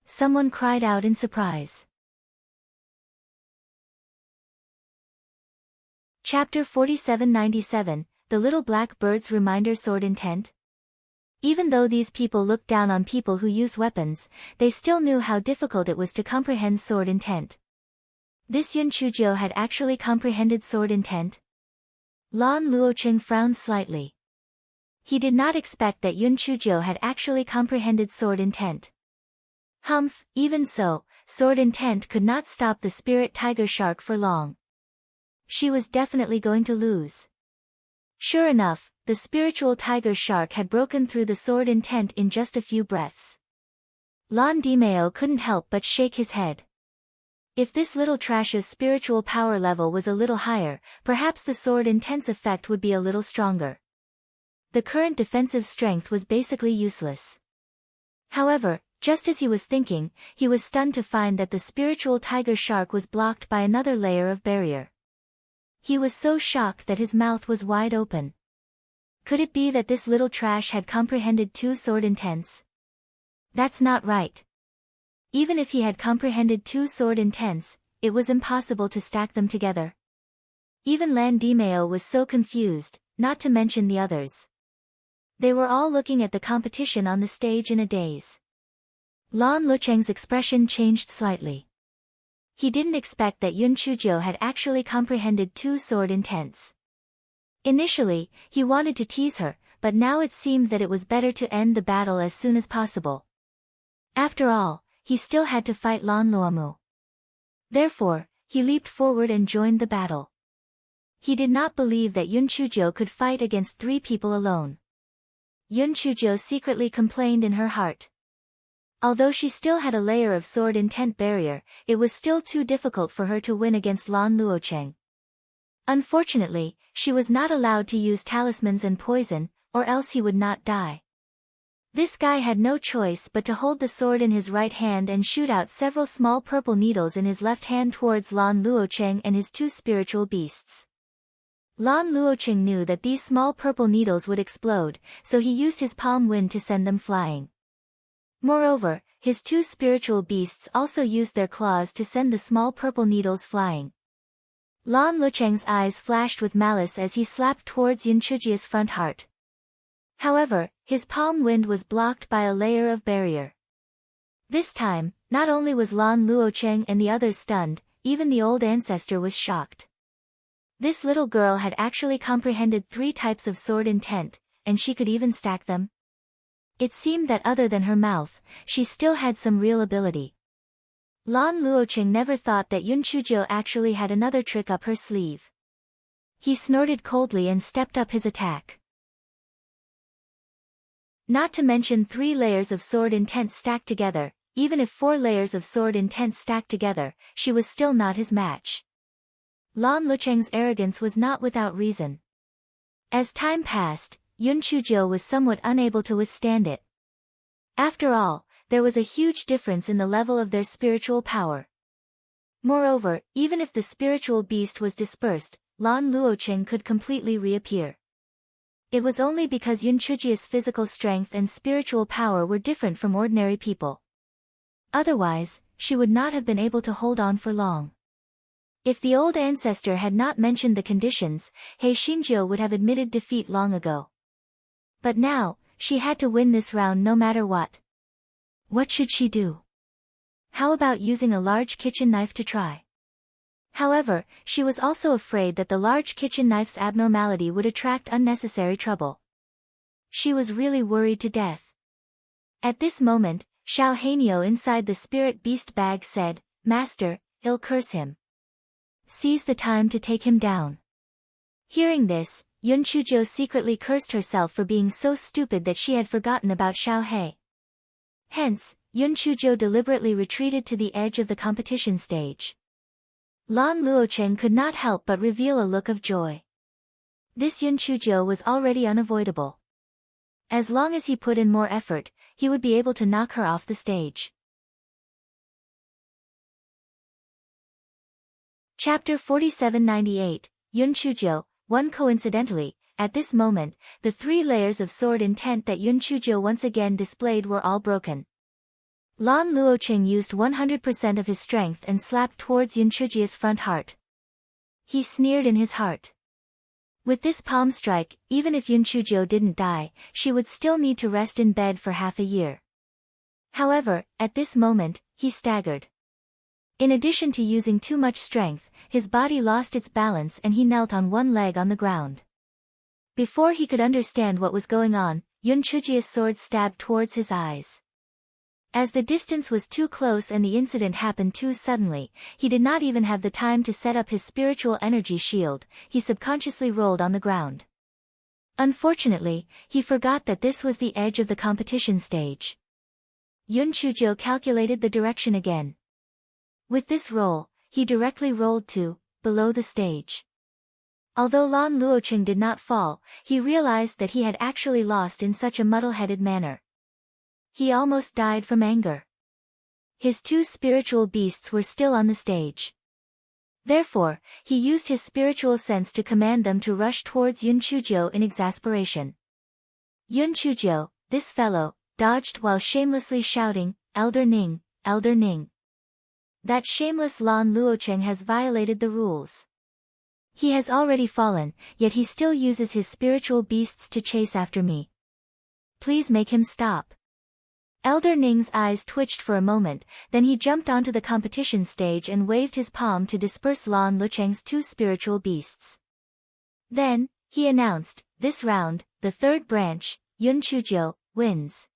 Someone cried out in surprise. Chapter 4797, The Little Black Bird's Reminder Sword Intent. Even though these people looked down on people who used weapons, they still knew how difficult it was to comprehend sword intent. This Yun Chuzhou had actually comprehended sword intent? Lan Luoqing frowned slightly. He did not expect that Yun Chuzhou had actually comprehended sword intent. Humph, even so, sword intent could not stop the spirit tiger shark for long. She was definitely going to lose. Sure enough, the spiritual tiger shark had broken through the sword intent in just a few breaths. Lan Dimeo couldn't help but shake his head. If this little trash's spiritual power level was a little higher, perhaps the sword intent's effect would be a little stronger. The current defensive strength was basically useless. However, just as he was thinking, he was stunned to find that the spiritual tiger shark was blocked by another layer of barrier. He was so shocked that his mouth was wide open. Could it be that this little trash had comprehended 2 sword intents? That's not right. Even if he had comprehended 2 sword intents, it was impossible to stack them together. Even Lan Dimeo was so confused, not to mention the others. They were all looking at the competition on the stage in a daze. Lan Luoqing's expression changed slightly. He didn't expect that Yun Chuzhou had actually comprehended 2 sword intents. Initially, he wanted to tease her, but now it seemed that it was better to end the battle as soon as possible. After all, he still had to fight Lan Luomu. Therefore, he leaped forward and joined the battle. He did not believe that Yun Chuzhou could fight against 3 people alone. Yun Chuzhou secretly complained in her heart. Although she still had a layer of sword intent barrier, it was still too difficult for her to win against Lan Luoqing. Unfortunately, she was not allowed to use talismans and poison, or else he would not die. This guy had no choice but to hold the sword in his right hand and shoot out several small purple needles in his left hand towards Lan Luoqing and his 2 spiritual beasts. Lan Luoqing knew that these small purple needles would explode, so he used his palm wind to send them flying. Moreover, his 2 spiritual beasts also used their claws to send the small purple needles flying. Lan Lucheng's eyes flashed with malice as he slapped towards Yun Chujia's front heart. However, his palm wind was blocked by a layer of barrier. This time, not only was Lan Luocheng and the others stunned, even the old ancestor was shocked. This little girl had actually comprehended 3 types of sword intent, and she could even stack them. It seemed that other than her mouth, she still had some real ability. Lan Luocheng never thought that Yun Chuzhou actually had another trick up her sleeve. He snorted coldly and stepped up his attack. Not to mention 3 layers of sword intent stacked together, even if 4 layers of sword intent stacked together, she was still not his match. Lan Lucheng's arrogance was not without reason. As time passed, Yun Chuzhou was somewhat unable to withstand it. After all, there was a huge difference in the level of their spiritual power. Moreover, even if the spiritual beast was dispersed, Lan Luocheng could completely reappear. It was only because Yun Chujia's physical strength and spiritual power were different from ordinary people. Otherwise, she would not have been able to hold on for long. If the old ancestor had not mentioned the conditions, He Xingjiu would have admitted defeat long ago. But now, she had to win this round no matter what. What should she do? How about using a large kitchen knife to try? However, she was also afraid that the large kitchen knife's abnormality would attract unnecessary trouble. She was really worried to death. At this moment, Xiao Hanyo inside the spirit beast bag said, "Master, I'll curse him. Seize the time to take him down." Hearing this, Yun Chuzhou secretly cursed herself for being so stupid that she had forgotten about Xiao He. Hence, Yun Chuzhou deliberately retreated to the edge of the competition stage. Lan Luocheng could not help but reveal a look of joy. This Yun Chuzhou was already unavoidable. As long as he put in more effort, he would be able to knock her off the stage. Chapter 4798, Yun Chuzhou, 1. Coincidentally, at this moment, the 3 layers of sword intent that Yun Chuzhou once again displayed were all broken. Lan Luocheng used 100% of his strength and slapped towards Yun Chujia's front heart. He sneered in his heart. With this palm strike, even if Yun Chuzhou didn't die, she would still need to rest in bed for half a year. However, at this moment, he staggered. In addition to using too much strength, his body lost its balance and he knelt on one leg on the ground. Before he could understand what was going on, Yun Chujia's sword stabbed towards his eyes. As the distance was too close and the incident happened too suddenly, he did not even have the time to set up his spiritual energy shield, he subconsciously rolled on the ground. Unfortunately, he forgot that this was the edge of the competition stage. Yun Chuzhou calculated the direction again. With this roll, he directly rolled to, below the stage. Although Lan Luocheng did not fall, he realized that he had actually lost in such a muddle-headed manner. He almost died from anger. His 2 spiritual beasts were still on the stage. Therefore, he used his spiritual sense to command them to rush towards Yun Chuzhou in exasperation. Yun Chuzhou, this fellow, dodged while shamelessly shouting, "Elder Ning, Elder Ning. That shameless Lan Luocheng has violated the rules. He has already fallen, yet he still uses his spiritual beasts to chase after me. Please make him stop." Elder Ning's eyes twitched for a moment, then he jumped onto the competition stage and waved his palm to disperse Lan Luocheng's 2 spiritual beasts. Then, he announced, "This round, the 3rd branch, Yun Chuzhou, wins."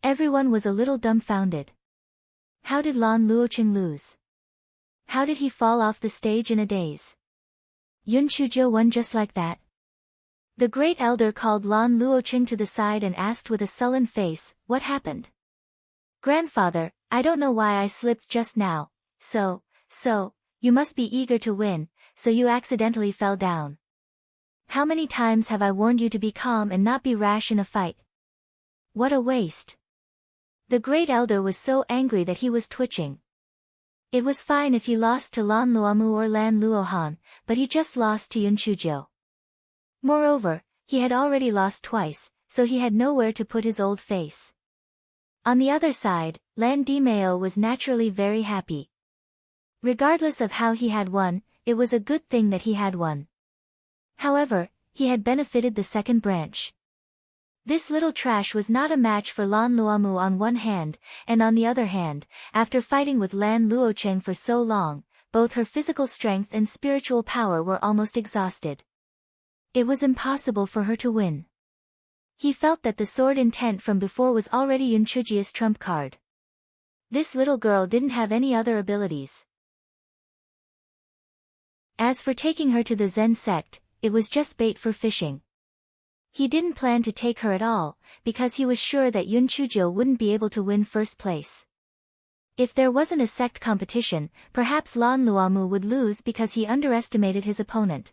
Everyone was a little dumbfounded. How did Lan Luocheng lose? How did he fall off the stage in a daze? Yun Chuzhou won just like that? The great elder called Lan Luocheng to the side and asked with a sullen face, "What happened?" "Grandfather, I don't know why I slipped just now, so, you must be eager to win, so you accidentally fell down. How many times have I warned you to be calm and not be rash in a fight? What a waste." The great elder was so angry that he was twitching. It was fine if he lost to Lan Luomu or Lan Luohan, but he just lost to Yun Chuzhou. Moreover, he had already lost twice, so he had nowhere to put his old face. On the other side, Lan Dimeo was naturally very happy. Regardless of how he had won, it was a good thing that he had one. However, he had benefited the second branch. This little trash was not a match for Lan Luomu on one hand, and on the other hand, after fighting with Lan Luocheng for so long, both her physical strength and spiritual power were almost exhausted. It was impossible for her to win. He felt that the sword intent from before was already Yunchujia's trump card. This little girl didn't have any other abilities. As for taking her to the Zen sect, it was just bait for fishing. He didn't plan to take her at all, because he was sure that Yun Chuzhou wouldn't be able to win first place. If there wasn't a sect competition, perhaps Lan Luomu would lose because he underestimated his opponent.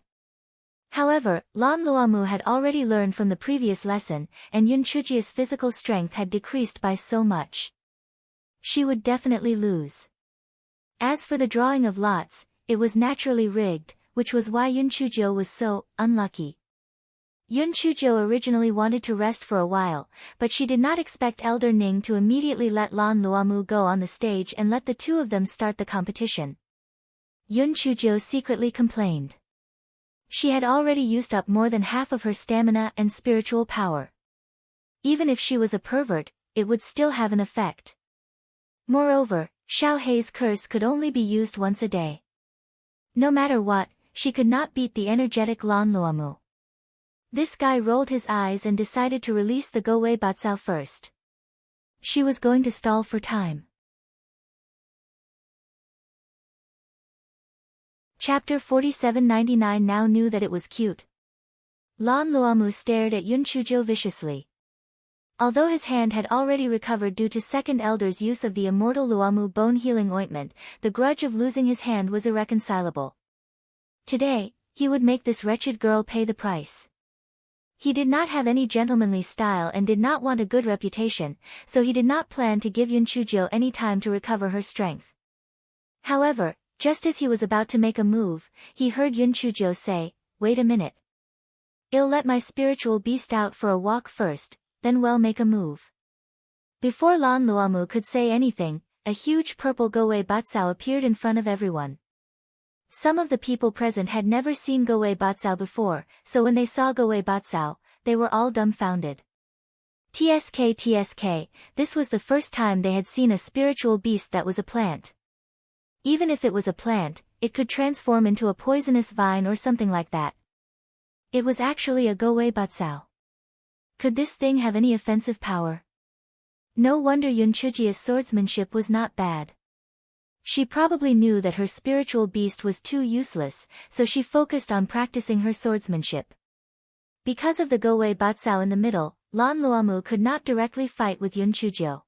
However, Lan Luomu had already learned from the previous lesson, and Yun Chujia's physical strength had decreased by so much. She would definitely lose. As for the drawing of lots, it was naturally rigged, which was why Yun Chuzhou was so unlucky. Yun Chuzhou originally wanted to rest for a while, but she did not expect Elder Ning to immediately let Lan Luomu go on the stage and let the two of them start the competition. Yun Chuzhou secretly complained. She had already used up more than half of her stamina and spiritual power. Even if she was a pervert, it would still have an effect. Moreover, Xiao Hei's curse could only be used once a day. No matter what, she could not beat the energetic Lan Luomu. This guy rolled his eyes and decided to release the Gowei Batsao first. She was going to stall for time. Chapter 4799 now knew that it was cute. Lan Luomu stared at Yun Chuzhou viciously. Although his hand had already recovered due to second elder's use of the immortal Luomu bone healing ointment, the grudge of losing his hand was irreconcilable. Today, he would make this wretched girl pay the price. He did not have any gentlemanly style and did not want a good reputation, so he did not plan to give Yun Chuzhou any time to recover her strength. However, just as he was about to make a move, he heard Yun Chuzhou say, "Wait a minute. I'll let my spiritual beast out for a walk first, then we'll make a move." Before Lan Luomu could say anything, a huge purple Gowei Batsao appeared in front of everyone. Some of the people present had never seen Gowei Batsao before, so when they saw Gowei Batsao, they were all dumbfounded. TSK, this was the first time they had seen a spiritual beast that was a plant. Even if it was a plant, it could transform into a poisonous vine or something like that. It was actually a Gowei Batsao. Could this thing have any offensive power? No wonder Yun Chujia's swordsmanship was not bad. She probably knew that her spiritual beast was too useless, so she focused on practicing her swordsmanship. Because of the Gowei Batsao in the middle, Lan Luomu could not directly fight with Yun Chuzhou.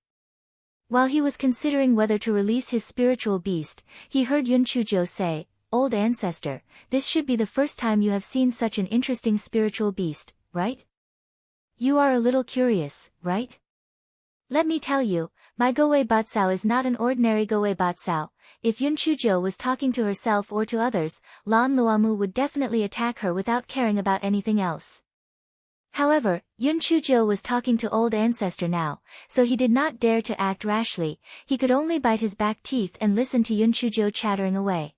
While he was considering whether to release his spiritual beast, he heard Yun Chuzhou say, "Old ancestor, this should be the first time you have seen such an interesting spiritual beast, right? You are a little curious, right? Let me tell you, my Gowei Batsao is not an ordinary Gowei Batsao. If Yun Chuzhou was talking to herself or to others, Lan Luomu would definitely attack her without caring about anything else. However, Yun Chuzhou was talking to old ancestor now, so he did not dare to act rashly. He could only bite his back teeth and listen to Yun Chuzhou chattering away.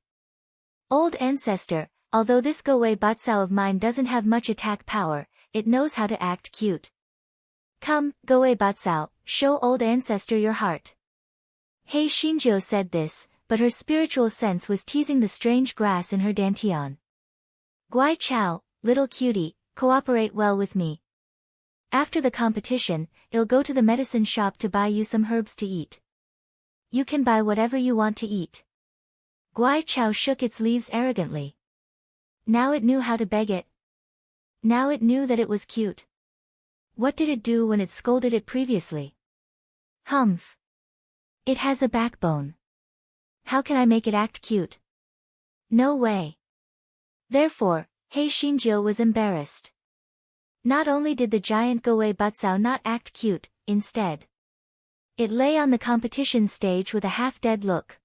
Old ancestor, although this Gowei Batsao of mine doesn't have much attack power, it knows how to act cute. Come, Gowei Batsao, show old ancestor your heart." Hei Xinjiu said this, but her spiritual sense was teasing the strange grass in her dantian. "Guai Chao, little cutie, cooperate well with me. After the competition, I'll go to the medicine shop to buy you some herbs to eat. You can buy whatever you want to eat." Guai Chao shook its leaves arrogantly. Now it knew how to beg it. Now it knew that it was cute. What did it do when it scolded it previously? Humph. It has a backbone. How can I make it act cute? No way. Therefore, Hei Xinjiu was embarrassed. Not only did the giant Gowei Batsao not act cute, instead, it lay on the competition stage with a half-dead look.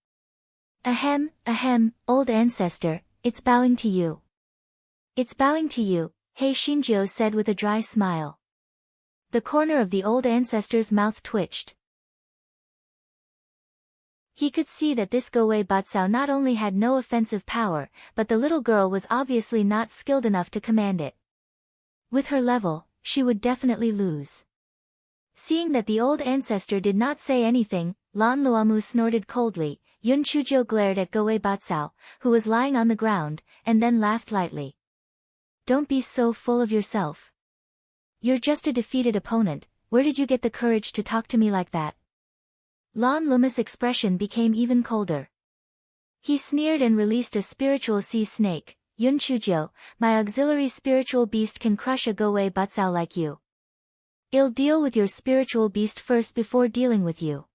Ahem, old ancestor, it's bowing to you. It's bowing to you, Hei Xinjiu said with a dry smile. The corner of the old ancestor's mouth twitched. He could see that this Gowei Batsao not only had no offensive power, but the little girl was obviously not skilled enough to command it. With her level, she would definitely lose. Seeing that the old ancestor did not say anything, Lan Luomu snorted coldly. Yun Chujiu glared at Gowei Batsao, who was lying on the ground, and then laughed lightly. Don't be so full of yourself. You're just a defeated opponent. Where did you get the courage to talk to me like that? Lan Luomu's expression became even colder. He sneered and released a spiritual sea snake. Yun Chujiu, my auxiliary spiritual beast can crush a Gowei Batsao like you. I'll deal with your spiritual beast first before dealing with you.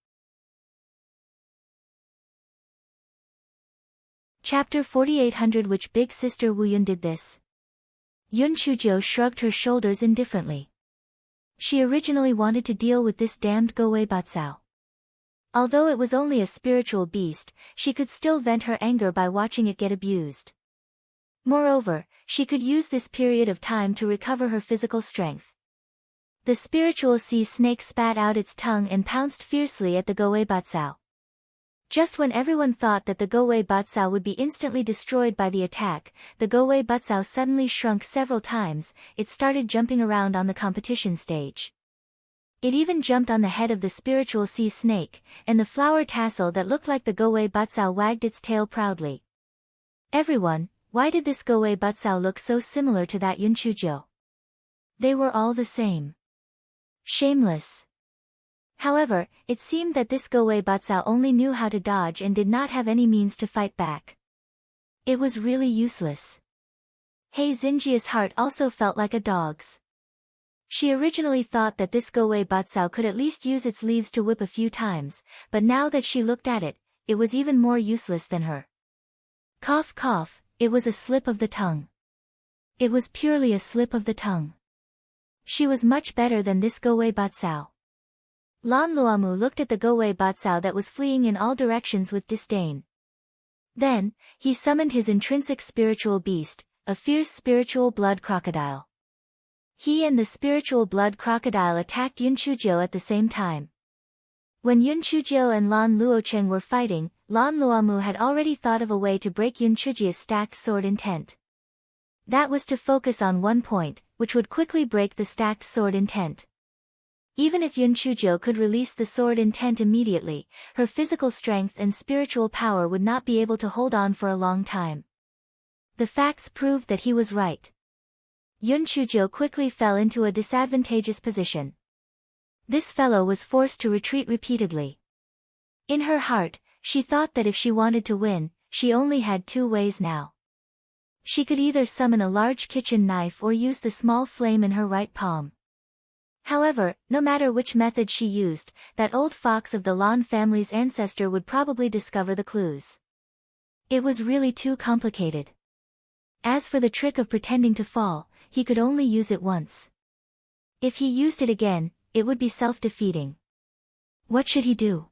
Chapter 4800. Which big sister Wu Yun did this? Yun Chujiu shrugged her shoulders indifferently. She originally wanted to deal with this damned Gowei Batsao. Although it was only a spiritual beast, she could still vent her anger by watching it get abused. Moreover, she could use this period of time to recover her physical strength. The spiritual sea snake spat out its tongue and pounced fiercely at the Gowei Batsao. Just when everyone thought that the Gowei Batsao would be instantly destroyed by the attack, the Gowei Batsao suddenly shrunk several times. It started jumping around on the competition stage. It even jumped on the head of the spiritual sea snake, and the flower tassel that looked like the Gowei Batsao wagged its tail proudly. Everyone, why did this Gowei Batsao look so similar to that Yun Chujiu? They were all the same. Shameless. However, it seemed that this Gowei Batsao only knew how to dodge and did not have any means to fight back. It was really useless. Hei Xinjia's heart also felt like a dog's. She originally thought that this Gowei Batsao could at least use its leaves to whip a few times, but now that she looked at it, it was even more useless than her. Cough cough, it was a slip of the tongue. It was purely a slip of the tongue. She was much better than this Gowei Batsao. Lan Luomu looked at the Gowei Batsao that was fleeing in all directions with disdain. Then, he summoned his intrinsic spiritual beast, a fierce spiritual blood crocodile. He and the spiritual blood crocodile attacked Yun Chujiu at the same time. When Yun Chujiu and Lan Luocheng were fighting, Lan Luomu had already thought of a way to break Yun Chujiu's stacked sword intent. That was to focus on one point, which would quickly break the stacked sword intent. Even if Yun Chujiu could release the sword intent immediately, her physical strength and spiritual power would not be able to hold on for a long time. The facts proved that he was right. Yun Chujiu quickly fell into a disadvantageous position. This fellow was forced to retreat repeatedly. In her heart, she thought that if she wanted to win, she only had two ways now. She could either summon a large kitchen knife or use the small flame in her right palm. However, no matter which method she used, that old fox of the Lan family's ancestor would probably discover the clues. It was really too complicated. As for the trick of pretending to fall, he could only use it once. If he used it again, it would be self-defeating. What should he do?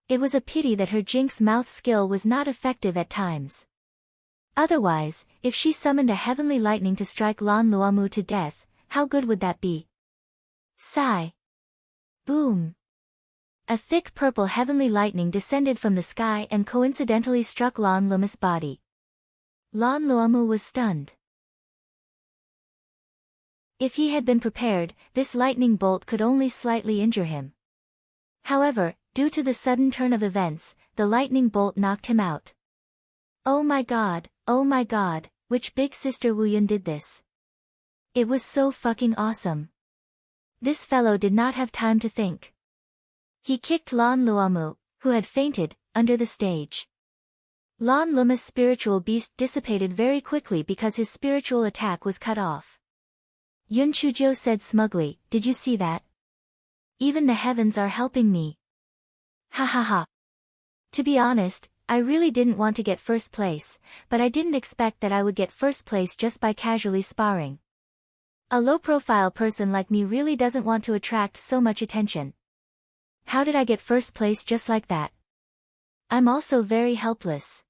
It was a pity that her Jinx mouth skill was not effective at times. Otherwise, if she summoned a heavenly lightning to strike Lan Luomu to death, how good would that be? Sigh. Boom. A thick purple heavenly lightning descended from the sky and coincidentally struck Lan Luomu's body. Lan Luomu was stunned. If he had been prepared, this lightning bolt could only slightly injure him. However, due to the sudden turn of events, the lightning bolt knocked him out. Oh my god, which big sister Wu Yun did this? It was so fucking awesome. This fellow did not have time to think. He kicked Lan Luomu, who had fainted, under the stage. Lan Luomu's spiritual beast dissipated very quickly because his spiritual attack was cut off. Yun Chujiu said smugly, "Did you see that? Even the heavens are helping me." Ha ha ha. To be honest, I really didn't want to get first place, but I didn't expect that I would get first place just by casually sparring. A low-profile person like me really doesn't want to attract so much attention. How did I get first place just like that? I'm also very helpless.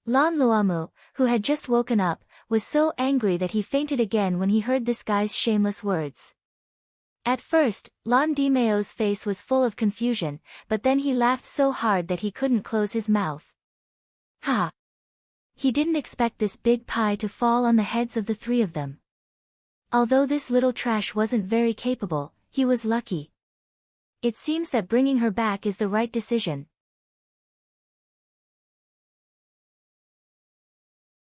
Lan Luomu, who had just woken up, was so angry that he fainted again when he heard this guy's shameless words. At first, Lon Dimeo's face was full of confusion, but then he laughed so hard that he couldn't close his mouth. Ha! He didn't expect this big pie to fall on the heads of the three of them. Although this little trash wasn't very capable, he was lucky. It seems that bringing her back is the right decision.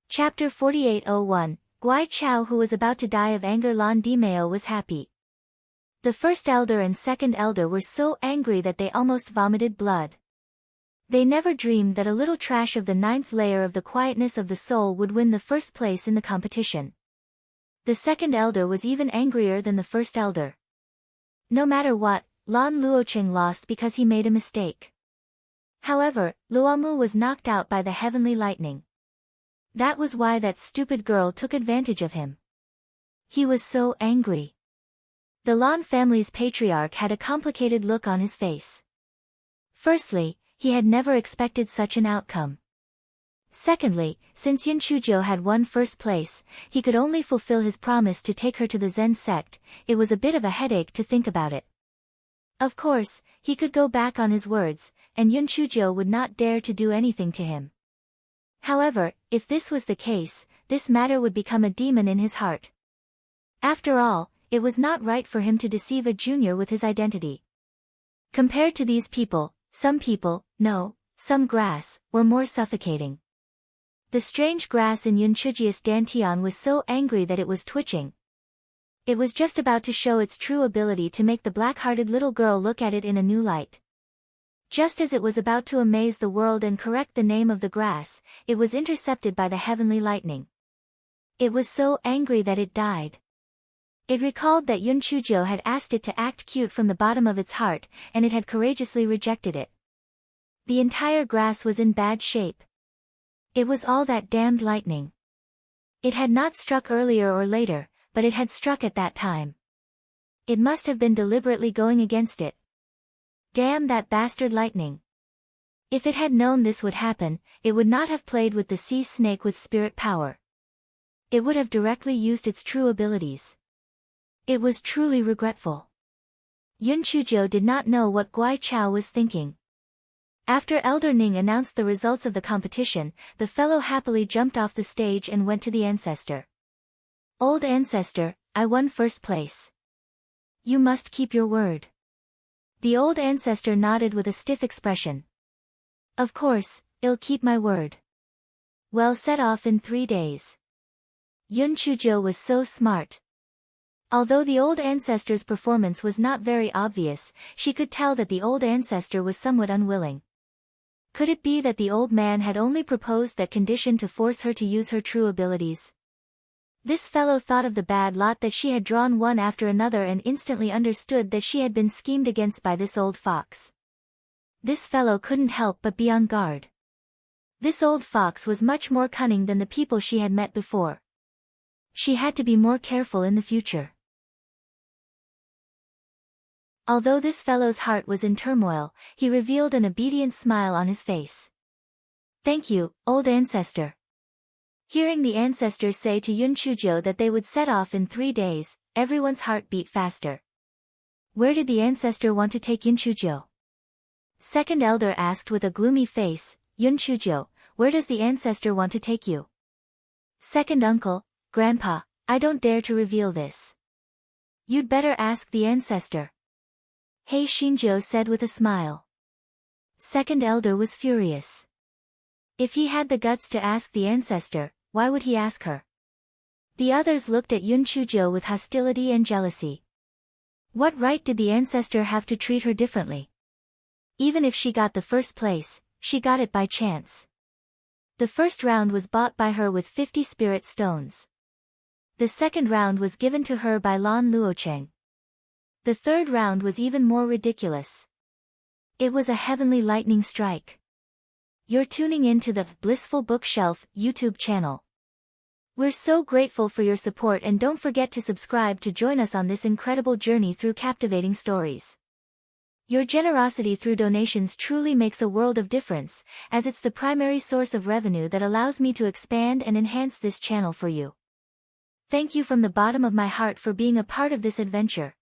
Chapter 48:01. Guai Chao, who was about to die of anger. Lon Dimeo was happy. The first elder and second elder were so angry that they almost vomited blood. They never dreamed that a little trash of the 9th layer of the quietness of the soul would win the first place in the competition. The second elder was even angrier than the first elder. No matter what, Lan Luocheng lost because he made a mistake. However, Luomu was knocked out by the heavenly lightning. That was why that stupid girl took advantage of him. He was so angry. The Lan family's patriarch had a complicated look on his face. Firstly, he had never expected such an outcome. Secondly, since Yun Chuzhou had won first place, he could only fulfill his promise to take her to the Zen sect. It was a bit of a headache to think about it. Of course, he could go back on his words, and Yun Chuzhou would not dare to do anything to him. However, if this was the case, this matter would become a demon in his heart. After all, it was not right for him to deceive a junior with his identity. Compared to these people, some grass, were more suffocating. The strange grass in Yun Chuzhi's dantian was so angry that it was twitching. It was just about to show its true ability to make the black-hearted little girl look at it in a new light. Just as it was about to amaze the world and correct the name of the grass, it was intercepted by the heavenly lightning. It was so angry that it died. It recalled that Yun Chuzhou had asked it to act cute from the bottom of its heart, and it had courageously rejected it. The entire grass was in bad shape. It was all that damned lightning. It had not struck earlier or later, but it had struck at that time. It must have been deliberately going against it. Damn that bastard lightning. If it had known this would happen, it would not have played with the sea snake with spirit power. It would have directly used its true abilities. It was truly regretful. Yun Chuzhou did not know what Guai Chao was thinking. After Elder Ning announced the results of the competition, the fellow happily jumped off the stage and went to the ancestor. Old ancestor, I won first place. You must keep your word. The old ancestor nodded with a stiff expression. Of course, I'll keep my word. Well, set off in 3 days. Yun Chuzhou was so smart. Although the old ancestor's performance was not very obvious, she could tell that the old ancestor was somewhat unwilling. Could it be that the old man had only proposed that condition to force her to use her true abilities? This fellow thought of the bad lot that she had drawn one after another and instantly understood that she had been schemed against by this old fox. This fellow couldn't help but be on guard. This old fox was much more cunning than the people she had met before. She had to be more careful in the future. Although this fellow's heart was in turmoil, he revealed an obedient smile on his face. Thank you, old ancestor. Hearing the ancestors say to Yun Chuzhou that they would set off in 3 days, everyone's heart beat faster. Where did the ancestor want to take Yun Chuzhou? Second elder asked with a gloomy face. Yun Chuzhou, where does the ancestor want to take you? Second uncle, grandpa, I don't dare to reveal this. You'd better ask the ancestor. Hei Xinjiu said with a smile. Second elder was furious. If he had the guts to ask the ancestor, why would he ask her? The others looked at Yun Chuzhou with hostility and jealousy. What right did the ancestor have to treat her differently? Even if she got the first place, she got it by chance. The first round was bought by her with 50 spirit stones. The second round was given to her by Lan Luocheng. The third round was even more ridiculous. It was a heavenly lightning strike. You're tuning in to the Blissful Bookshelf YouTube channel. We're so grateful for your support, and don't forget to subscribe to join us on this incredible journey through captivating stories. Your generosity through donations truly makes a world of difference, as it's the primary source of revenue that allows me to expand and enhance this channel for you. Thank you from the bottom of my heart for being a part of this adventure.